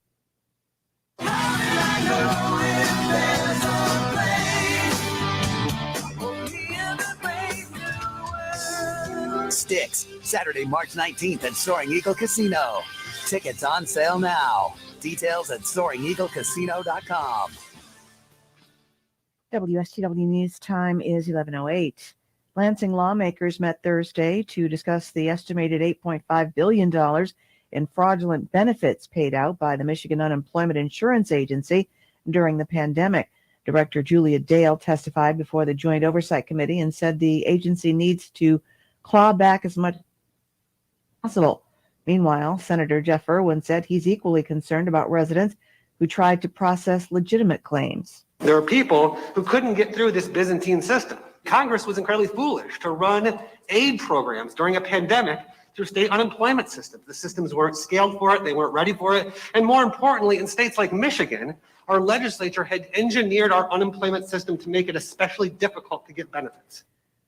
Styx, Saturday, March 19th at Soaring Eagle Casino. Tickets on sale now. Details at SoaringEagleCasino.com. WSTW News Time is 11:08. Lansing lawmakers met Thursday to discuss the estimated $8.5 billion in fraudulent benefits paid out by the Michigan Unemployment Insurance Agency during the pandemic. Director Julia Dale testified before the Joint Oversight Committee and said the agency needs to claw back as much as possible. Meanwhile, Senator Jeff Irwin said he's equally concerned about residents who tried to process legitimate claims. There are people who couldn't get through this Byzantine system. Congress was incredibly foolish to run aid programs during a pandemic through state unemployment systems. The systems weren't scaled for it, they weren't ready for it, and more importantly, in states like Michigan, our legislature had engineered our unemployment system to make it especially difficult to get benefits.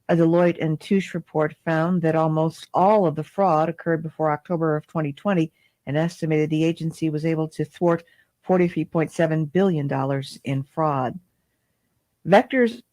A Deloitte and Touche report found that almost all of the fraud occurred before October of 2020 and estimated the agency was able to thwart $43.7 billion in fraud. Vector's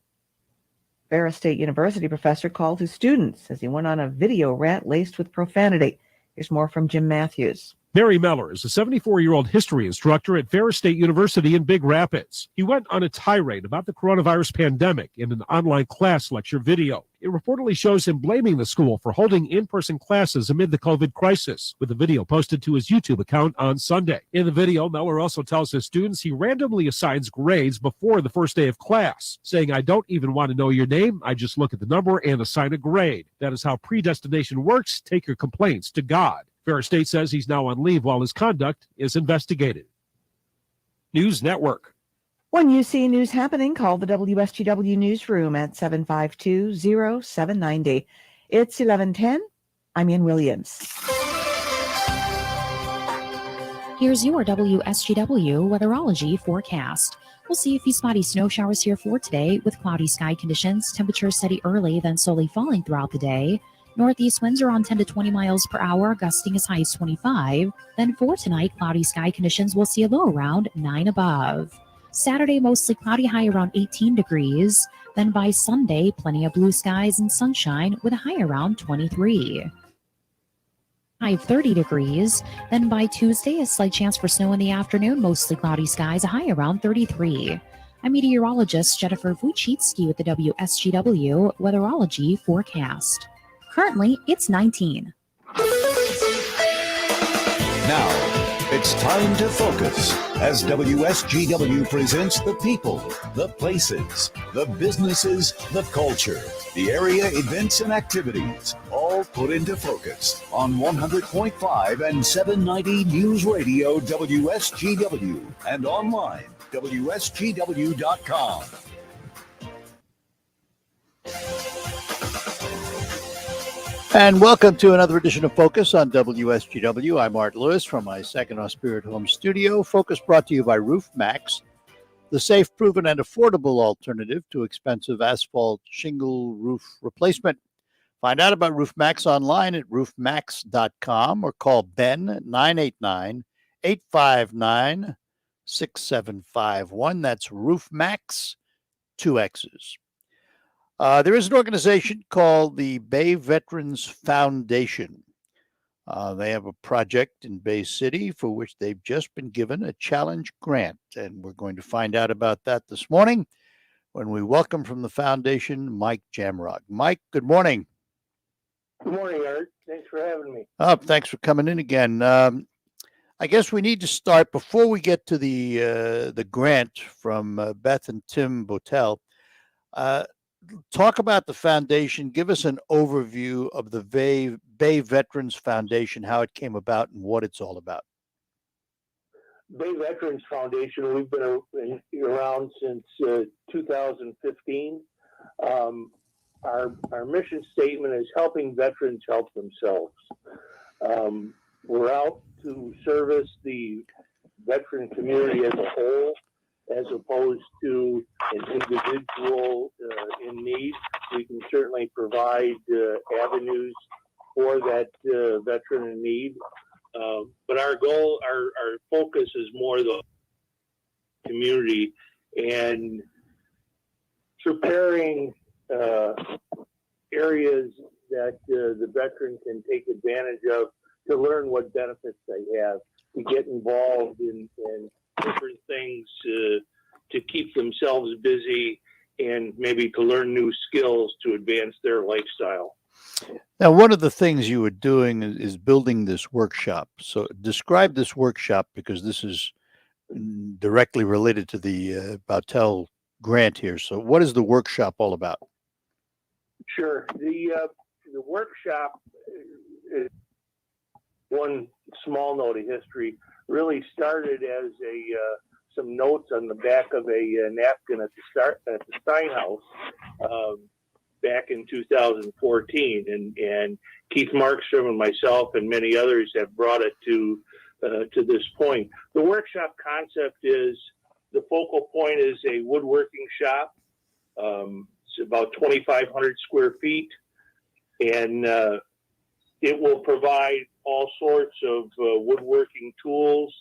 Ferris State University professor called his students as he went on a video rant laced with profanity. Here's more from Jim Matthews. Barry Meller is a 74-year-old history instructor at Ferris State University in Big Rapids. He went on a tirade about the coronavirus pandemic in an online class lecture video. It reportedly shows him blaming the school for holding in-person classes amid the COVID crisis, with the video posted to his YouTube account on Sunday. In the video, Meller also tells his students he randomly assigns grades before the first day of class, saying, "I don't even want to know your name. I just look at the number and assign a grade. That is how predestination works. Take your complaints to God." Ferris State says he's now on leave while his conduct is investigated. News Network. When you see news happening, call the WSGW newsroom at 752-0790. It's 11:10. I'm Ian Williams. Here's your WSGW Weatherology forecast. We'll see a few spotty snow showers here for today with cloudy sky conditions. Temperatures steady early, then slowly falling throughout the day. Northeast winds are on 10 to 20 miles per hour, gusting as high as 25. Then for tonight, cloudy sky conditions will see a low around 9 above. Saturday, mostly cloudy, high around 18 degrees. Then by Sunday, plenty of blue skies and sunshine with a high around 23. High of 30 degrees. Then by Tuesday, a slight chance for snow in the afternoon, mostly cloudy skies, a high around 33. I'm meteorologist Jennifer Vuchitsky with the WSGW Weatherology forecast. Currently, it's 19. Now, it's time to focus as WSGW presents the people, the places, the businesses, the culture, the area events and activities, all put into focus on 100.5 and 790 News Radio WSGW and online WSGW.com. And welcome to another edition of Focus on WSGW. I'm Art Lewis from my Saginaw Spirit Home studio. Focus brought to you by Roof Max, the safe, proven, and affordable alternative to expensive asphalt shingle roof replacement. Find out about RoofMax online at roofmax.com or call Ben 989-859-6751. That's RoofMax, 2 X's. There is an organization called the Bay Veterans Foundation. They have a project in Bay City for which they've just been given a challenge grant, and we're going to find out about that this morning when we welcome from the foundation Mike Jamrog. Mike, good morning. Good morning, Art. Thanks for having me. Thanks for coming in again. I guess we need to start before we get to the grant from Beth and Tim Botel. Talk about the foundation. Give us an overview of the Bay Veterans Foundation, how it came about, and what it's all about. Bay Veterans Foundation, we've been around since 2015. Our mission statement is helping veterans help themselves. We're out to service the veteran community as a whole, as opposed to an individual in need. We can certainly provide avenues for that veteran in need. But our goal, our focus is more the community and preparing areas that the veteran can take advantage of to learn what benefits they have, to get involved in different things to keep themselves busy and maybe to learn new skills to advance their lifestyle. Now, one of the things you were doing is building this workshop. So describe this workshop, because this is directly related to the Botel grant here. So what is the workshop all about? Sure. The workshop, one small note of history, really started as some notes on the back of a napkin at the Stein House back in 2014, and Keith Markstrom and myself and many others have brought it to this point. The workshop concept is, the focal point is a woodworking shop. It's about 2,500 square feet, and it will provide all sorts of woodworking tools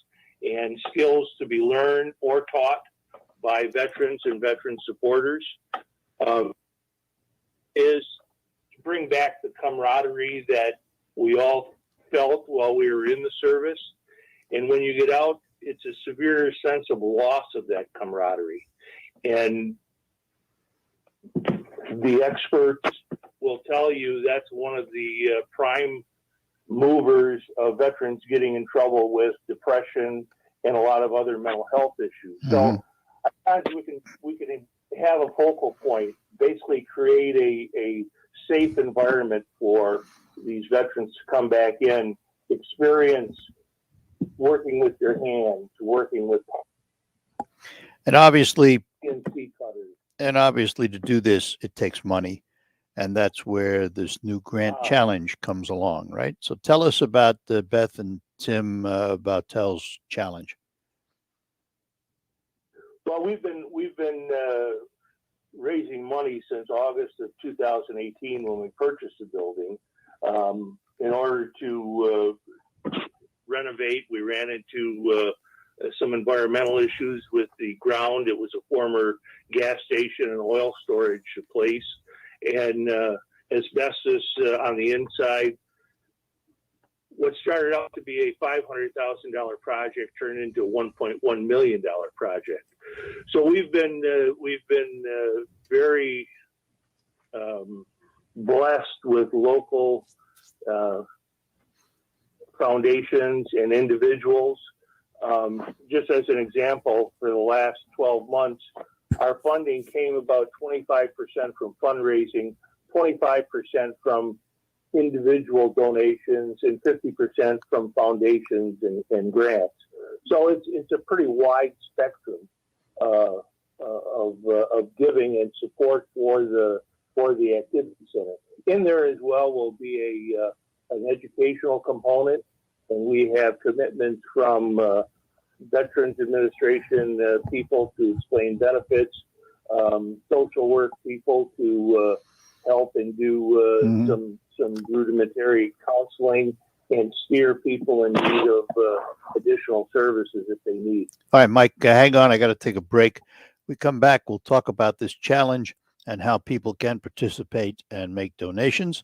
and skills to be learned or taught by veterans and veteran supporters. Is to bring back the camaraderie that we all felt while we were in the service. And when you get out, it's a severe sense of loss of that camaraderie. And the experts will tell you that's one of the prime movers of veterans getting in trouble with depression and a lot of other mental health issues. Mm-hmm. So I thought we can have a focal point, basically create a safe environment for these veterans to come back in, experience working with their hands, working with and obviously CNC cutters. And obviously to do this, it takes money. And that's where this new grant challenge comes along, right? So tell us about Beth and Tim Botel's challenge. Well, we've been raising money since August of 2018 when we purchased the building in order to renovate. We ran into some environmental issues with the ground. It was a former gas station and oil storage place, and asbestos on the inside. What started out to be a $500,000 project turned into a $1.1 million project. So we've been very blessed with local foundations and individuals. Just as an example, for the last 12 months, our funding came about 25% from fundraising, 25% from individual donations, and 50% from foundations and grants. So it's a pretty wide spectrum of giving and support for the activity center. In there as well will be an educational component, and we have commitments from Veterans Administration people to explain benefits, social work people to help and do some rudimentary counseling and steer people in need of additional services if they need. All right, Mike, hang on. I got to take a break. We come back, we'll talk about this challenge and how people can participate and make donations.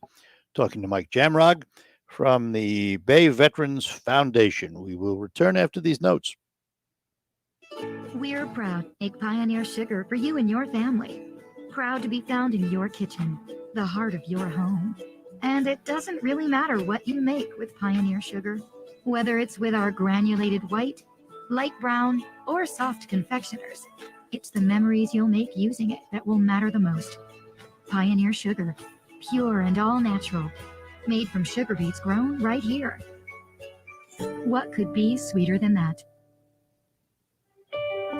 Talking to Mike Jamrog from the Bay Veterans Foundation. We will return after these notes. We're proud to make Pioneer Sugar for you and your family. Proud to be found in your kitchen, the heart of your home. And it doesn't really matter what you make with Pioneer Sugar, whether it's with our granulated white, light brown, or soft confectioners. It's the memories you'll make using it that will matter the most. Pioneer Sugar, pure and all natural, made from sugar beets grown right here. What could be sweeter than that?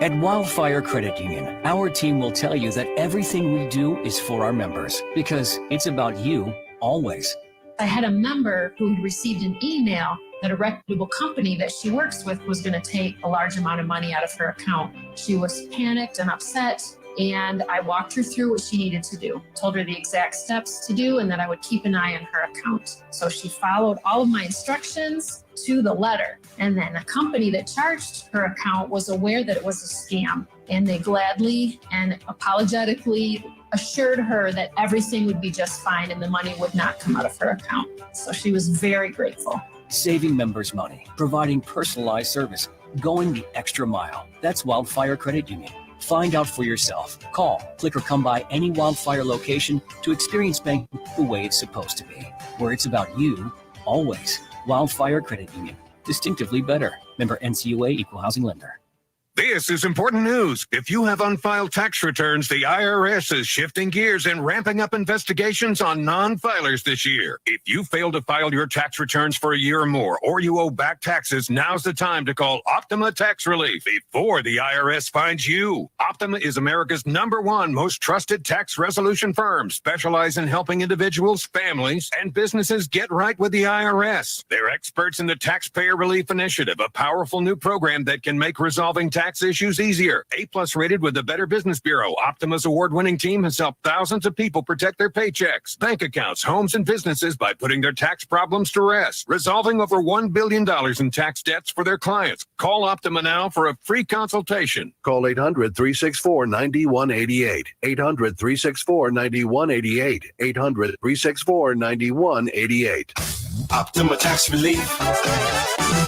At Wildfire Credit Union, our team will tell you that everything we do is for our members because it's about you always. I had a member who received an email that a reputable company that she works with was going to take a large amount of money out of her account. She was panicked and upset, and I walked her through what she needed to do, told her the exact steps to do, and that I would keep an eye on her account. So she followed all of my instructions to the letter. And then the company that charged her account was aware that it was a scam, and they gladly and apologetically assured her that everything would be just fine and the money would not come out of her account. So she was very grateful. Saving members money, providing personalized service, going the extra mile. That's Wildfire Credit Union. Find out for yourself. Call, click, or come by any Wildfire location to experience banking the way it's supposed to be, where it's about you always. Wildfire Credit Union. Distinctively better. Member NCUA Equal Housing Lender. This is important news. If you have unfiled tax returns, the IRS is shifting gears and ramping up investigations on non-filers this year. If you fail to file your tax returns for a year or more, or you owe back taxes, now's the time to call Optima Tax Relief before the IRS finds you. Optima is America's #1 most trusted tax resolution firm, specialize in helping individuals, families, and businesses get right with the IRS. They're experts in the Taxpayer Relief Initiative, a powerful new program that can make resolving tax issues easier. A+ rated with the Better Business Bureau, Optima's award-winning team has helped thousands of people protect their paychecks, bank accounts, homes, and businesses by putting their tax problems to rest, resolving over $1 billion in tax debts for their clients. Call Optima now for a free consultation. Call 800-364-9188. 800-364-9188. 800-364-9188. Optima Tax Relief.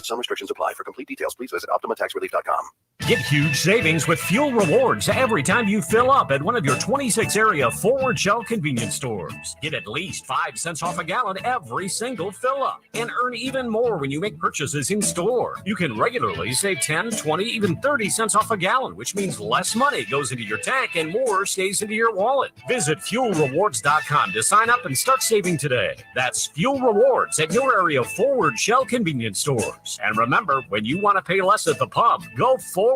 Some restrictions apply. For complete details, please visit OptimaTaxRelief.com. Get huge savings with fuel rewards every time you fill up at one of your 26 area Forward Shell convenience stores. Get at least 5 cents off a gallon every single fill up and earn even more when you make purchases in store. You can regularly save 10, 20, even 30 cents off a gallon, which means less money goes into your tank and more stays into your wallet. Visit fuelrewards.com to sign up and start saving today. That's Fuel Rewards at your area Forward Shell convenience stores. And remember, when you want to pay less at the pump, go forward.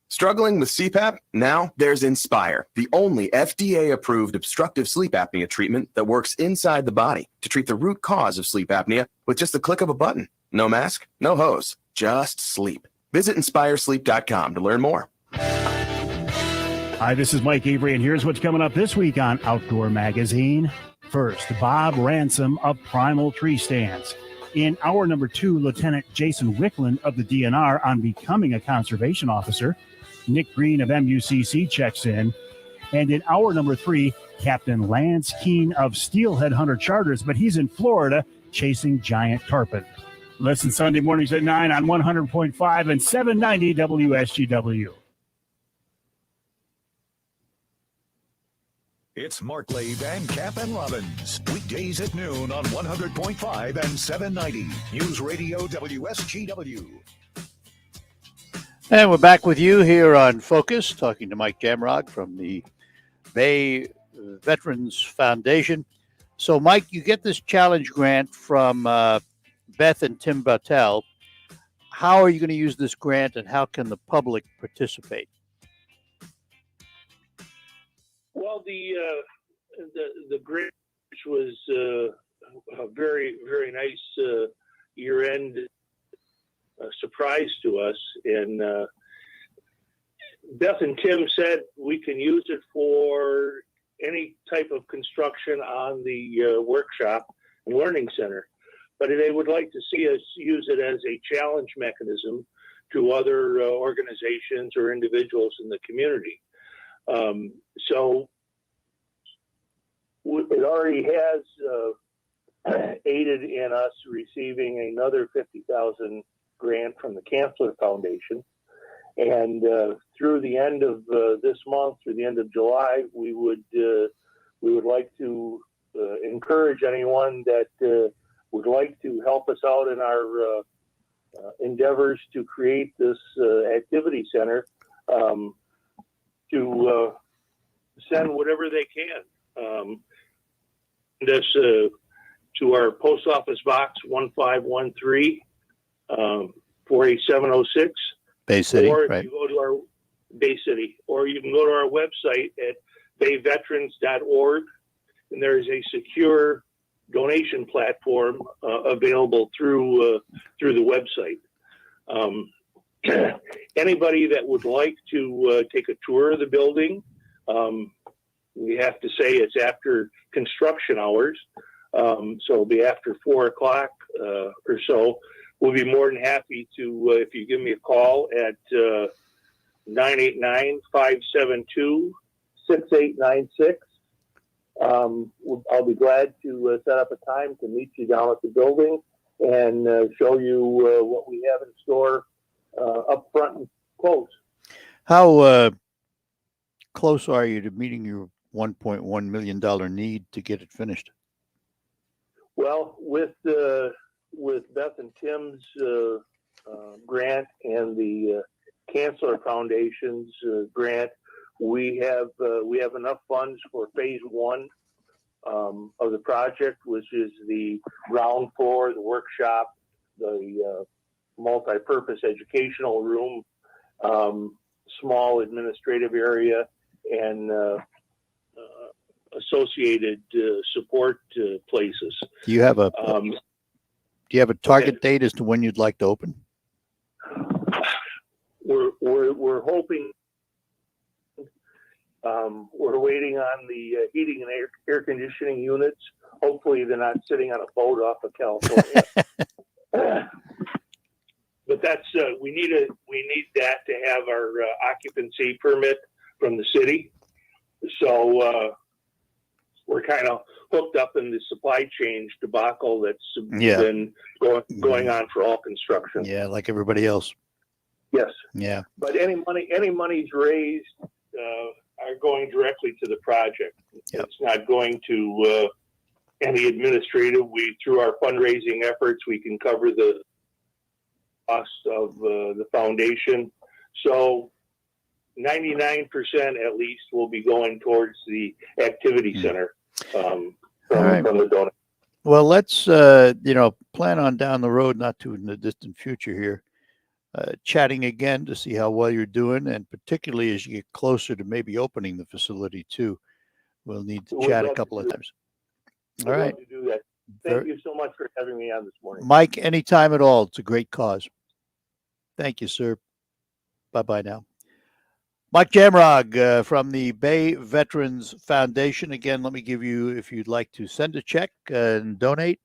Struggling with CPAP? Now there's Inspire, the only FDA-approved obstructive sleep apnea treatment that works inside the body to treat the root cause of sleep apnea with just the click of a button. No mask, no hose, just sleep. Visit InspireSleep.com to learn more. Hi, this is Mike Avery, and here's what's coming up this week on Outdoor Magazine. First, Bob Ransom of Primal Tree Stands. In hour number 2, Lieutenant Jason Wickland of the DNR on becoming a conservation officer. Nick Green of MUCC checks in. And in hour number 3, Captain Lance Keene of Steelhead Hunter Charters, but he's in Florida chasing giant carpet. Listen Sunday mornings at 9 on 100.5 and 790 WSGW. It's Mark Lave and Cap and Robbins. Weekdays at noon on 100.5 and 790. News Radio WSGW. And we're back with you here on Focus, talking to Mike Jamrog from the Bay Veterans Foundation. So, Mike, you get this challenge grant from Beth and Tim Bartel. How are you going to use this grant, and how can the public participate? Well, the grant, which was a very, very nice year-end surprise to us, and Beth and Tim said we can use it for any type of construction on the workshop and learning center. But they would like to see us use it as a challenge mechanism to other organizations or individuals in the community. So it already has aided in us receiving another $50,000 grant from the Cancer Foundation. And through the end of this month, through the end of July, we would like to encourage anyone that would like to help us out in our endeavors to create this activity center to send whatever they can. This to our post office box 1513 48706. Bay City, or if right? you go to our Bay City, or you can go to our website at bayveterans.org, and there is a secure donation platform available through the website. Anybody that would like to take a tour of the building, we have to say it's after construction hours, so it'll be after 4 o'clock or so. We'll be more than happy to, if you give me a call at 989-572-6896. I'll be glad to set up a time to meet you down at the building and show you what we have in store up front and close. How close are you to meeting your $1.1 million need to get it finished? Well, with Beth and Tim's grant and the Cancer Foundation's grant, we have enough funds for phase one of the project, which is the ground floor, the workshop, the multi-purpose educational room, small administrative area, and associated support places. Do you have a target date as to when you'd like to open? We're hoping. We're waiting on the heating and air conditioning units. Hopefully, they're not sitting on a boat off of California. But that's we need that to have our occupancy permit from the city. So we're kind of hooked up in the supply chain debacle that's been going on for all construction. Yeah, like everybody else. Yes. Yeah. But any monies raised are going directly to the project. Yep. It's not going to any administrative. Through our fundraising efforts, we can cover the cost of the foundation. So 99% at least will be going towards the activity center from the donor. Well, let's plan on down the road, not too in the distant future here, chatting again to see how well you're doing, and particularly as you get closer to maybe opening the facility too. We'll need to chat a couple of times. All right. To do that. Thank you so much for having me on this morning. Mike, anytime at all. It's a great cause. Thank you, sir. Bye-bye now. Mike Jamrog from the Bay Veterans Foundation. Again, let me give you, if you'd like to send a check and donate,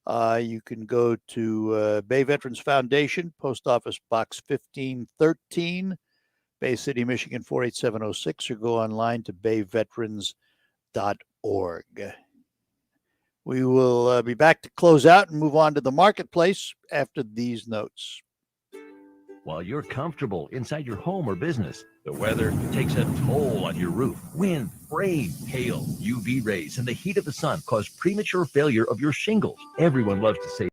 you can go to Bay Veterans Foundation, Post Office Box 1513, Bay City, Michigan 48706, or go online to bayveterans.org. We will be back to close out and move on to the marketplace after these notes. While you're comfortable inside your home or business, the weather takes a toll on your roof. Wind, rain, hail, UV rays, and the heat of the sun cause premature failure of your shingles. Everyone loves to say